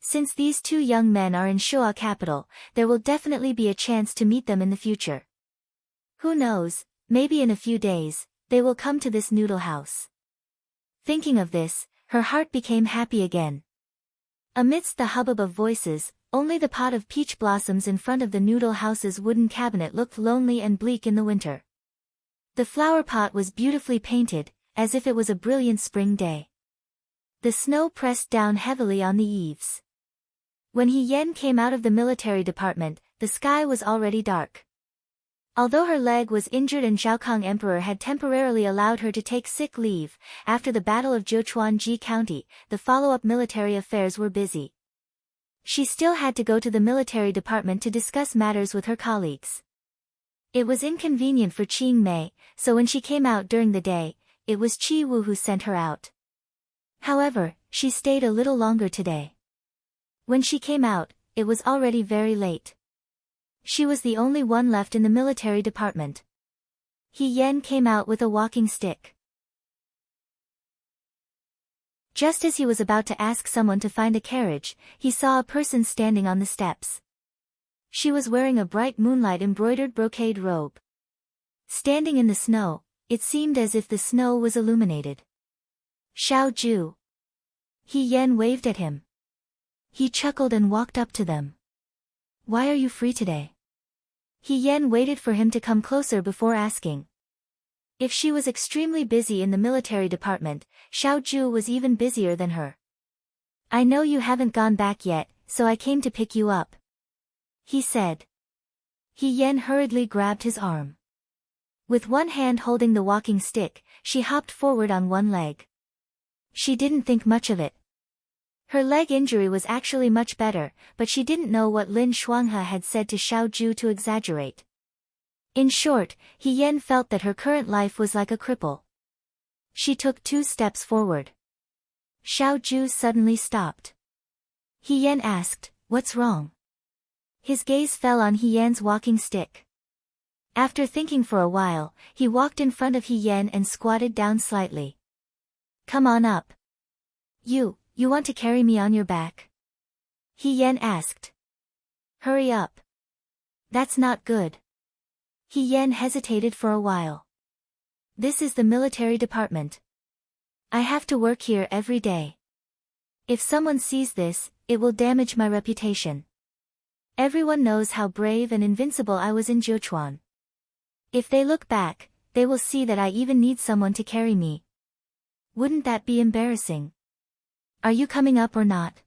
Since these two young men are in Shoa capital, there will definitely be a chance to meet them in the future. Who knows, maybe in a few days, they will come to this noodle house. Thinking of this, her heart became happy again. Amidst the hubbub of voices, only the pot of peach blossoms in front of the noodle house's wooden cabinet looked lonely and bleak in the winter. The flower pot was beautifully painted, as if it was a brilliant spring day. The snow pressed down heavily on the eaves. When He Yen came out of the military department, the sky was already dark. Although her leg was injured and Zhaokang Emperor had temporarily allowed her to take sick leave, after the Battle of Zhochuanji County, the follow-up military affairs were busy. She still had to go to the military department to discuss matters with her colleagues. It was inconvenient for Qing Mei, so when she came out during the day, it was Qi Wu who sent her out. However, she stayed a little longer today. When she came out, it was already very late. She was the only one left in the military department. He Yen came out with a walking stick. Just as he was about to ask someone to find a carriage, he saw a person standing on the steps. She was wearing a bright moonlight-embroidered brocade robe. Standing in the snow, it seemed as if the snow was illuminated. Xiao Ju. He Yen waved at him. He chuckled and walked up to them. Why are you free today? He Yen waited for him to come closer before asking. If she was extremely busy in the military department, Xiao Ju was even busier than her. I know you haven't gone back yet, so I came to pick you up. He said. He Yen hurriedly grabbed his arm. With one hand holding the walking stick, she hopped forward on one leg. She didn't think much of it. Her leg injury was actually much better, but she didn't know what Lin Shuanghe had said to Xiao Ju to exaggerate. In short, He Yen felt that her current life was like a cripple. She took 2 steps forward. Xiao Ju suddenly stopped. He Yen asked, "What's wrong?" His gaze fell on He Yen's walking stick. After thinking for a while, he walked in front of He Yen and squatted down slightly. Come on up. You want to carry me on your back? He Yen asked. Hurry up. That's not good. He Yen hesitated for a while. This is the military department. I have to work here every day. If someone sees this, it will damage my reputation. Everyone knows how brave and invincible I was in Zhochuan. If they look back, they will see that I even need someone to carry me. Wouldn't that be embarrassing? Are you coming up or not?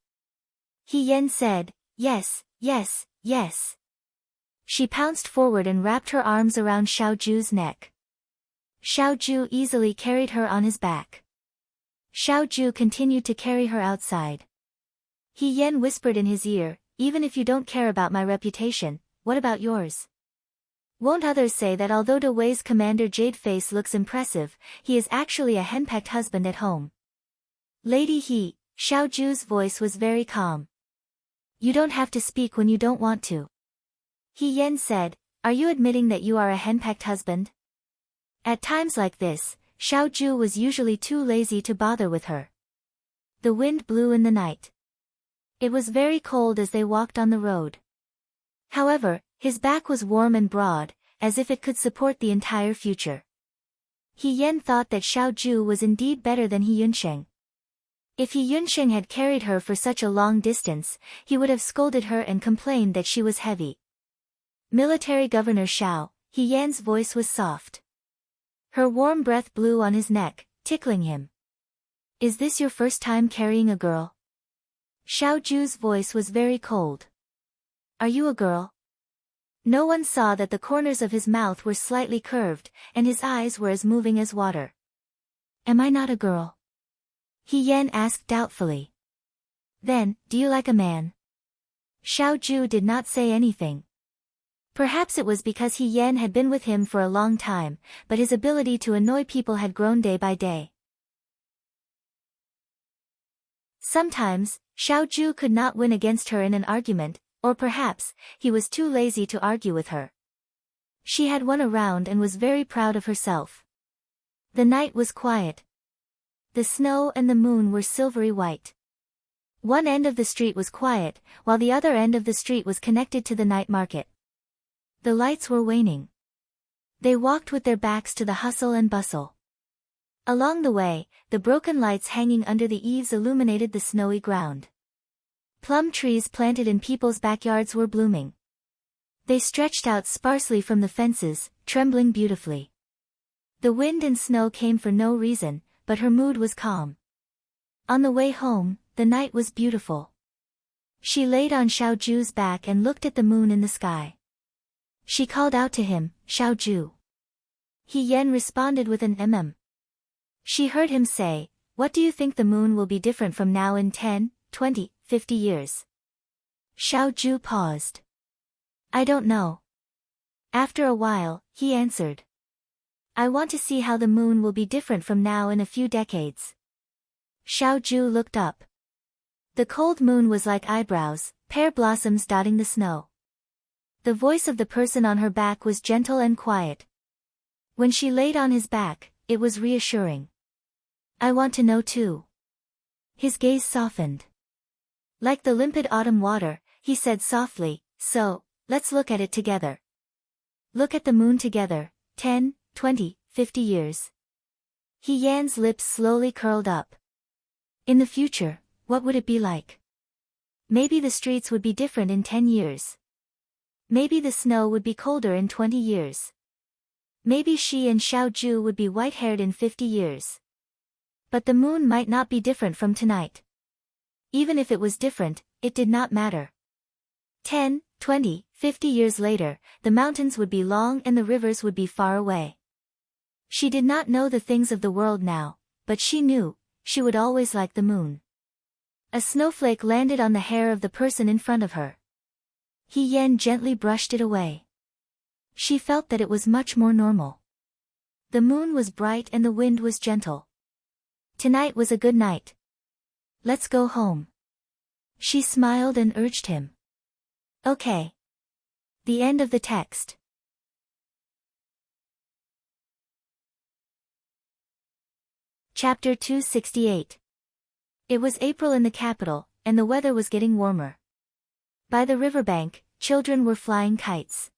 He Yen said, yes, yes, yes. She pounced forward and wrapped her arms around Xiao Ju's neck. Xiao Ju easily carried her on his back. Xiao Ju continued to carry her outside. He Yen whispered in his ear, even if you don't care about my reputation, what about yours? Won't others say that although De Wei's commander Jade face looks impressive, he is actually a henpecked husband at home? Lady He, Xiao Ju's voice was very calm. You don't have to speak when you don't want to. He Yan said, are you admitting that you are a henpecked husband? At times like this, Xiao Ju was usually too lazy to bother with her. The wind blew in the night. It was very cold as they walked on the road. However, his back was warm and broad, as if it could support the entire future. He Yan thought that Xiao Ju was indeed better than He Yunsheng. If He Yunsheng had carried her for such a long distance, he would have scolded her and complained that she was heavy. Military Governor Xiao, He Yan's voice was soft. Her warm breath blew on his neck, tickling him. Is this your first time carrying a girl? Xiao Ju's voice was very cold. Are you a girl? No one saw that the corners of his mouth were slightly curved, and his eyes were as moving as water. Am I not a girl? He Yan asked doubtfully. Then, do you like a man? Xiao Ju did not say anything. Perhaps it was because He Yan had been with him for a long time, but his ability to annoy people had grown day by day. Sometimes, Xiao Ju could not win against her in an argument, or perhaps, he was too lazy to argue with her. She had won a round and was very proud of herself. The night was quiet. The snow and the moon were silvery white. One end of the street was quiet, while the other end of the street was connected to the night market. The lights were waning. They walked with their backs to the hustle and bustle. Along the way, the broken lights hanging under the eaves illuminated the snowy ground. Plum trees planted in people's backyards were blooming. They stretched out sparsely from the fences, trembling beautifully. The wind and snow came for no reason, but her mood was calm. On the way home, the night was beautiful. She laid on Xiao Ju's back and looked at the moon in the sky. She called out to him, Xiao Ju. He Yan responded with an She heard him say, what do you think the moon will be different from now in 10, 20, 50 years? Xiao Ju paused. I don't know. After a while, he answered. I want to see how the moon will be different from now in a few decades. Xiao Ju looked up. The cold moon was like eyebrows, pear blossoms dotting the snow. The voice of the person on her back was gentle and quiet. When she laid on his back, it was reassuring. I want to know too. His gaze softened. Like the limpid autumn water, he said softly, so, let's look at it together. Look at the moon together, 10, 20, 50 years. He Yan's lips slowly curled up. In the future, what would it be like? Maybe the streets would be different in 10 years. Maybe the snow would be colder in 20 years. Maybe she and Xiao Ju would be white-haired in 50 years. But the moon might not be different from tonight. Even if it was different, it did not matter. 10, 20, 50 years later, the mountains would be long and the rivers would be far away. She did not know the things of the world now, but she knew, she would always like the moon. A snowflake landed on the hair of the person in front of her. He Yan gently brushed it away. She felt that it was much more normal. The moon was bright and the wind was gentle. Tonight was a good night. Let's go home. She smiled and urged him. Okay. The end of the text. Chapter 268. It was April in the capital, and the weather was getting warmer. By the riverbank, children were flying kites.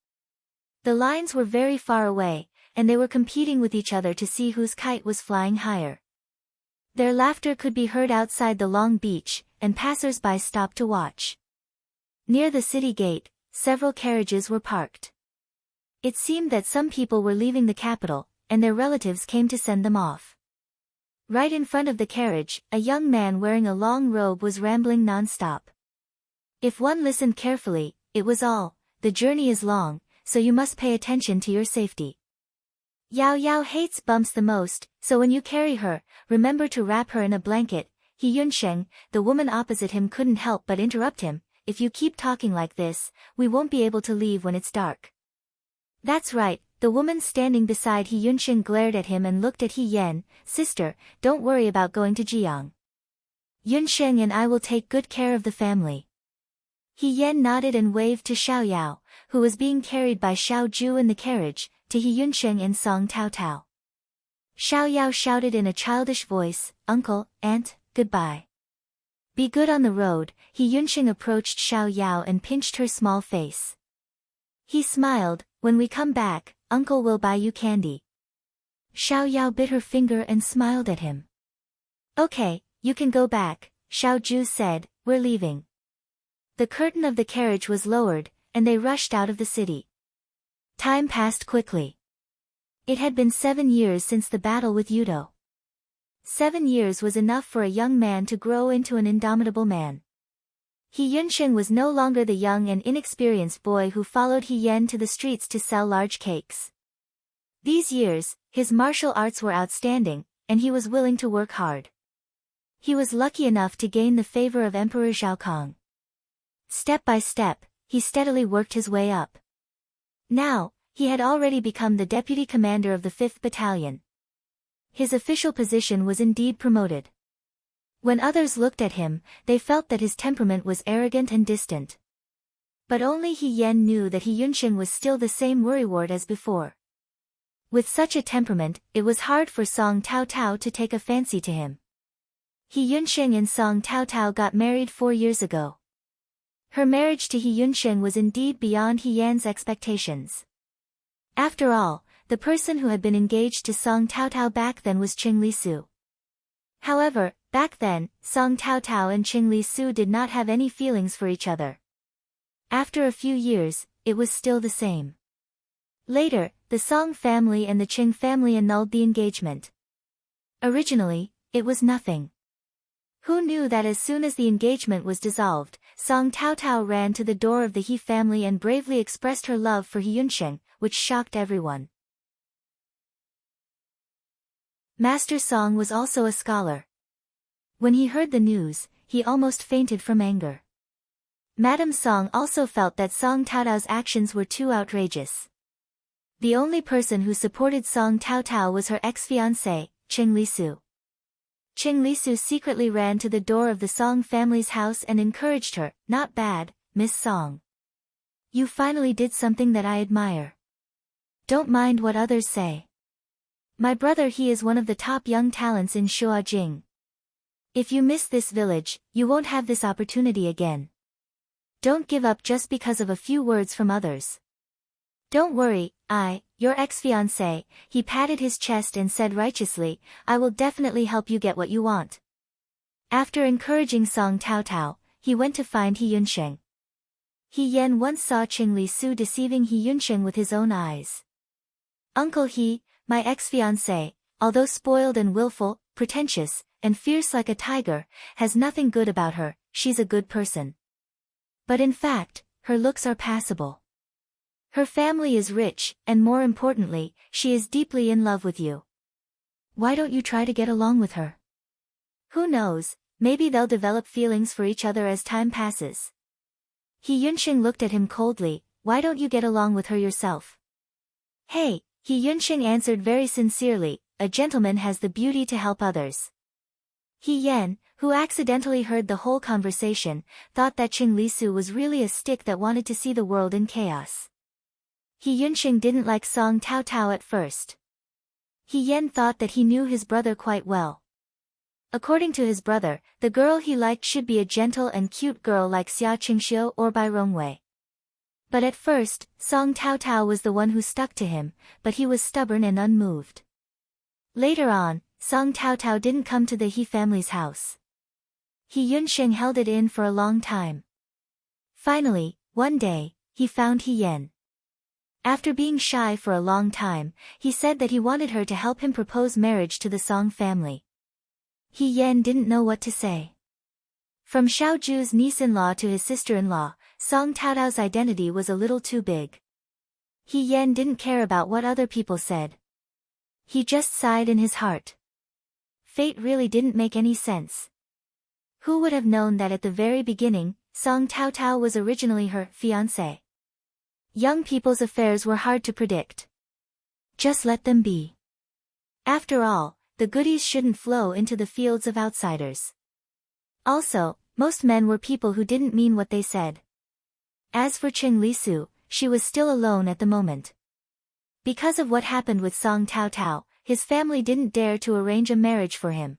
The lines were very far away, and they were competing with each other to see whose kite was flying higher. Their laughter could be heard outside the long beach, and passers-by stopped to watch. Near the city gate, several carriages were parked. It seemed that some people were leaving the capital, and their relatives came to send them off. Right in front of the carriage, a young man wearing a long robe was rambling non-stop. If one listened carefully, it was all, the journey is long, so you must pay attention to your safety. Yao Yao hates bumps the most, so when you carry her, remember to wrap her in a blanket. He Yunsheng, the woman opposite him couldn't help but interrupt him, if you keep talking like this, we won't be able to leave when it's dark. That's right, the woman standing beside He Yunxing glared at him and looked at He Yan. Sister, don't worry about going to Jiang. Yunsheng and I will take good care of the family. He Yan nodded and waved to Xiao Yao, who was being carried by Xiao Ju in the carriage, to He Yunsheng and Song Tao Tao. Xiao Yao shouted in a childish voice, Uncle, Aunt, goodbye. Be good on the road. He Yunsheng approached Xiao Yao and pinched her small face. He smiled, when we come back, Uncle will buy you candy. Xiao Yao bit her finger and smiled at him. Okay, you can go back, Xiao Ju said, we're leaving. The curtain of the carriage was lowered, and they rushed out of the city. Time passed quickly. It had been 7 years since the battle with Yudo. 7 years was enough for a young man to grow into an indomitable man. He Yunsheng was no longer the young and inexperienced boy who followed He Yan to the streets to sell large cakes. These years, his martial arts were outstanding, and he was willing to work hard. He was lucky enough to gain the favor of Emperor Zhao Kong. Step by step, he steadily worked his way up. Now, he had already become the deputy commander of the 5th Battalion. His official position was indeed promoted. When others looked at him, they felt that his temperament was arrogant and distant. But only He Yan knew that He Yunsheng was still the same worrywart as before. With such a temperament, it was hard for Song Tao Tao to take a fancy to him. He Yunsheng and Song Tao Tao got married 4 years ago. Her marriage to He Yunsheng was indeed beyond He Yan's expectations. After all, the person who had been engaged to Song Tao Tao back then was Qing Li Su. However, back then, Song Tao Tao and Qing Li Su did not have any feelings for each other. After a few years, it was still the same. Later, the Song family and the Qing family annulled the engagement. Originally, it was nothing. Who knew that as soon as the engagement was dissolved, Song Tao Tao ran to the door of the He family and bravely expressed her love for He Yunsheng, which shocked everyone. Master Song was also a scholar. When he heard the news, he almost fainted from anger. Madame Song also felt that Song Tao Tao's actions were too outrageous. The only person who supported Song Tao Tao was her ex-fiancé, Qing Li Su. Qing Li Su secretly ran to the door of the Song family's house and encouraged her, "Not bad, Miss Song. You finally did something that I admire. Don't mind what others say. My brother he is one of the top young talents in Shuajing. If you miss this village, you won't have this opportunity again. Don't give up just because of a few words from others. Don't worry, your ex-fiancé," he patted his chest and said righteously, "I will definitely help you get what you want." After encouraging Song Tao Tao, he went to find He Yunsheng. He Yan once saw Qing Li Su deceiving He Yunsheng with his own eyes. "Uncle He, my ex-fiancé, although spoiled and willful, pretentious, and fierce like a tiger, has nothing good about her, she's a good person. But in fact, her looks are passable. Her family is rich, and more importantly, she is deeply in love with you. Why don't you try to get along with her? Who knows, maybe they'll develop feelings for each other as time passes." He Yunsheng looked at him coldly, "Why don't you get along with her yourself?" "Hey," He Yunsheng answered very sincerely, "a gentleman has the beauty to help others." He Yan, who accidentally heard the whole conversation, thought that Qing Li Su was really a stick that wanted to see the world in chaos. He Yunsheng didn't like Song Tao Tao at first. He Yan thought that he knew his brother quite well. According to his brother, the girl he liked should be a gentle and cute girl like Xia Qingxiu or Bai Rongwei. But at first, Song Tao Tao was the one who stuck to him, but he was stubborn and unmoved. Later on, Song Tao Tao didn't come to the He family's house. He Yunsheng held it in for a long time. Finally, one day, he found He Yan. After being shy for a long time, he said that he wanted her to help him propose marriage to the Song family. He Yan didn't know what to say. From Xiao Ju's niece-in-law to his sister-in-law, Song Tao Tao's identity was a little too big. He Yan didn't care about what other people said. He just sighed in his heart. Fate really didn't make any sense. Who would have known that at the very beginning, Song Tao Tao was originally her fiancé? Young people's affairs were hard to predict. Just let them be. After all, the goodies shouldn't flow into the fields of outsiders. Also, most men were people who didn't mean what they said. As for Qing Lisu, she was still alone at the moment. Because of what happened with Song Tao Tao, his family didn't dare to arrange a marriage for him.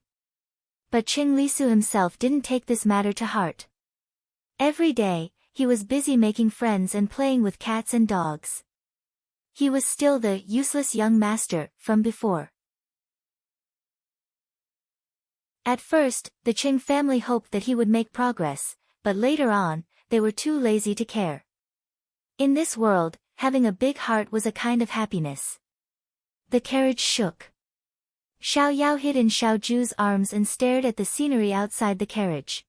But Qing Lisu himself didn't take this matter to heart. Every day, he was busy making friends and playing with cats and dogs. He was still the useless young master from before. At first, the Qing family hoped that he would make progress, but later on, they were too lazy to care. In this world, having a big heart was a kind of happiness. The carriage shook. Xiao Yao hid in Xiao Ju's arms and stared at the scenery outside the carriage.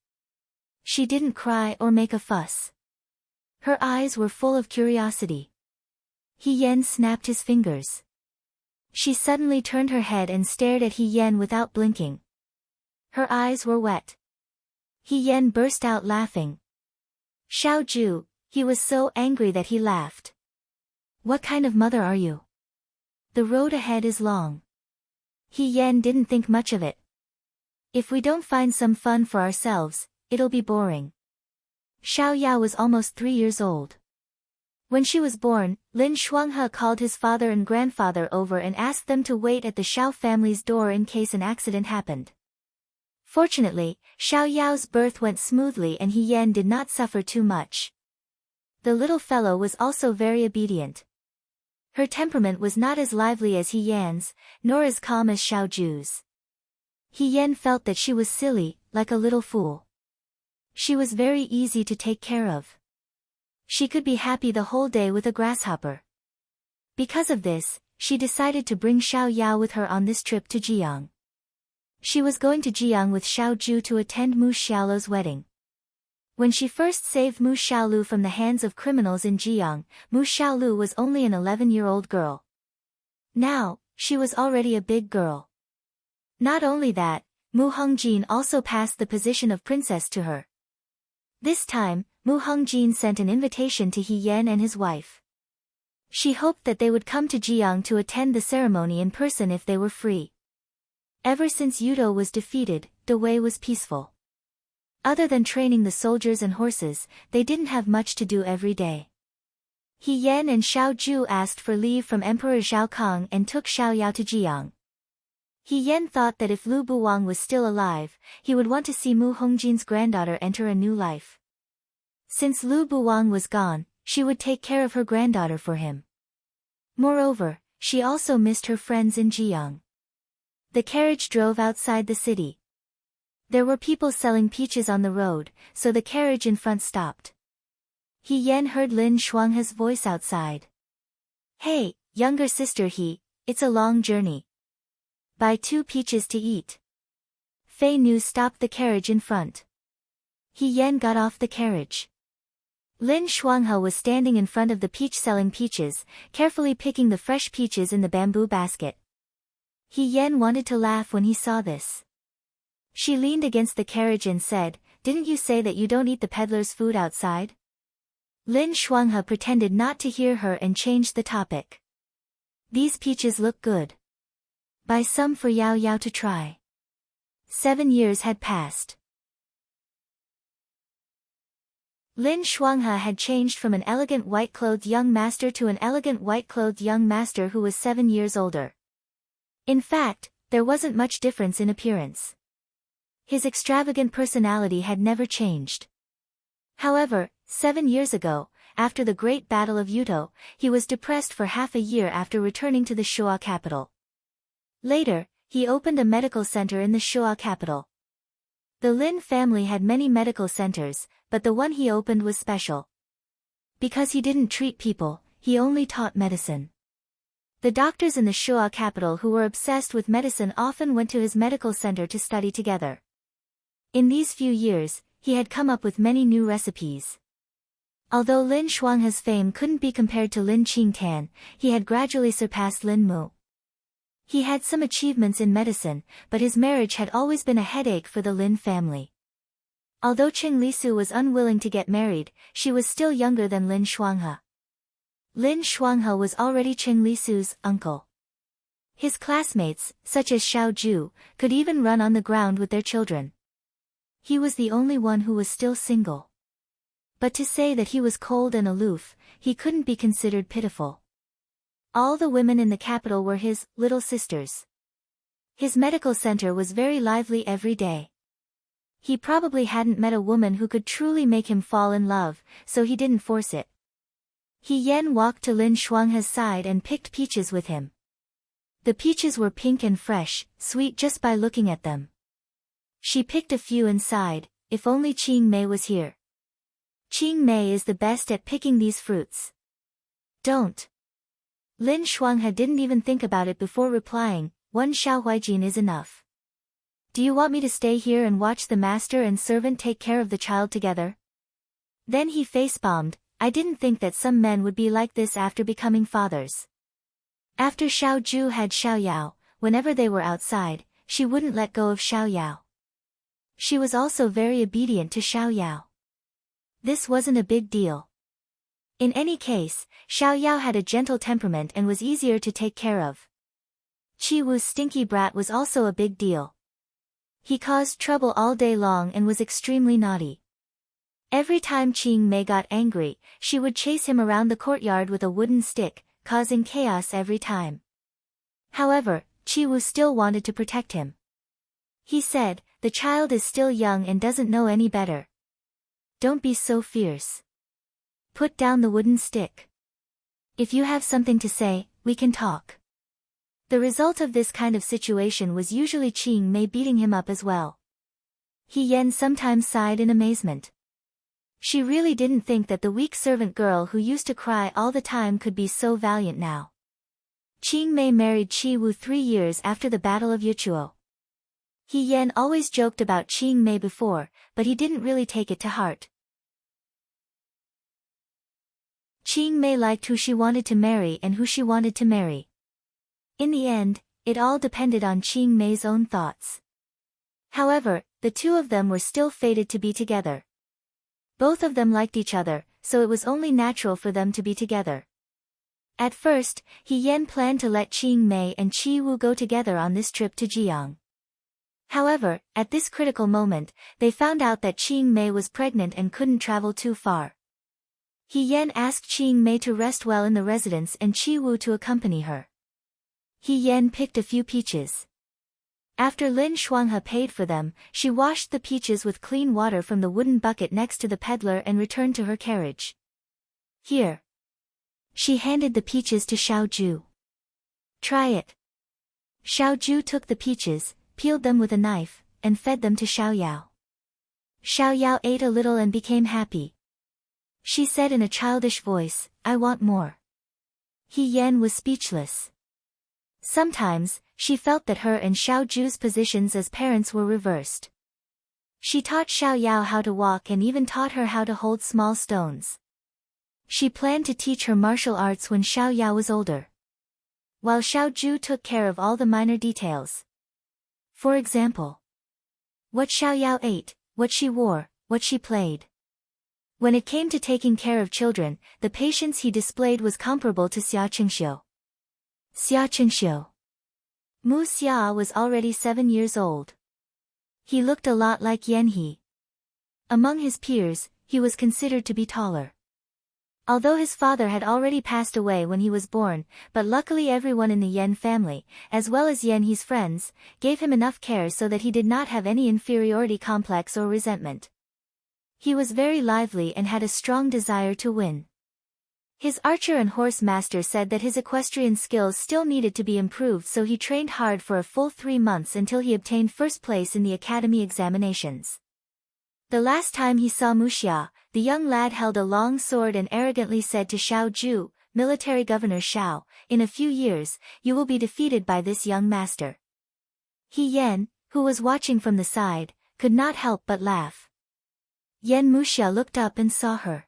She didn't cry or make a fuss. Her eyes were full of curiosity. He Yan snapped his fingers. She suddenly turned her head and stared at He Yan without blinking. Her eyes were wet. He Yan burst out laughing. Xiao Ju, he was so angry that he laughed. What kind of mother are you? The road ahead is long. He Yan didn't think much of it. If we don't find some fun for ourselves, it'll be boring. Xiao Yao was almost 3 years old. When she was born, Lin Shuanghe called his father and grandfather over and asked them to wait at the Xiao family's door in case an accident happened. Fortunately, Xiao Yao's birth went smoothly and He Yan did not suffer too much. The little fellow was also very obedient. Her temperament was not as lively as He Yan's, nor as calm as Xiao Ju's. He Yan felt that she was silly, like a little fool. She was very easy to take care of. She could be happy the whole day with a grasshopper. Because of this, she decided to bring Xiao Yao with her on this trip to Jiang. She was going to Jiang with Xiao Ju to attend Mu Xiaolu's wedding. When she first saved Mu Xiaolu from the hands of criminals in Jiang, Mu Xiaolu was only an 11-year-old girl. Now, she was already a big girl. Not only that, Mu Hongjin also passed the position of princess to her. This time, Mu Hongjin sent an invitation to He Yan and his wife. She hoped that they would come to Jiang to attend the ceremony in person if they were free. Ever since Yudo was defeated, the way was peaceful. Other than training the soldiers and horses, they didn't have much to do every day. He Yan and Xiao Ju asked for leave from Emperor Zhao Kang and took Xiao Yao to Jiang. He Yan thought that if Lu Buwang was still alive, he would want to see Mu Hongjin's granddaughter enter a new life. Since Lu Buwang was gone, she would take care of her granddaughter for him. Moreover, she also missed her friends in Jiang. The carriage drove outside the city. There were people selling peaches on the road, so the carriage in front stopped. He Yan heard Lin Shuanghe's voice outside. Hey, younger sister it's a long journey. Buy 2 peaches to eat. Fei Nu stopped the carriage in front. He Yan got off the carriage. Lin Shuanghe was standing in front of the peach selling peaches, carefully picking the fresh peaches in the bamboo basket. He Yan wanted to laugh when he saw this. She leaned against the carriage and said, "Didn't you say that you don't eat the peddler's food outside?" Lin Shuanghe pretended not to hear her and changed the topic. These peaches look good. Buy some for Yao Yao to try. 7 years had passed. Lin Shuanghe had changed from an elegant white-clothed young master to an elegant white-clothed young master who was 7 years older. In fact, there wasn't much difference in appearance. His extravagant personality had never changed. However, 7 years ago, after the Great Battle of Yuto, he was depressed for half a year after returning to the Shuo capital. Later, he opened a medical center in the Shuo capital. The Lin family had many medical centers, but the one he opened was special. Because he didn't treat people, he only taught medicine. The doctors in the Shuo capital who were obsessed with medicine often went to his medical center to study together. In these few years, he had come up with many new recipes. Although Lin Shuanghe's fame couldn't be compared to Lin Qingtan, he had gradually surpassed Lin Mu. He had some achievements in medicine, but his marriage had always been a headache for the Lin family. Although Qing Lisu was unwilling to get married, she was still younger than Lin Shuanghe. Lin Shuanghe was already Chen Lisu's uncle. His classmates, such as Xiao Ju, could even run on the ground with their children. He was the only one who was still single. But to say that he was cold and aloof, he couldn't be considered pitiful. All the women in the capital were his little sisters. His medical center was very lively every day. He probably hadn't met a woman who could truly make him fall in love, so he didn't force it. He Yan walked to Lin Shuanghe's side and picked peaches with him. The peaches were pink and fresh, sweet just by looking at them. She picked a few and sighed, if only Qing Mei was here. Qing Mei is the best at picking these fruits. Don't. Lin Shuanghe didn't even think about it before replying, one Xiaohuijin is enough. Do you want me to stay here and watch the master and servant take care of the child together? Then he face-bombed, I didn't think that some men would be like this after becoming fathers. After Xiao Ju had Xiao Yao, whenever they were outside, she wouldn't let go of Xiao Yao. She was also very obedient to Xiao Yao. This wasn't a big deal. In any case, Xiao Yao had a gentle temperament and was easier to take care of. Qi Wu's stinky brat was also a big deal. He caused trouble all day long and was extremely naughty. Every time Qing Mei got angry, she would chase him around the courtyard with a wooden stick, causing chaos every time. However, Qi Wu still wanted to protect him. He said, the child is still young and doesn't know any better. Don't be so fierce. Put down the wooden stick. If you have something to say, we can talk. The result of this kind of situation was usually Qing Mei beating him up as well. He Yan sometimes sighed in amazement. She really didn't think that the weak servant girl who used to cry all the time could be so valiant now. Qing Mei married Qi Wu 3 years after the Battle of Yichuo. He Yan always joked about Qing Mei before, but he didn't really take it to heart. Qing Mei liked who she wanted to marry and who she wanted to marry. In the end, it all depended on Qing Mei's own thoughts. However, the two of them were still fated to be together. Both of them liked each other, so it was only natural for them to be together. At first, He Yan planned to let Qing Mei and Qi Wu go together on this trip to Jiang. However, at this critical moment, they found out that Qing Mei was pregnant and couldn't travel too far. He Yan asked Qing Mei to rest well in the residence and Qi Wu to accompany her. He Yan picked a few peaches. After Lin Shuanghe paid for them, she washed the peaches with clean water from the wooden bucket next to the peddler and returned to her carriage. Here. She handed the peaches to Xiao Ju. Try it. Xiao Ju took the peaches, peeled them with a knife, and fed them to Xiao Yao. Xiao Yao ate a little and became happy. She said in a childish voice, I want more. He Yan was speechless. Sometimes, she felt that her and Xiao Ju's positions as parents were reversed. She taught Xiao Yao how to walk and even taught her how to hold small stones. She planned to teach her martial arts when Xiao Yao was older, while Xiao Ju took care of all the minor details. For example, what Xiao Yao ate, what she wore, what she played. When it came to taking care of children, the patience he displayed was comparable to Xia Qingxiu. Xia Qingxiu. Mu Xia was already 7 years old. He looked a lot like Yan He. Among his peers, he was considered to be taller. Although his father had already passed away when he was born, but luckily everyone in the Yan family, as well as Yan He's friends, gave him enough care so that he did not have any inferiority complex or resentment. He was very lively and had a strong desire to win. His archer and horse master said that his equestrian skills still needed to be improved, so he trained hard for a full 3 months until he obtained first place in the academy examinations. The last time he saw Mu Xia, the young lad held a long sword and arrogantly said to Xiao Ju, military governor Xiao, in a few years, you will be defeated by this young master. He Yan, who was watching from the side, could not help but laugh. Yan Mu Xia looked up and saw her.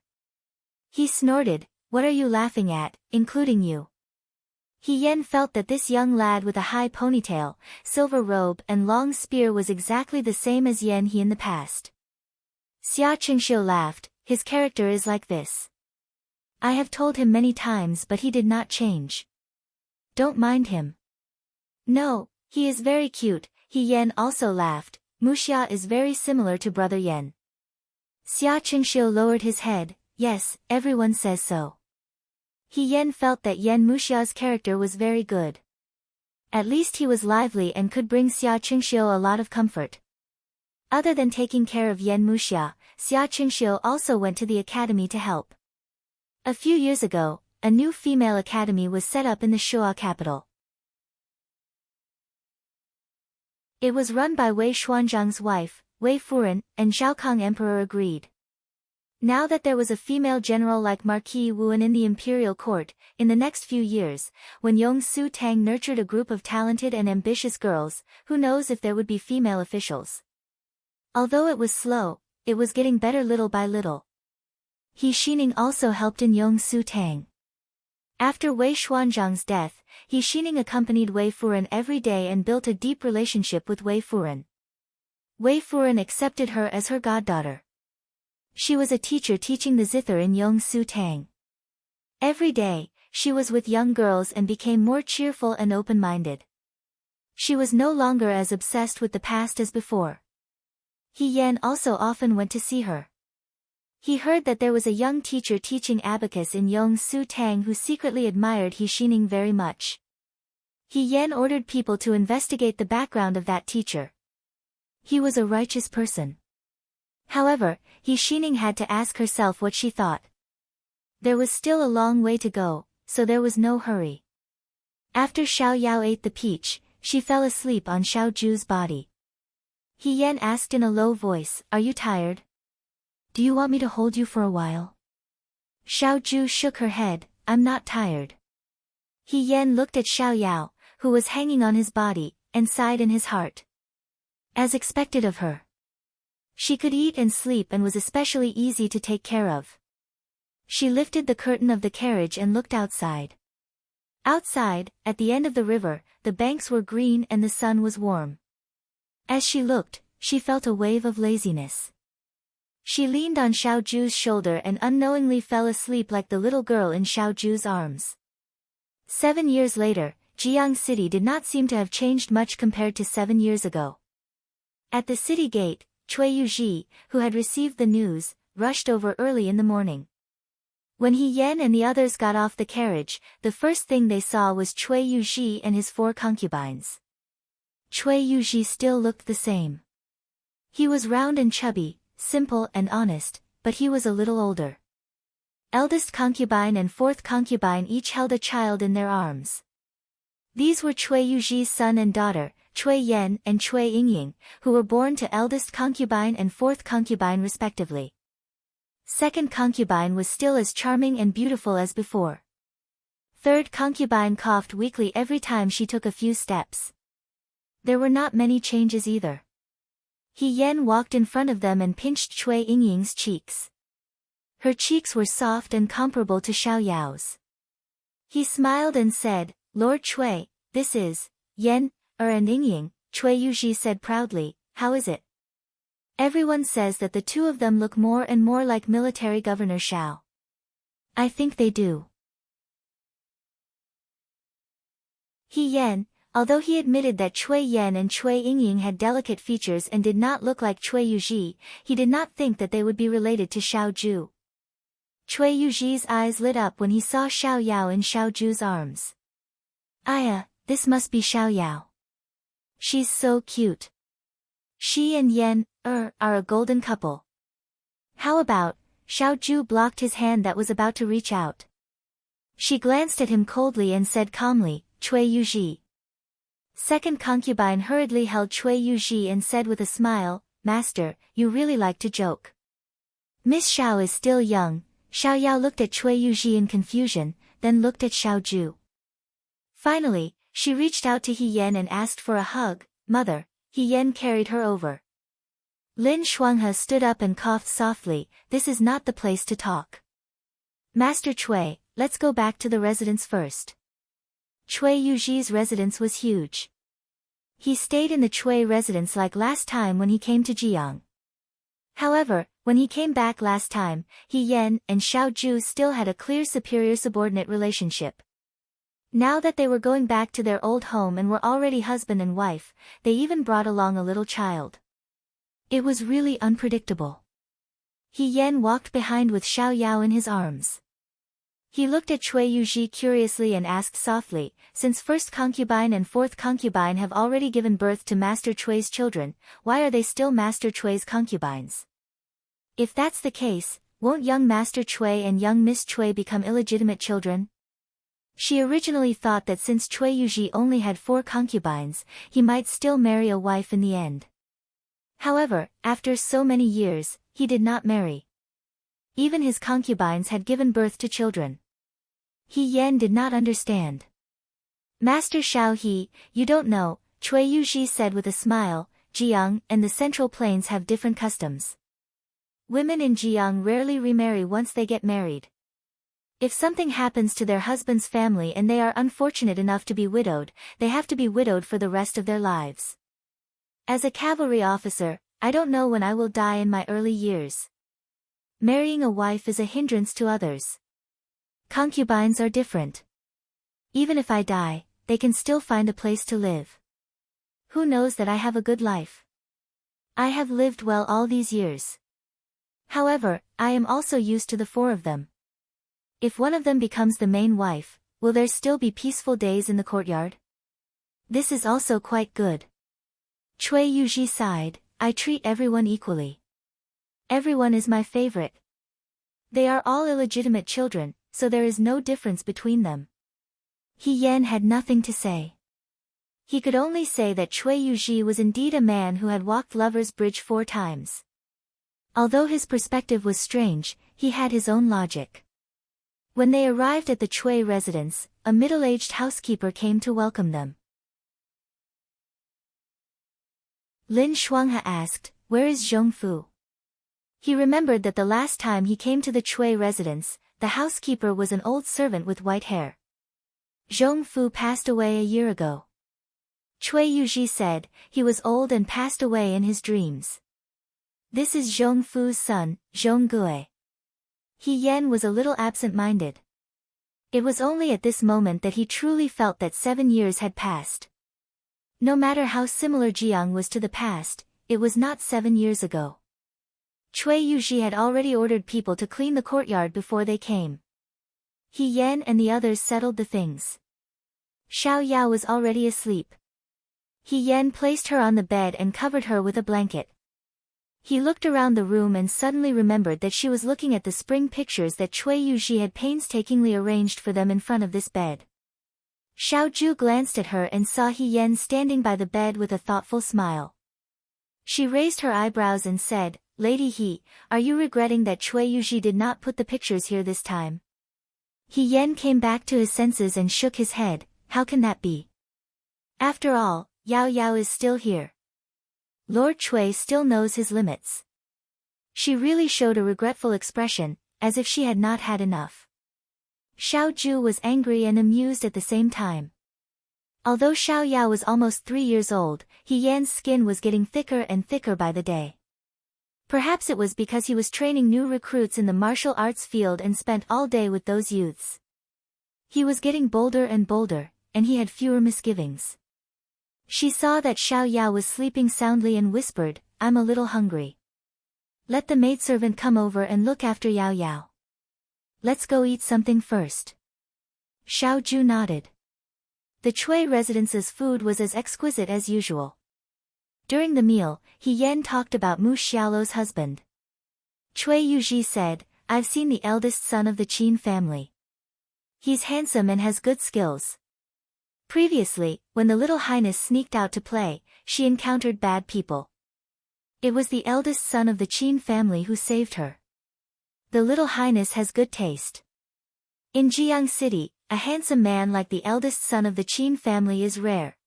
He snorted, what are you laughing at, including you? He Yan felt that this young lad with a high ponytail, silver robe and long spear was exactly the same as Yan He in the past. Xia Qingxiu laughed, his character is like this. I have told him many times but he did not change. Don't mind him. No, he is very cute. He Yan also laughed. Muxia is very similar to brother Yan. Xia Qingxiu lowered his head. Yes, everyone says so. He Yan felt that Yan Muxia's character was very good. At least he was lively and could bring Xia Qingxiu a lot of comfort. Other than taking care of Yan Muxia, Xia Qingxiu also went to the academy to help. A few years ago, a new female academy was set up in the Shuo capital. It was run by Wei Xuanzhang's wife, Wei Furen, and Zhaokang Emperor agreed. Now that there was a female general like Marquis Wuan in the imperial court, in the next few years, when Yong Su Tang nurtured a group of talented and ambitious girls, who knows if there would be female officials. Although it was slow, it was getting better little by little. He Xining also helped in Yong Su Tang. After Wei Xuanzhang's death, He Xining accompanied Wei Furen every day and built a deep relationship with Wei Furen. Wei Furen accepted her as her goddaughter. She was a teacher teaching the zither in Yong Su Tang. Every day, she was with young girls and became more cheerful and open-minded. She was no longer as obsessed with the past as before. He Yan also often went to see her. He heard that there was a young teacher teaching abacus in Yong Su Tang who secretly admired He Xining very much. He Yan ordered people to investigate the background of that teacher. He was a righteous person. However, He Xining had to ask herself what she thought. There was still a long way to go, so there was no hurry. After Xiao Yao ate the peach, she fell asleep on Xiao Ju's body. He Yan asked in a low voice, "Are you tired? Do you want me to hold you for a while?" Xiao Ju shook her head, "I'm not tired." He Yan looked at Xiao Yao, who was hanging on his body, and sighed in his heart. As expected of her. She could eat and sleep and was especially easy to take care of. She lifted the curtain of the carriage and looked outside. Outside, at the end of the river, the banks were green and the sun was warm. As she looked, she felt a wave of laziness. She leaned on Xiao Ju's shoulder and unknowingly fell asleep like the little girl in Xiao Ju's arms. 7 years later, Jiang City did not seem to have changed much compared to 7 years ago. At the city gate, Cui Yuji, who had received the news, rushed over early in the morning. When He Yan and the others got off the carriage, the first thing they saw was Cui Yuji and his 4 concubines. Cui Yuji still looked the same. He was round and chubby, simple and honest, but he was a little older. Eldest concubine and 4th concubine each held a child in their arms. These were Cui Yuji's son and daughter, Cui Yan and Cui Yingying, who were born to eldest concubine and 4th concubine respectively. 2nd concubine was still as charming and beautiful as before. 3rd concubine coughed weakly every time she took a few steps. There were not many changes either. He Yan walked in front of them and pinched Cui Yingying's cheeks. Her cheeks were soft and comparable to Xiao Yao's. He smiled and said, "Lord Cui, this is Yan, and Yingying." Cui Yuji said proudly, "How is it?" Everyone says that the two of them look more and more like military governor Xiao. I think they do. He Yan, although he admitted that Cui Yan and Cui Yingying had delicate features and did not look like Cui Yuji, he did not think that they would be related to Xiao Ju. Cui Yuji's eyes lit up when he saw Xiao Yao in Xiao Ju's arms. Aya, this must be Xiao Yao. She's so cute. She and Yan, are a golden couple. How about, Xiao Ju blocked his hand that was about to reach out. She glanced at him coldly and said calmly, "Cui Yuji." 2nd concubine hurriedly held Cui Yuji and said with a smile, "Master, you really like to joke." Miss Xiao is still young. Xiao Yao looked at Cui Yuji in confusion, then looked at Xiao Ju. Finally, she reached out to He Yan and asked for a hug. "Mother." He Yan carried her over. Lin Shuanghe stood up and coughed softly. "This is not the place to talk. Master Cui, let's go back to the residence first." Cui Yuji's residence was huge. He stayed in the Cui residence like last time when he came to Jiang. However, When he came back last time, He Yan and Xiao Ju still had a clear superior-subordinate relationship. Now that they were going back to their old home and were already husband and wife, they even brought along a little child. It was really unpredictable. He Yan walked behind with Xiao Yao in his arms. He looked at Cui Yuji curiously and asked softly, since first concubine and fourth concubine have already given birth to Master Cui's children, why are they still Master Cui's concubines? If that's the case, won't young Master Cui and young Miss Cui become illegitimate children? She originally thought that since Cui Yuji only had 4 concubines, he might still marry a wife in the end. However, after so many years, he did not marry. Even his concubines had given birth to children. He Yan did not understand. Master Xiao He, you don't know, Cui Yuji said with a smile, Jiang and the Central Plains have different customs. Women in Jiang rarely remarry once they get married. If something happens to their husband's family and they are unfortunate enough to be widowed, they have to be widowed for the rest of their lives. As a cavalry officer, I don't know when I will die in my early years. Marrying a wife is a hindrance to others. Concubines are different. Even if I die, they can still find a place to live. Who knows that I have a good life? I have lived well all these years. However, I am also used to the 4 of them. If one of them becomes the main wife, will there still be peaceful days in the courtyard? This is also quite good. Cui Yuji sighed, I treat everyone equally. Everyone is my favorite. They are all illegitimate children, so there is no difference between them. He Yan had nothing to say. He could only say that Cui Yuji was indeed a man who had walked Lover's Bridge 4 times. Although his perspective was strange, he had his own logic. When they arrived at the Cui residence, a middle-aged housekeeper came to welcome them. Lin Shuanghe asked, where is Zhongfu? He remembered that the last time he came to the Cui residence, the housekeeper was an old servant with white hair. Zhongfu passed away a year ago. Cui Yuji said, he was old and passed away in his dreams. This is Zhongfu's son, Zhonggue. He Yan was a little absent-minded. It was only at this moment that he truly felt that 7 years had passed. No matter how similar Jiang was to the past, it was not 7 years ago. Cui Yuji had already ordered people to clean the courtyard before they came. He Yan and the others settled the things. Xiao Yao was already asleep. He Yan placed her on the bed and covered her with a blanket. He looked around the room and suddenly remembered that she was looking at the spring pictures that Cui Yuji had painstakingly arranged for them in front of this bed. Xiao Ju glanced at her and saw He Yan standing by the bed with a thoughtful smile. She raised her eyebrows and said, Lady He, are you regretting that Cui Yuji did not put the pictures here this time? He Yan came back to his senses and shook his head, how can that be? After all, Yao Yao is still here. Lord Cui still knows his limits. She really showed a regretful expression, as if she had not had enough. Xiao Ju was angry and amused at the same time. Although Xiao Yao was almost 3 years old, He Yan's skin was getting thicker and thicker by the day. Perhaps it was because he was training new recruits in the martial arts field and spent all day with those youths. He was getting bolder and bolder, and he had fewer misgivings. She saw that Xiao Yao was sleeping soundly and whispered, I'm a little hungry. Let the maidservant come over and look after Yao Yao. Let's go eat something first. Xiao Ju nodded. The Cui residence's food was as exquisite as usual. During the meal, He Yan talked about Mu Xiaolo's husband. Cui Yuji said, I've seen the eldest son of the Qin family. He's handsome and has good skills. Previously, when the little highness sneaked out to play, she encountered bad people. It was the eldest son of the Qin family who saved her. The little highness has good taste. In Jiang City, a handsome man like the eldest son of the Qin family is rare.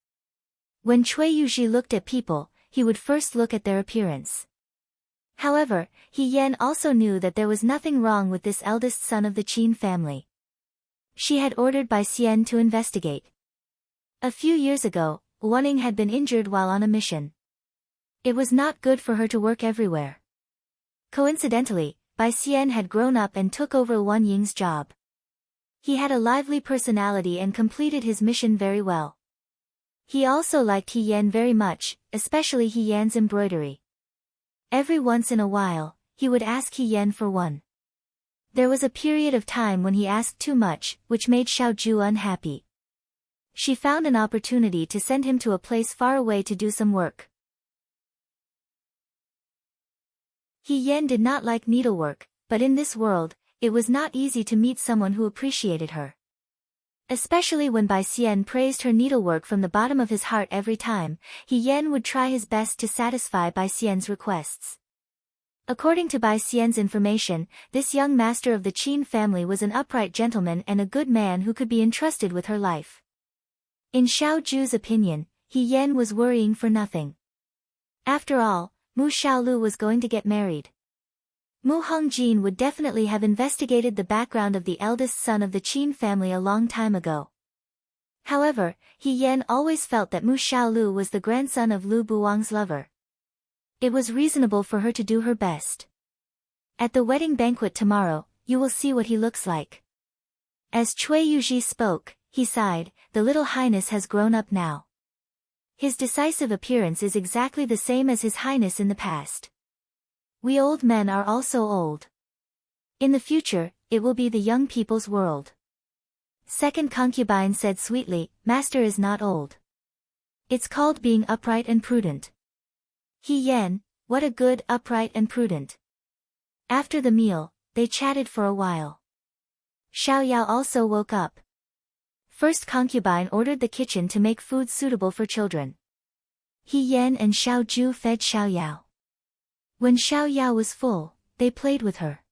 When Cui Yuji looked at people, he would first look at their appearance. However, He Yan also knew that there was nothing wrong with this eldest son of the Qin family. She had ordered Bai Xian to investigate. A few years ago, Wanning had been injured while on a mission. It was not good for her to work everywhere. Coincidentally, Bai Xian had grown up and took over Wan Ying's job. He had a lively personality and completed his mission very well. He also liked He Yan very much, especially He Yan's embroidery. Every once in a while, he would ask He Yan for one. There was a period of time when he asked too much, which made Xiaoju unhappy. She found an opportunity to send him to a place far away to do some work. He Yan did not like needlework, but in this world, it was not easy to meet someone who appreciated her. Especially when Bai Xian praised her needlework from the bottom of his heart every time, He Yan would try his best to satisfy Bai Xian's requests. According to Bai Xian's information, this young master of the Qin family was an upright gentleman and a good man who could be entrusted with her life. In Xiaoju's opinion, He Yan was worrying for nothing. After all, Mu Xiaolu was going to get married. Mu Hongjin would definitely have investigated the background of the eldest son of the Qin family a long time ago. However, He Yan always felt that Mu Xiaolu was the grandson of Lu Buwang's lover. It was reasonable for her to do her best. At the wedding banquet tomorrow, you will see what he looks like. As Cui Yuji spoke, he sighed, the little highness has grown up now. His decisive appearance is exactly the same as his highness in the past. We old men are also old. In the future, it will be the young people's world. Second concubine said sweetly, Master is not old. It's called being upright and prudent. He Yan, what a good, upright and prudent. After the meal, they chatted for a while. Xiao Yao also woke up. First concubine ordered the kitchen to make food suitable for children. He Yan and Xiao Ju fed Xiao Yao. When Xiao Yao was full, they played with her.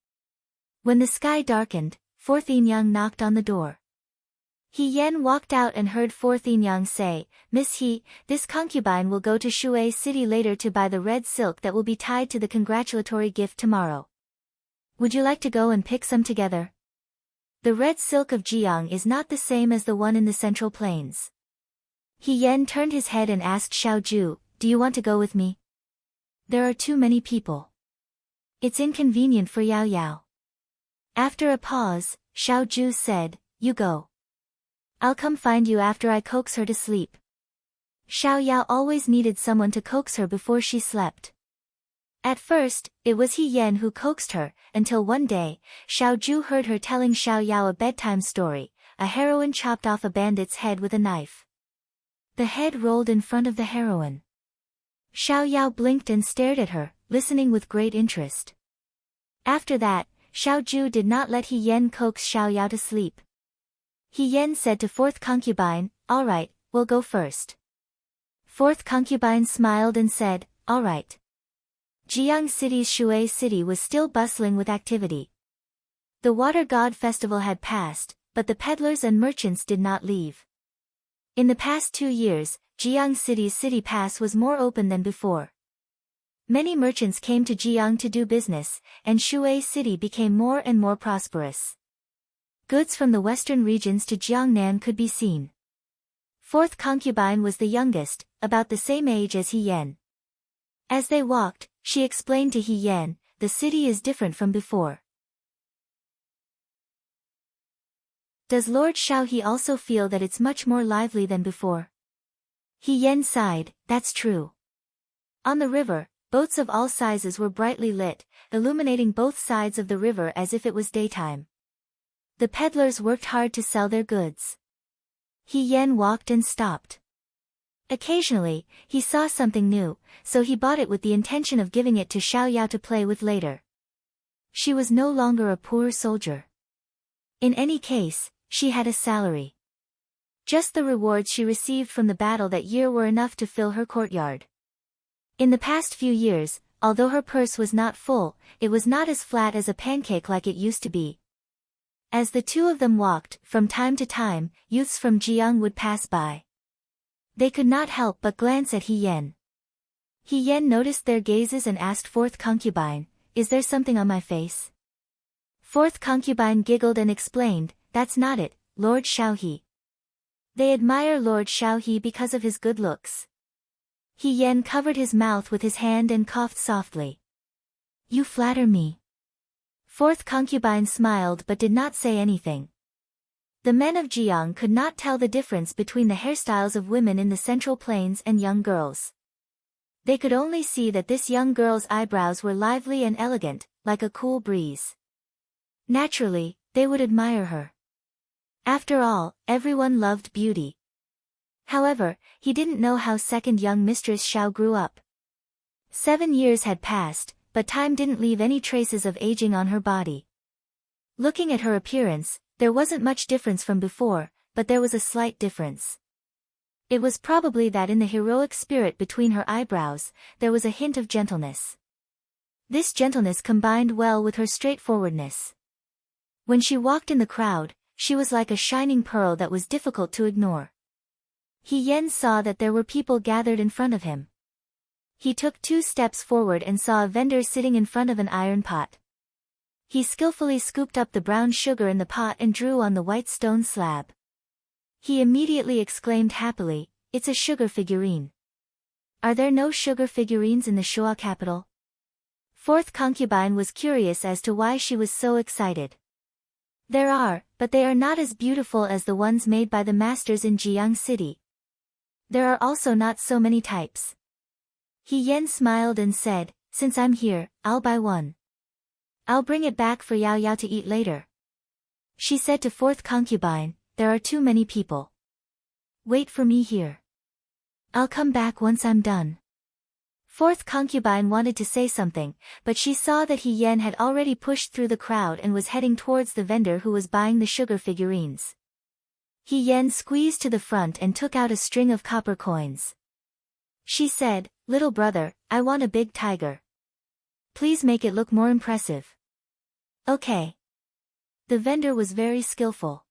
When the sky darkened, Fourth Yin knocked on the door. He Yan walked out and heard Fourth Yin say, Miss He, this concubine will go to Shui City later to buy the red silk that will be tied to the congratulatory gift tomorrow. Would you like to go and pick some together? The red silk of Jiang is not the same as the one in the Central Plains. He Yan turned his head and asked Xiao Ju, do you want to go with me? There are too many people. It's inconvenient for Yao Yao. After a pause, Xiao Ju said, you go. I'll come find you after I coax her to sleep. Xiao Yao always needed someone to coax her before she slept. At first, it was He Yan who coaxed her, until one day, Xiao Ju heard her telling Xiao Yao a bedtime story. A heroine chopped off a bandit's head with a knife. The head rolled in front of the heroine. Xiao Yao blinked and stared at her, listening with great interest. After that, Xiao Ju did not let He Yan coax Xiao Yao to sleep. He Yan said to fourth concubine, all right, we'll go first. Fourth concubine smiled and said, all right. Jiang City's Shui City was still bustling with activity. The Water God Festival had passed, but the peddlers and merchants did not leave. In the past 2 years, Jiang City's city pass was more open than before. Many merchants came to Jiang to do business, and Shui City became more and more prosperous. Goods from the western regions to Jiangnan could be seen. Fourth concubine was the youngest, about the same age as He Yan. As they walked, she explained to He Yan, the city is different from before. Does Lord Xiaohe also feel that it's much more lively than before? He Yan sighed, that's true. On the river, boats of all sizes were brightly lit, illuminating both sides of the river as if it was daytime. The peddlers worked hard to sell their goods. He Yan walked and stopped. Occasionally, he saw something new, so he bought it with the intention of giving it to Xiao Yao to play with later. She was no longer a poor soldier. In any case, she had a salary. Just the rewards she received from the battle that year were enough to fill her courtyard. In the past few years, although her purse was not full, it was not as flat as a pancake like it used to be. As the two of them walked, from time to time, youths from Jiang would pass by. They could not help but glance at He Yan. He Yan noticed their gazes and asked fourth concubine, is there something on my face? Fourth concubine giggled and explained, that's not it, Lord Xiaohe. They admire Lord Xiaohe because of his good looks. He Yan covered his mouth with his hand and coughed softly. You flatter me. Fourth concubine smiled but did not say anything. The men of Jiang could not tell the difference between the hairstyles of women in the Central Plains and young girls. They could only see that this young girl's eyebrows were lively and elegant, like a cool breeze. Naturally, they would admire her. After all, everyone loved beauty. However, he didn't know how second young Mistress Xiao grew up. 7 years had passed, but time didn't leave any traces of aging on her body. Looking at her appearance, there wasn't much difference from before, but there was a slight difference. It was probably that in the heroic spirit between her eyebrows, there was a hint of gentleness. This gentleness combined well with her straightforwardness. When she walked in the crowd, she was like a shining pearl that was difficult to ignore. He Yen saw that there were people gathered in front of him. He took 2 steps forward and saw a vendor sitting in front of an iron pot. He skillfully scooped up the brown sugar in the pot and drew on the white stone slab. He immediately exclaimed happily, "It's a sugar figurine. Are there no sugar figurines in the Shuo capital?" Fourth concubine was curious as to why she was so excited. There are, but they are not as beautiful as the ones made by the masters in Jiang City. There are also not so many types. He Yen smiled and said, "Since I'm here, I'll buy one. I'll bring it back for Yao Yao to eat later." She said to fourth concubine, "There are too many people. Wait for me here. I'll come back once I'm done." Fourth concubine wanted to say something, but she saw that He Yen had already pushed through the crowd and was heading towards the vendor who was buying the sugar figurines. He Yen squeezed to the front and took out a string of copper coins. She said, "Little brother, I want a big tiger. Please make it look more impressive." Okay. The vendor was very skillful.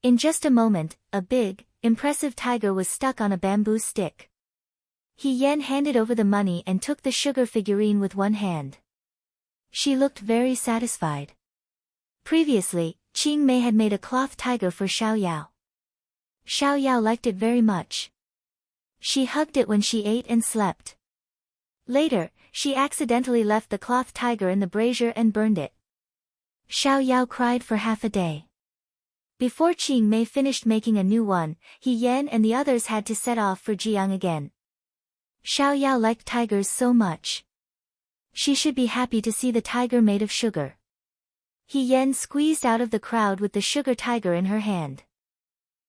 In just a moment, a big, impressive tiger was stuck on a bamboo stick. He Yen handed over the money and took the sugar figurine with one hand. She looked very satisfied. Previously, Qing Mei had made a cloth tiger for Xiao Yao. Xiao Yao liked it very much. She hugged it when she ate and slept. Later, she accidentally left the cloth tiger in the brazier and burned it. Xiao Yao cried for half a day. Before Qing Mei finished making a new one, He Yen and the others had to set off for Jiang again. Xiao Yao liked tigers so much. She should be happy to see the tiger made of sugar. He Yen squeezed out of the crowd with the sugar tiger in her hand.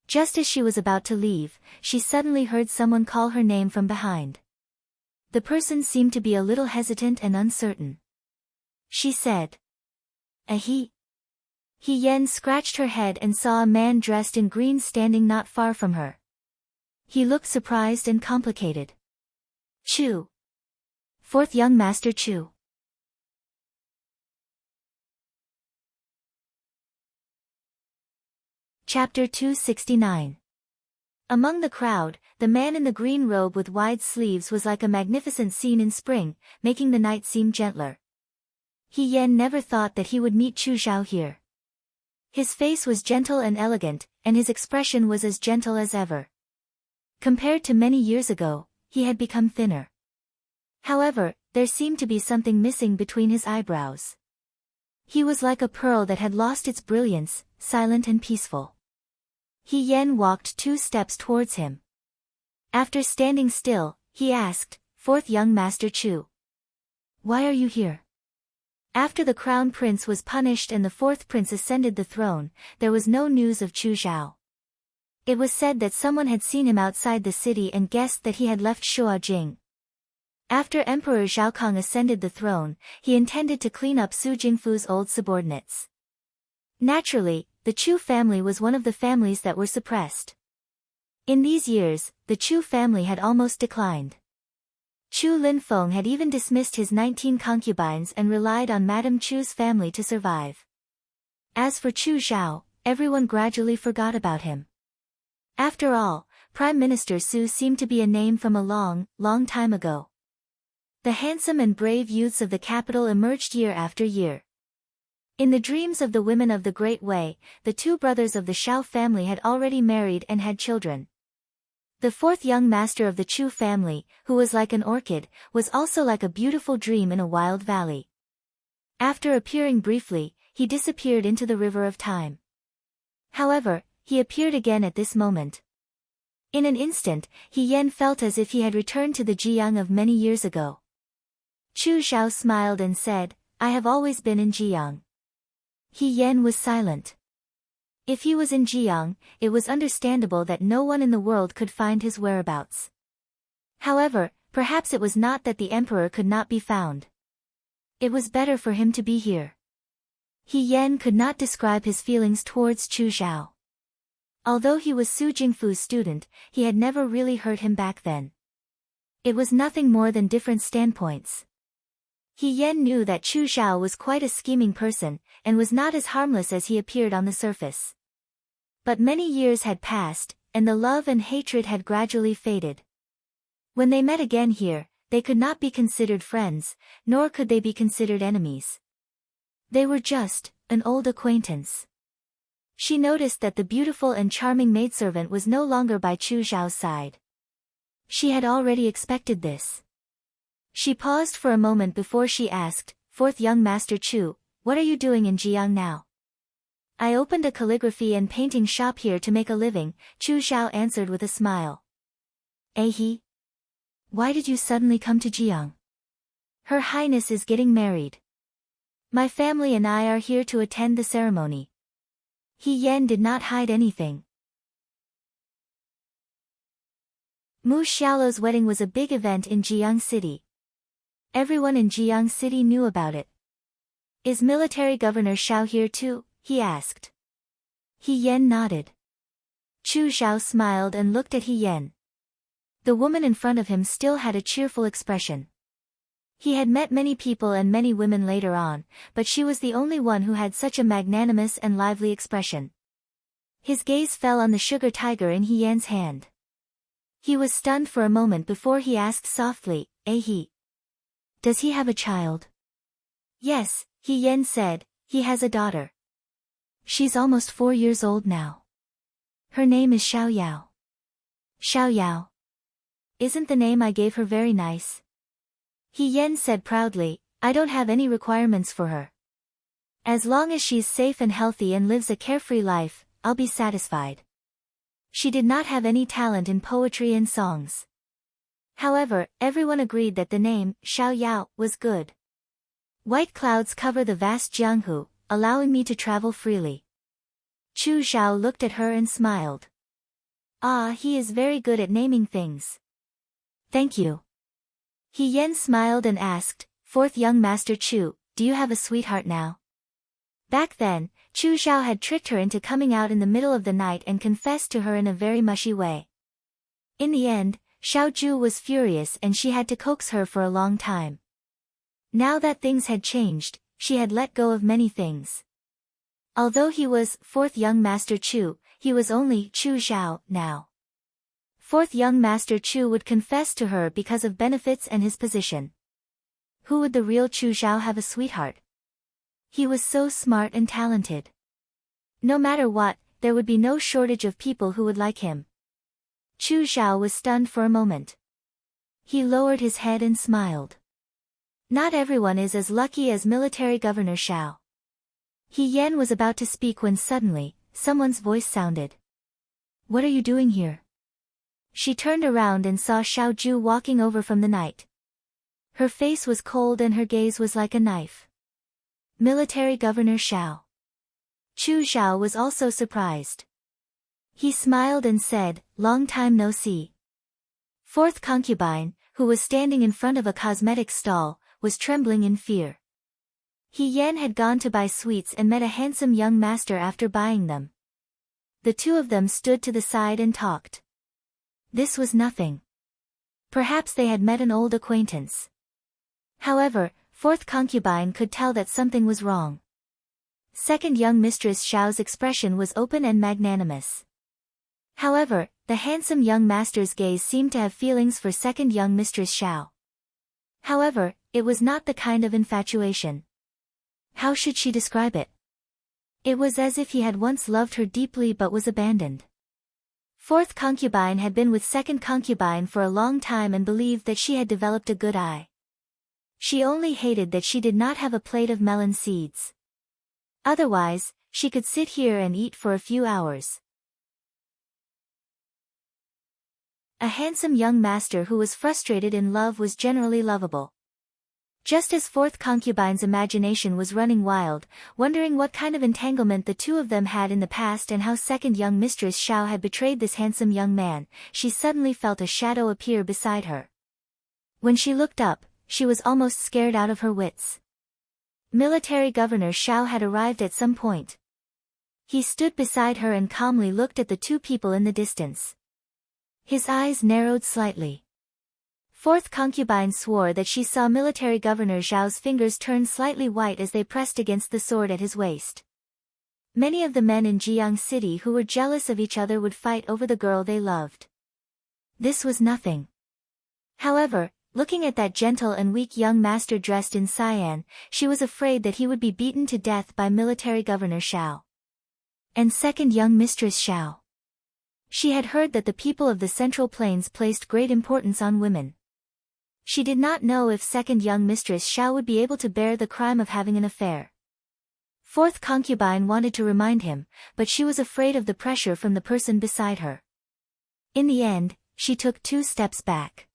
Just as she was about to leave, she suddenly heard someone call her name from behind. The person seemed to be a little hesitant and uncertain. She said, "Ahi." He Yen scratched her head and saw a man dressed in green standing not far from her. He looked surprised and complicated. "Chu. Fourth young master Chu." Chapter 269. Among the crowd, the man in the green robe with wide sleeves was like a magnificent scene in spring, making the night seem gentler. He Yen never thought that he would meet Chu Zhao here. His face was gentle and elegant, and his expression was as gentle as ever. Compared to many years ago, he had become thinner. However, there seemed to be something missing between his eyebrows. He was like a pearl that had lost its brilliance, silent and peaceful. He Yen walked 2 steps towards him. After standing still, he asked, "Fourth young master Chu. Why are you here?" After the crown prince was punished and the 4th prince ascended the throne, there was no news of Chu Zhao. It was said that someone had seen him outside the city and guessed that he had left Shuojing. After Emperor Zhaokong ascended the throne, he intended to clean up Su Jingfu's old subordinates. Naturally, the Chu family was one of the families that were suppressed. In these years, the Chu family had almost declined. Chu Linfeng had even dismissed his 19 concubines and relied on Madame Chu's family to survive. As for Chu Zhao, everyone gradually forgot about him. After all, Prime Minister Su seemed to be a name from a long, long time ago. The handsome and brave youths of the capital emerged year after year. In the dreams of the women of the Great Way, the 2 brothers of the Shao family had already married and had children. The fourth young master of the Chu family, who was like an orchid, was also like a beautiful dream in a wild valley. After appearing briefly, he disappeared into the river of time. However, he appeared again at this moment. In an instant, He Yan felt as if he had returned to the Jiang of many years ago. Chu Xiao smiled and said, I have always been in Jiang. He Yan was silent. If he was in Jiang, it was understandable that no one in the world could find his whereabouts. However, perhaps it was not that the emperor could not be found. It was better for him to be here. He Yan could not describe his feelings towards Chu Xiao. Although he was Su Jingfu's student, he had never really hurt him back then. It was nothing more than different standpoints. He Yan knew that Chu Xiao was quite a scheming person, and was not as harmless as he appeared on the surface. But many years had passed, and the love and hatred had gradually faded. When they met again here, they could not be considered friends, nor could they be considered enemies. They were just an old acquaintance. She noticed that the beautiful and charming maidservant was no longer by Chu Xiao's side. She had already expected this. She paused for a moment before she asked, Fourth young master Chu, what are you doing in Jiang now? I opened a calligraphy and painting shop here to make a living, Chu Xiao answered with a smile. He? Why did you suddenly come to Jiang? Her Highness is getting married. My family and I are here to attend the ceremony. He Yan did not hide anything. Mu Xiaolo's wedding was a big event in Jiang City. Everyone in Jiang City knew about it. Is military governor Xiao here too? He asked. He Yan nodded. Chu Xiao smiled and looked at He Yan. The woman in front of him still had a cheerful expression. He had met many people and many women later on, but she was the only one who had such a magnanimous and lively expression. His gaze fell on the sugar tiger in He Yan's hand. He was stunned for a moment before he asked softly, he? Does he have a child? Yes, He Yan said, he has a daughter. She's almost 4 years old now. Her name is Xiao Yao. Xiao Yao. Isn't the name I gave her very nice? He Yan said proudly, I don't have any requirements for her. As long as she's safe and healthy and lives a carefree life, I'll be satisfied. She did not have any talent in poetry and songs. However, everyone agreed that the name, Xiao Yao, was good. White clouds cover the vast Jianghu, allowing me to travel freely. Chu Xiao looked at her and smiled. Ah, he is very good at naming things. Thank you. He Yan smiled and asked, Fourth young master Chu, do you have a sweetheart now? Back then, Chu Xiao had tricked her into coming out in the middle of the night and confessed to her in a very mushy way. In the end, Xiao Ju was furious and she had to coax her for a long time. Now that things had changed, she had let go of many things. Although he was Fourth young master Chu, he was only Chu Xiao now. Fourth young master Chu would confess to her because of benefits and his position. Who would the real Chu Xiao have a sweetheart? He was so smart and talented. No matter what, there would be no shortage of people who would like him. Chu Xiao was stunned for a moment. He lowered his head and smiled. Not everyone is as lucky as military governor Xiao. He Yan was about to speak when suddenly, someone's voice sounded. What are you doing here? She turned around and saw Xiao Ju walking over from the night. Her face was cold and her gaze was like a knife. Military Governor Xiao. Chu Xiao was also surprised. He smiled and said, long time no see. Fourth concubine, who was standing in front of a cosmetics stall, was trembling in fear. He Yan had gone to buy sweets and met a handsome young master after buying them. The two of them stood to the side and talked. This was nothing. Perhaps they had met an old acquaintance. However, fourth concubine could tell that something was wrong. Second young mistress Xiao's expression was open and magnanimous. However, the handsome young master's gaze seemed to have feelings for second young mistress Xiao. However, it was not the kind of infatuation. How should she describe it? It was as if he had once loved her deeply but was abandoned. Fourth concubine had been with second concubine for a long time and believed that she had developed a good eye. She only hated that she did not have a plate of melon seeds. Otherwise, she could sit here and eat for a few hours. A handsome young master who was frustrated in love was generally lovable. Just as fourth concubine's imagination was running wild, wondering what kind of entanglement the two of them had in the past and how second young mistress Xiao had betrayed this handsome young man, she suddenly felt a shadow appear beside her. When she looked up, she was almost scared out of her wits. Military Governor Xiao had arrived at some point. He stood beside her and calmly looked at the two people in the distance. His eyes narrowed slightly. Fourth concubine swore that she saw Military Governor Zhao's fingers turn slightly white as they pressed against the sword at his waist. Many of the men in Jiang City who were jealous of each other would fight over the girl they loved. This was nothing. However, looking at that gentle and weak young master dressed in cyan, she was afraid that he would be beaten to death by Military Governor Xiao. And second young mistress Xiao. She had heard that the people of the Central Plains placed great importance on women. She did not know if second young mistress Xiao would be able to bear the crime of having an affair. Fourth concubine wanted to remind him, but she was afraid of the pressure from the person beside her. In the end, she took 2 steps back.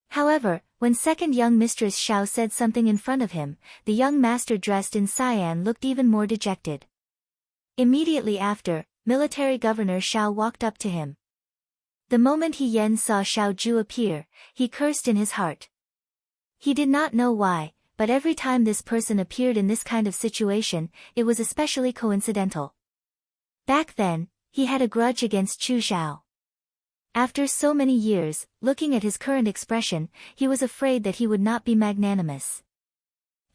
However, when second young mistress Xiao said something in front of him, the young master dressed in cyan looked even more dejected. Immediately after, Military Governor Xiao walked up to him. The moment He Yan saw Xiao Ju appear, he cursed in his heart. He did not know why, but every time this person appeared in this kind of situation, it was especially coincidental. Back then, he had a grudge against Chu Zhao. After so many years, looking at his current expression, he was afraid that he would not be magnanimous.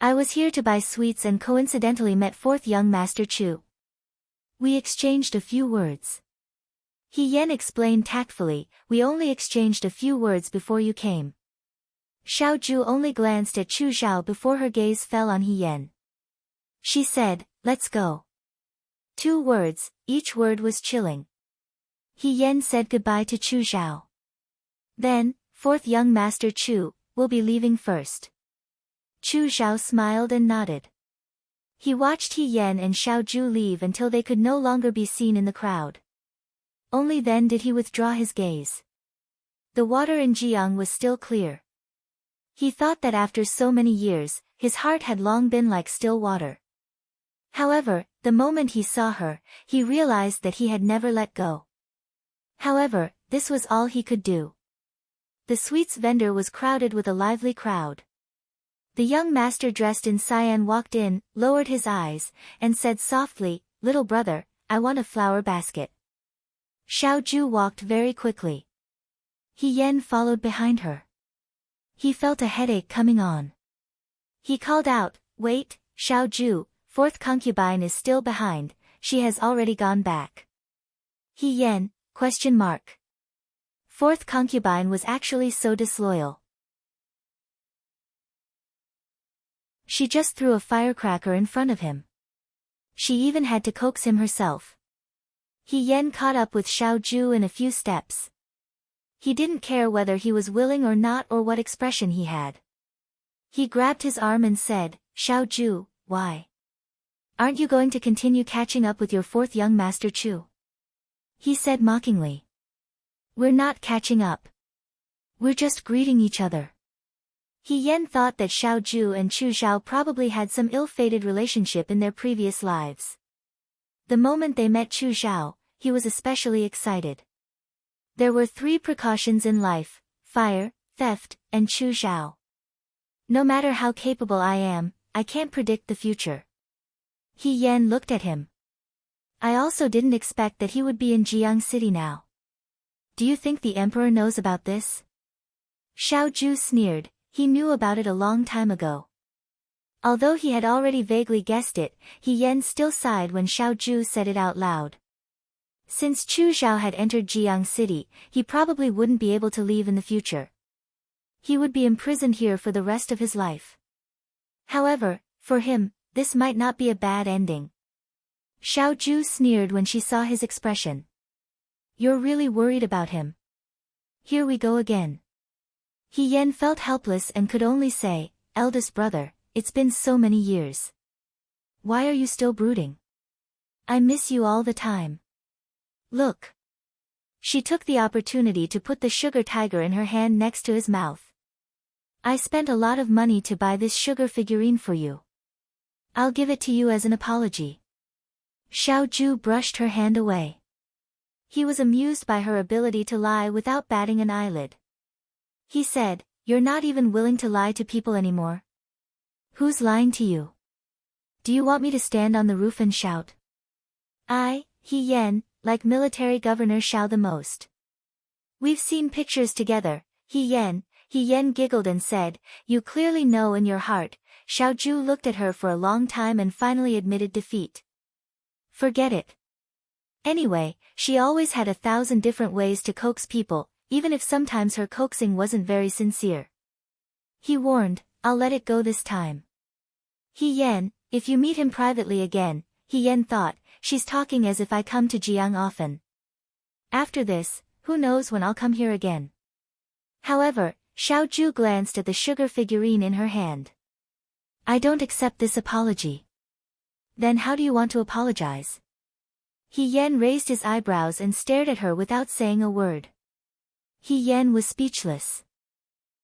I was here to buy sweets and coincidentally met fourth young master Chu. We exchanged a few words. He Yan explained tactfully, we only exchanged a few words before you came. Xiao Ju only glanced at Chu Zhao before her gaze fell on He Yan. She said, let's go. 2 words, each word was chilling. He Yan said goodbye to Chu Zhao. Then, fourth young master Chu, will be leaving first. Chu Zhao smiled and nodded. He watched He Yan and Xiao Ju leave until they could no longer be seen in the crowd. Only then did he withdraw his gaze. The water in Jiang was still clear. He thought that after so many years, his heart had long been like still water. However, the moment he saw her, he realized that he had never let go. However, this was all he could do. The sweets vendor was crowded with a lively crowd. The young master dressed in cyan walked in, lowered his eyes, and said softly, little brother, I want a flower basket. Xiao Ju walked very quickly. He Yan followed behind her. He felt a headache coming on. He called out, wait, Xiao Ju, fourth concubine is still behind, she has already gone back. He Yan, ? Fourth concubine was actually so disloyal. She just threw a firecracker in front of him. She even had to coax him herself. He Yan caught up with Xiao Ju in a few steps. He didn't care whether he was willing or not or what expression he had. He grabbed his arm and said, Xiao Ju, why? Aren't you going to continue catching up with your fourth young master Chu? He said mockingly. We're not catching up. We're just greeting each other. He Yan thought that Xiao Ju and Chu Zhao probably had some ill-fated relationship in their previous lives. The moment they met Chu Zhao, he was especially excited. There were 3 precautions in life: fire, theft, and Chu Zhao. No matter how capable I am, I can't predict the future. He Yan looked at him. I also didn't expect that he would be in Jiang City now. Do you think the emperor knows about this? Xiao Ju sneered, he knew about it a long time ago. Although he had already vaguely guessed it, He Yan still sighed when Xiao Ju said it out loud. Since Chu Zhao had entered Jiang City, he probably wouldn't be able to leave in the future. He would be imprisoned here for the rest of his life. However, for him, this might not be a bad ending. Xiao Ju sneered when she saw his expression. You're really worried about him. Here we go again. He Yen felt helpless and could only say, eldest brother, it's been so many years. Why are you still brooding? I miss you all the time. Look. She took the opportunity to put the sugar tiger in her hand next to his mouth. I spent a lot of money to buy this sugar figurine for you. I'll give it to you as an apology. Xiao Ju brushed her hand away. He was amused by her ability to lie without batting an eyelid. He said, you're not even willing to lie to people anymore. Who's lying to you? Do you want me to stand on the roof and shout? He Yen, like military governor Xiao the most. We've seen pictures together, He Yen giggled and said, you clearly know in your heart. Xiao Ju looked at her for a long time and finally admitted defeat. Forget it. Anyway, she always had 1,000 different ways to coax people, even if sometimes her coaxing wasn't very sincere. He warned, I'll let it go this time. He Yen, if you meet him privately again, He Yen thought, she's talking as if I come to Jiang often. After this, who knows when I'll come here again. However, Xiao Ju glanced at the sugar figurine in her hand. I don't accept this apology. Then how do you want to apologize? He Yen raised his eyebrows and stared at her without saying a word. He Yen was speechless.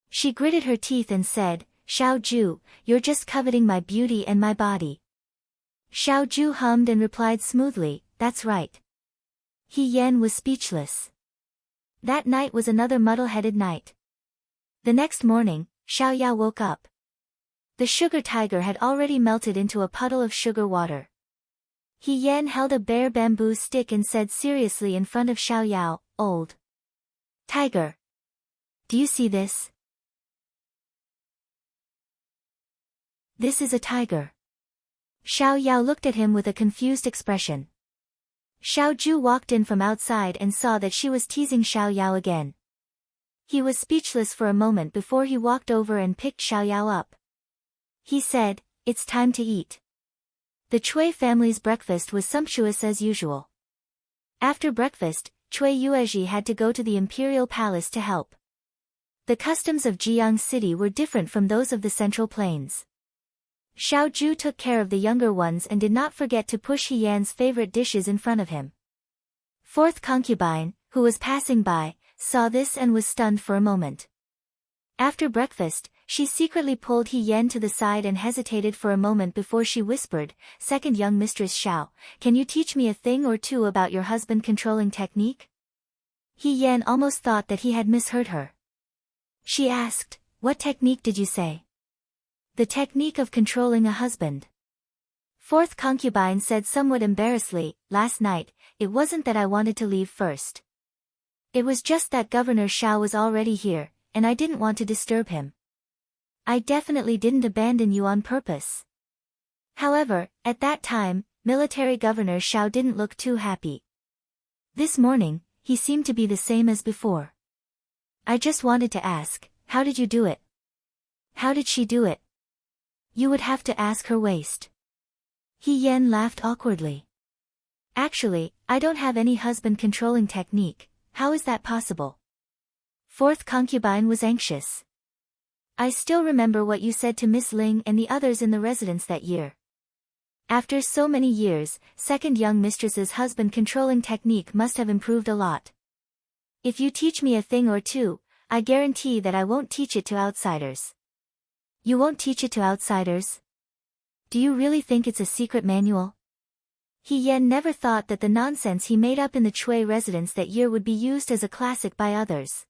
She gritted her teeth and said, Xiao Ju, you're just coveting my beauty and my body. Xiao Ju hummed and replied smoothly, that's right. He Yen was speechless. That night was another muddle-headed night. The next morning, Xiao Ya woke up. The sugar tiger had already melted into a puddle of sugar water. He Yen held a bare bamboo stick and said seriously in front of Xiao Yao, old tiger. Do you see this? This is a tiger. Xiao Yao looked at him with a confused expression. Xiao Ju walked in from outside and saw that she was teasing Xiao Yao again. He was speechless for a moment before he walked over and picked Xiao Yao up. He said, it's time to eat. The Cui family's breakfast was sumptuous as usual. After breakfast, Cui Yuezhi had to go to the imperial palace to help. The customs of Jiang City were different from those of the Central Plains. Xiao Ju took care of the younger ones and did not forget to push He Yan's favorite dishes in front of him. Fourth concubine, who was passing by, saw this and was stunned for a moment. After breakfast, she secretly pulled He Yan to the side and hesitated for a moment before she whispered, Second young mistress Xiao, can you teach me a thing or two about your husband controlling technique? He Yan almost thought that he had misheard her. She asked, what technique did you say? The technique of controlling a husband. Fourth concubine said somewhat embarrassedly, last night, it wasn't that I wanted to leave first. It was just that Governor Xiao was already here, and I didn't want to disturb him. I definitely didn't abandon you on purpose. However, at that time, Military Governor Xiao didn't look too happy. This morning, he seemed to be the same as before. I just wanted to ask, how did you do it? How did she do it? You would have to ask her waist. He Yan laughed awkwardly. Actually, I don't have any husband controlling technique, how is that possible? Fourth concubine was anxious. I still remember what you said to Miss Ling and the others in the residence that year. After so many years, second young mistress's husband controlling technique must have improved a lot. If you teach me a thing or two, I guarantee that I won't teach it to outsiders. You won't teach it to outsiders? Do you really think it's a secret manual? He Yan never thought that the nonsense he made up in the Cui residence that year would be used as a classic by others.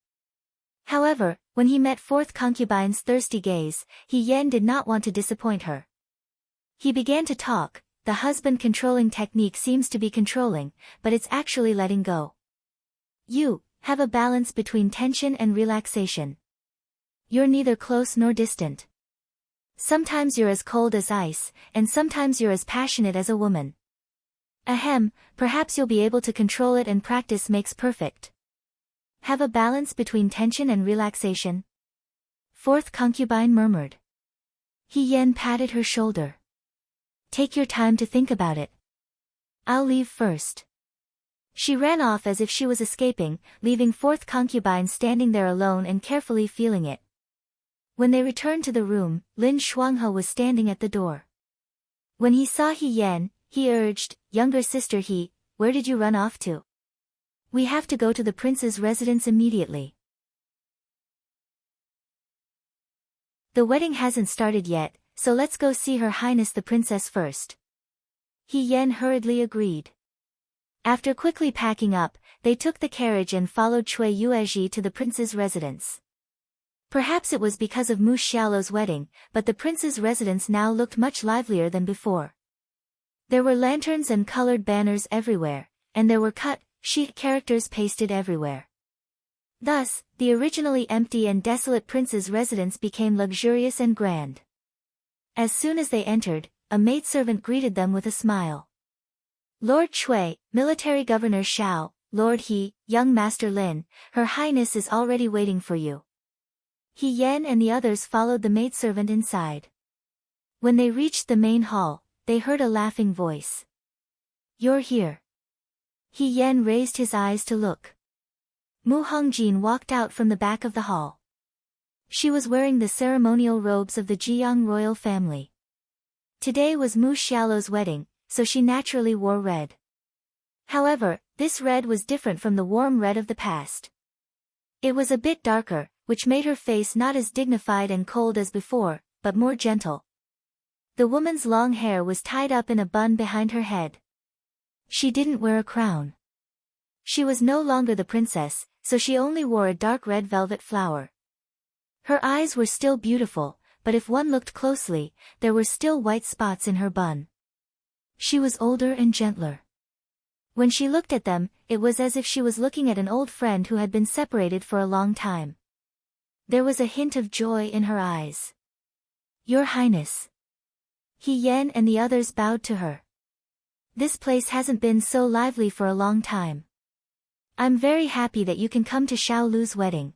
However, when he met fourth concubine's thirsty gaze, He Yan did not want to disappoint her. He began to talk, the husband controlling technique seems to be controlling, but it's actually letting go. You have a balance between tension and relaxation. You're neither close nor distant. Sometimes you're as cold as ice, and sometimes you're as passionate as a woman. Ahem, perhaps you'll be able to control it and practice makes perfect. Have a balance between tension and relaxation. Fourth concubine murmured. He Yan patted her shoulder. Take your time to think about it. I'll leave first. She ran off as if she was escaping, leaving fourth concubine standing there alone and carefully feeling it. When they returned to the room, Lin Shuanghe was standing at the door. When he saw He Yan, he urged, "Younger sister He, where did you run off to? We have to go to the prince's residence immediately. The wedding hasn't started yet, so let's go see Her Highness the Princess first." He Yan hurriedly agreed. After quickly packing up, they took the carriage and followed Cui Yuezhi to the prince's residence. Perhaps it was because of Mu Xiaolo's wedding, but the prince's residence now looked much livelier than before. There were lanterns and colored banners everywhere, and there were cut, sheet characters pasted everywhere. Thus, the originally empty and desolate prince's residence became luxurious and grand. As soon as they entered, a maidservant greeted them with a smile. "Lord Cui, Military Governor Xiao, Lord He, Young Master Lin, Her Highness is already waiting for you." He Yan and the others followed the maidservant inside. When they reached the main hall, they heard a laughing voice. "You're here." He Yan raised his eyes to look. Mu Hongjin walked out from the back of the hall. She was wearing the ceremonial robes of the Jiang royal family. Today was Mu Xiaolo's wedding, so she naturally wore red. However, this red was different from the warm red of the past. It was a bit darker, which made her face not as dignified and cold as before, but more gentle. The woman's long hair was tied up in a bun behind her head. She didn't wear a crown. She was no longer the princess, so she only wore a dark red velvet flower. Her eyes were still beautiful, but if one looked closely, there were still white spots in her bun. She was older and gentler. When she looked at them, it was as if she was looking at an old friend who had been separated for a long time. There was a hint of joy in her eyes. "Your Highness." He Yan and the others bowed to her. "This place hasn't been so lively for a long time. I'm very happy that you can come to Xiao Lu's wedding,"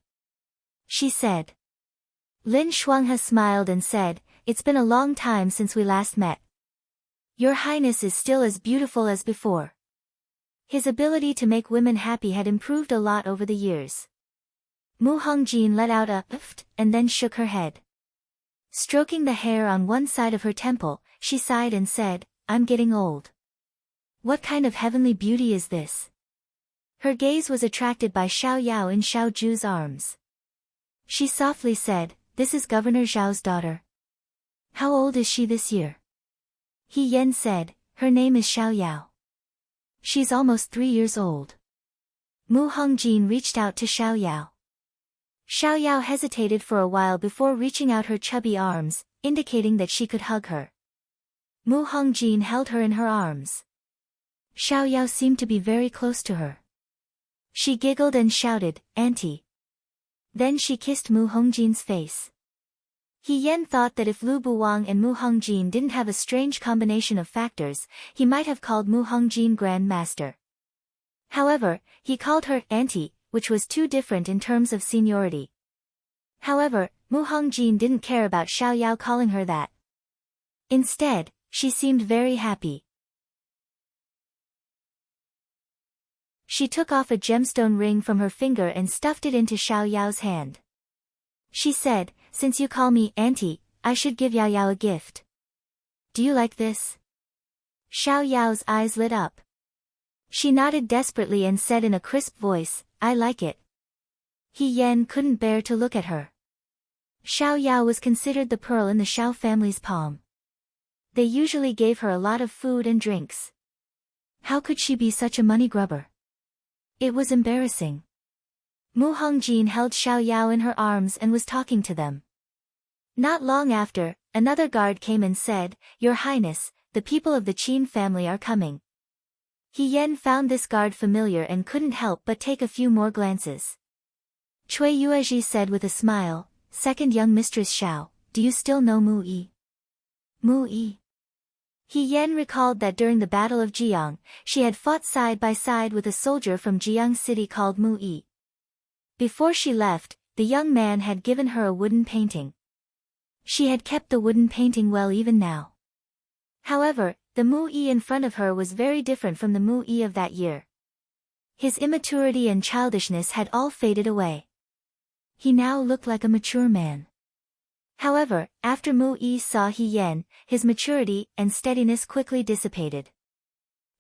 she said. Lin Shuanghe smiled and said, "It's been a long time since we last met. Your Highness is still as beautiful as before." His ability to make women happy had improved a lot over the years. Mu Hongjin let out a "ft" and then shook her head. Stroking the hair on one side of her temple, she sighed and said, "I'm getting old. What kind of heavenly beauty is this?" Her gaze was attracted by Xiao Yao in Xiao Ju's arms. She softly said, "This is Governor Zhao's daughter. How old is she this year?" He Yan said, "Her name is Xiao Yao. She's almost 3 years old." Mu Hongjin reached out to Xiao Yao. Xiao Yao hesitated for a while before reaching out her chubby arms, indicating that she could hug her. Mu Hongjin held her in her arms. Xiao Yao seemed to be very close to her. She giggled and shouted, "Auntie." Then she kissed Mu Hongjin's face. He Yan thought that if Lu Buwang and Mu Hongjin didn't have a strange combination of factors, he might have called Mu Hongjin Grand Master. However, he called her Auntie, which was too different in terms of seniority. However, Mu Hongjin didn't care about Xiao Yao calling her that. Instead, she seemed very happy. She took off a gemstone ring from her finger and stuffed it into Xiao Yao's hand. She said, "Since you call me Auntie, I should give Yao Yao a gift. Do you like this?" Xiao Yao's eyes lit up. She nodded desperately and said in a crisp voice, "I like it." He Yan couldn't bear to look at her. Xiao Yao was considered the pearl in the Xiao family's palm. They usually gave her a lot of food and drinks. How could she be such a money grubber? It was embarrassing. Mu Hongjin held Xiao Yao in her arms and was talking to them. Not long after, another guard came and said, "Your Highness, the people of the Qin family are coming." He Yan found this guard familiar and couldn't help but take a few more glances. Cui Yuezhi said with a smile, "Second young mistress Xiao, do you still know Mu Yi?" Mu Yi. He Yan recalled that during the Battle of Jiang, she had fought side by side with a soldier from Jiang City called Mu Yi. Before she left, the young man had given her a wooden painting. She had kept the wooden painting well even now. However, the Mu Yi in front of her was very different from the Mu Yi of that year. His immaturity and childishness had all faded away. He now looked like a mature man. However, after Mu Yi saw He Yan, his maturity and steadiness quickly dissipated.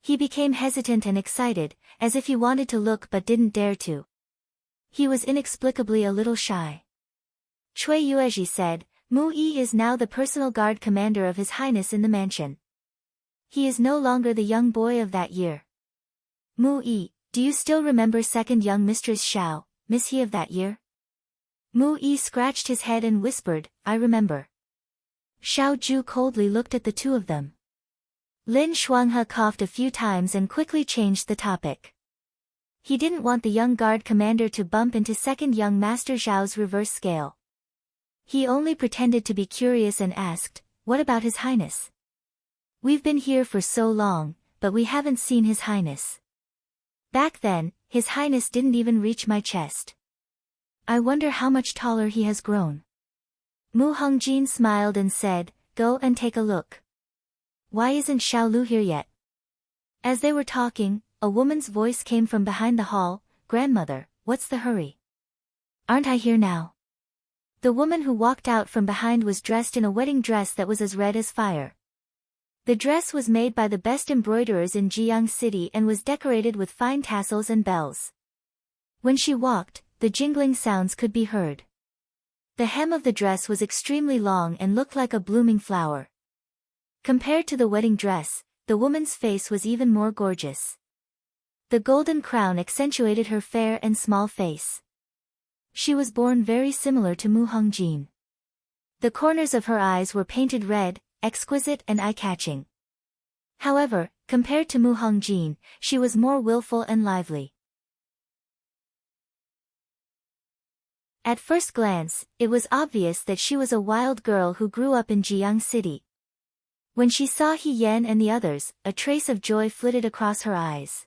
He became hesitant and excited, as if he wanted to look but didn't dare to. He was inexplicably a little shy. Cui Yuezhi said, Mu Yi is now the personal guard commander of His Highness in the mansion. He is no longer the young boy of that year. Mu Yi, do you still remember second young Mistress Xiao, Miss He of that year? Mu Yi scratched his head and whispered, I remember. Xiao Ju coldly looked at the two of them. Lin Shuanghe coughed a few times and quickly changed the topic. He didn't want the young guard commander to bump into second young Master Zhao's reverse scale. He only pretended to be curious and asked, what about His Highness? We've been here for so long, but we haven't seen His Highness. Back then, His Highness didn't even reach my chest. I wonder how much taller he has grown. Mu Hongjin smiled and said, go and take a look. Why isn't Xiao Lu here yet? As they were talking, a woman's voice came from behind the hall, Grandmother, what's the hurry? Aren't I here now? The woman who walked out from behind was dressed in a wedding dress that was as red as fire. The dress was made by the best embroiderers in Jiang City and was decorated with fine tassels and bells. When she walked, the jingling sounds could be heard. The hem of the dress was extremely long and looked like a blooming flower. Compared to the wedding dress, the woman's face was even more gorgeous. The golden crown accentuated her fair and small face. She was born very similar to Mu Hongjin. The corners of her eyes were painted red, exquisite and eye-catching. However, compared to Mu Hongjin, she was more willful and lively. At first glance, it was obvious that she was a wild girl who grew up in Jiang City. When she saw He Yan and the others, a trace of joy flitted across her eyes.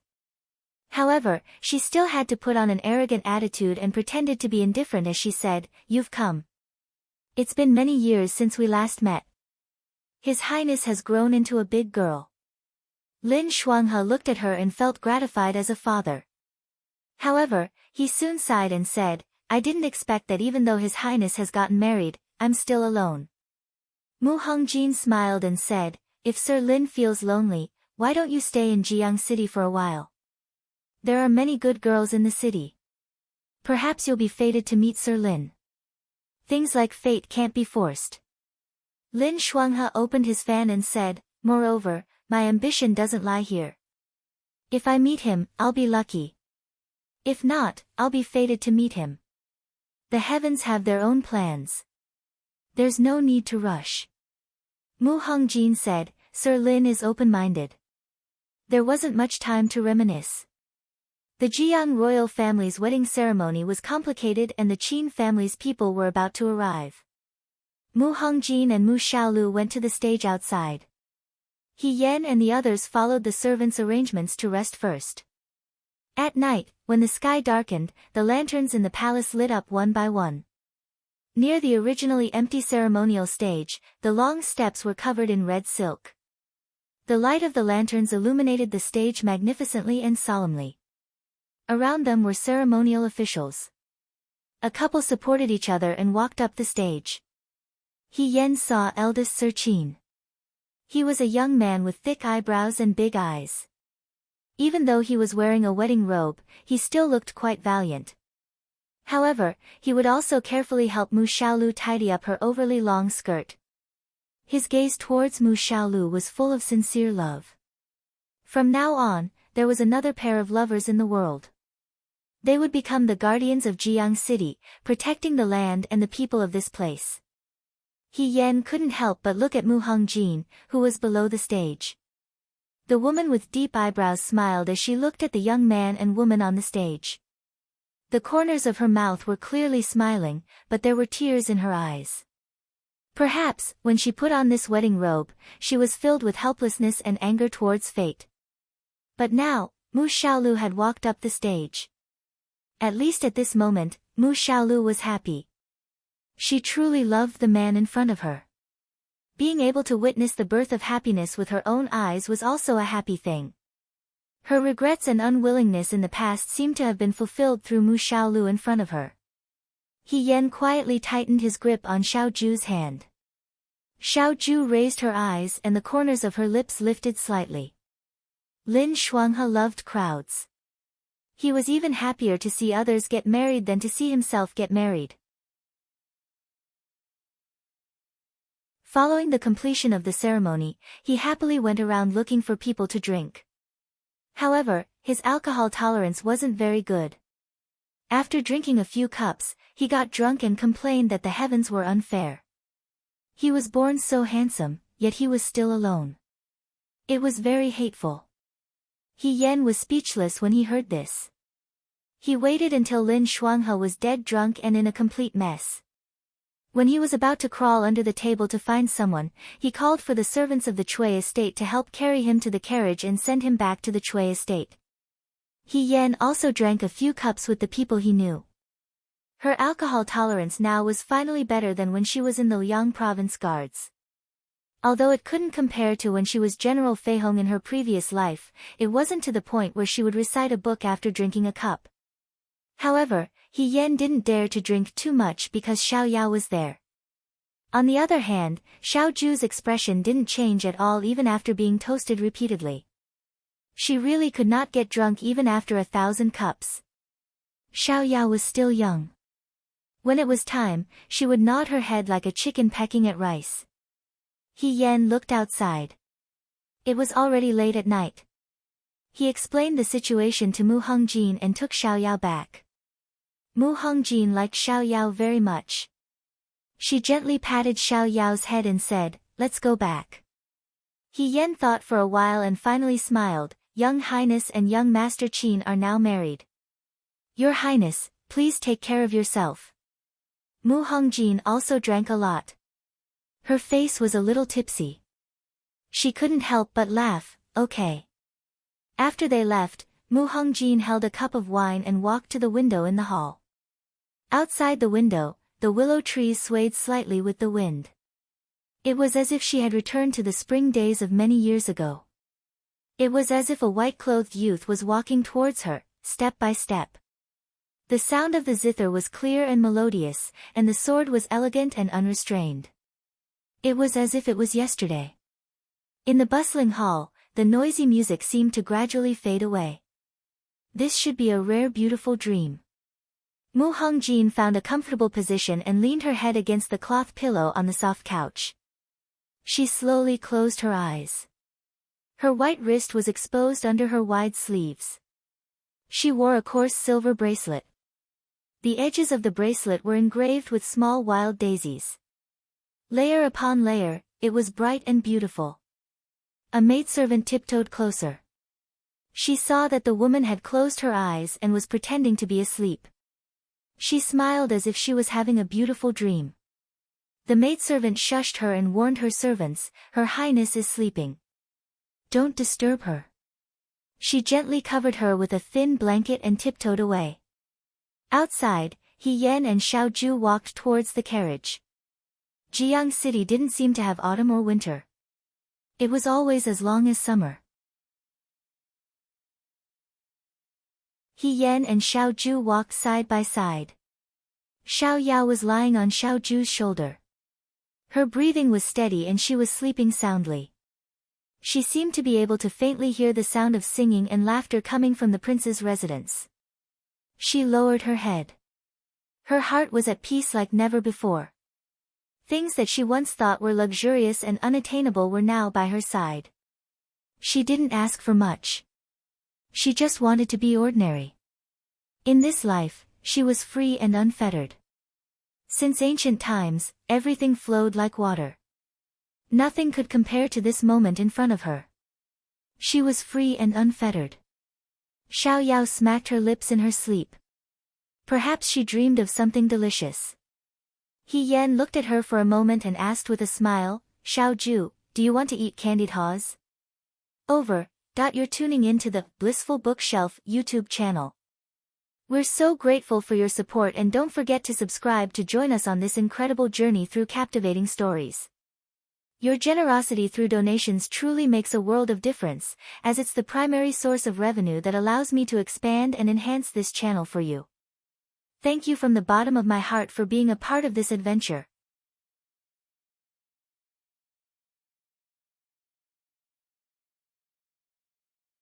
However, she still had to put on an arrogant attitude and pretended to be indifferent as she said, You've come. It's been many years since we last met. His Highness has grown into a big girl. Lin Shuanghe looked at her and felt gratified as a father. However, he soon sighed and said, I didn't expect that even though His Highness has gotten married, I'm still alone. Mu Hongjin smiled and said, if Sir Lin feels lonely, why don't you stay in Jiang City for a while? There are many good girls in the city. Perhaps you'll be fated to meet Sir Lin. Things like fate can't be forced. Lin Shuanghe opened his fan and said, moreover, my ambition doesn't lie here. If I meet him, I'll be lucky. If not, I'll be fated to meet him. The heavens have their own plans. There's no need to rush. Mu Hongjin said, Sir Lin is open-minded. There wasn't much time to reminisce. The Jiang royal family's wedding ceremony was complicated and the Qin family's people were about to arrive. Mu Hongjin and Mu Xiaolu went to the stage outside. He Yan and the others followed the servants' arrangements to rest first. At night, when the sky darkened, the lanterns in the palace lit up one by one. Near the originally empty ceremonial stage, the long steps were covered in red silk. The light of the lanterns illuminated the stage magnificently and solemnly. Around them were ceremonial officials. A couple supported each other and walked up the stage. He Yan saw eldest Sir Qin. He was a young man with thick eyebrows and big eyes. Even though he was wearing a wedding robe, he still looked quite valiant. However, he would also carefully help Mu Xiaolu tidy up her overly long skirt. His gaze towards Mu Xiaolu was full of sincere love. From now on, there was another pair of lovers in the world. They would become the guardians of Jiang City, protecting the land and the people of this place. He Yan couldn't help but look at Mu Hongjin, who was below the stage. The woman with deep eyebrows smiled as she looked at the young man and woman on the stage. The corners of her mouth were clearly smiling, but there were tears in her eyes. Perhaps, when she put on this wedding robe, she was filled with helplessness and anger towards fate. But now, Mu Xiaolu had walked up the stage. At least at this moment, Mu Xiaolu was happy. She truly loved the man in front of her. Being able to witness the birth of happiness with her own eyes was also a happy thing. Her regrets and unwillingness in the past seemed to have been fulfilled through Mu Xiaolu in front of her. He Yan quietly tightened his grip on Xiaoju's hand. Xiaoju raised her eyes and the corners of her lips lifted slightly. Lin Shuanghe loved crowds. He was even happier to see others get married than to see himself get married. Following the completion of the ceremony, he happily went around looking for people to drink. However, his alcohol tolerance wasn't very good. After drinking a few cups, he got drunk and complained that the heavens were unfair. He was born so handsome, yet he was still alone. It was very hateful. He Yan was speechless when he heard this. He waited until Lin Shuanghe was dead drunk and in a complete mess. When he was about to crawl under the table to find someone, he called for the servants of the Cui estate to help carry him to the carriage and send him back to the Cui estate. He Yan also drank a few cups with the people he knew. Her alcohol tolerance now was finally better than when she was in the Liang province guards. Although it couldn't compare to when she was General Feihong in her previous life, it wasn't to the point where she would recite a book after drinking a cup. However, He Yan didn't dare to drink too much because Xiao Yao was there. On the other hand, Xiao Ju's expression didn't change at all even after being toasted repeatedly. She really could not get drunk even after 1,000 cups. Xiao Yao was still young. When it was time, she would nod her head like a chicken pecking at rice. He Yan looked outside. It was already late at night. He explained the situation to Mu Hongjin and took Xiao Yao back. Mu Hongjin liked Xiao Yao very much. She gently patted Xiao Yao's head and said, "Let's go back." He Yan thought for a while and finally smiled. "Young Highness and young Master Qin are now married. Your Highness, please take care of yourself." Mu Hongjin also drank a lot. Her face was a little tipsy. She couldn't help but laugh. "Okay." After they left, Mu Hongjin held a cup of wine and walked to the window in the hall. Outside the window, the willow trees swayed slightly with the wind. It was as if she had returned to the spring days of many years ago. It was as if a white-clothed youth was walking towards her, step by step. The sound of the zither was clear and melodious, and the sword was elegant and unrestrained. It was as if it was yesterday. In the bustling hall, the noisy music seemed to gradually fade away. This should be a rare beautiful dream. Mu Hongjin found a comfortable position and leaned her head against the cloth pillow on the soft couch. She slowly closed her eyes. Her white wrist was exposed under her wide sleeves. She wore a coarse silver bracelet. The edges of the bracelet were engraved with small wild daisies. Layer upon layer, it was bright and beautiful. A maidservant tiptoed closer. She saw that the woman had closed her eyes and was pretending to be asleep. She smiled as if she was having a beautiful dream. The maidservant shushed her and warned her servants, "Her Highness is sleeping. Don't disturb her." She gently covered her with a thin blanket and tiptoed away. Outside, He Yan and Xiao Ju walked towards the carriage. Jiang City didn't seem to have autumn or winter. It was always as long as summer. He Yan and Xiao Ju walked side by side. Xiao Yao was lying on Xiao Ju's shoulder. Her breathing was steady and she was sleeping soundly. She seemed to be able to faintly hear the sound of singing and laughter coming from the prince's residence. She lowered her head. Her heart was at peace like never before. Things that she once thought were luxurious and unattainable were now by her side. She didn't ask for much. She just wanted to be ordinary. In this life, she was free and unfettered. Since ancient times, everything flowed like water. Nothing could compare to this moment in front of her. She was free and unfettered. Xiao Yao smacked her lips in her sleep. Perhaps she dreamed of something delicious. He Yan looked at her for a moment and asked with a smile, "Xiao Ju, do you want to eat candied haws?" Over. You're tuning in to the Blissful Bookshelf YouTube channel. We're so grateful for your support and don't forget to subscribe to join us on this incredible journey through captivating stories. Your generosity through donations truly makes a world of difference, as it's the primary source of revenue that allows me to expand and enhance this channel for you. Thank you from the bottom of my heart for being a part of this adventure.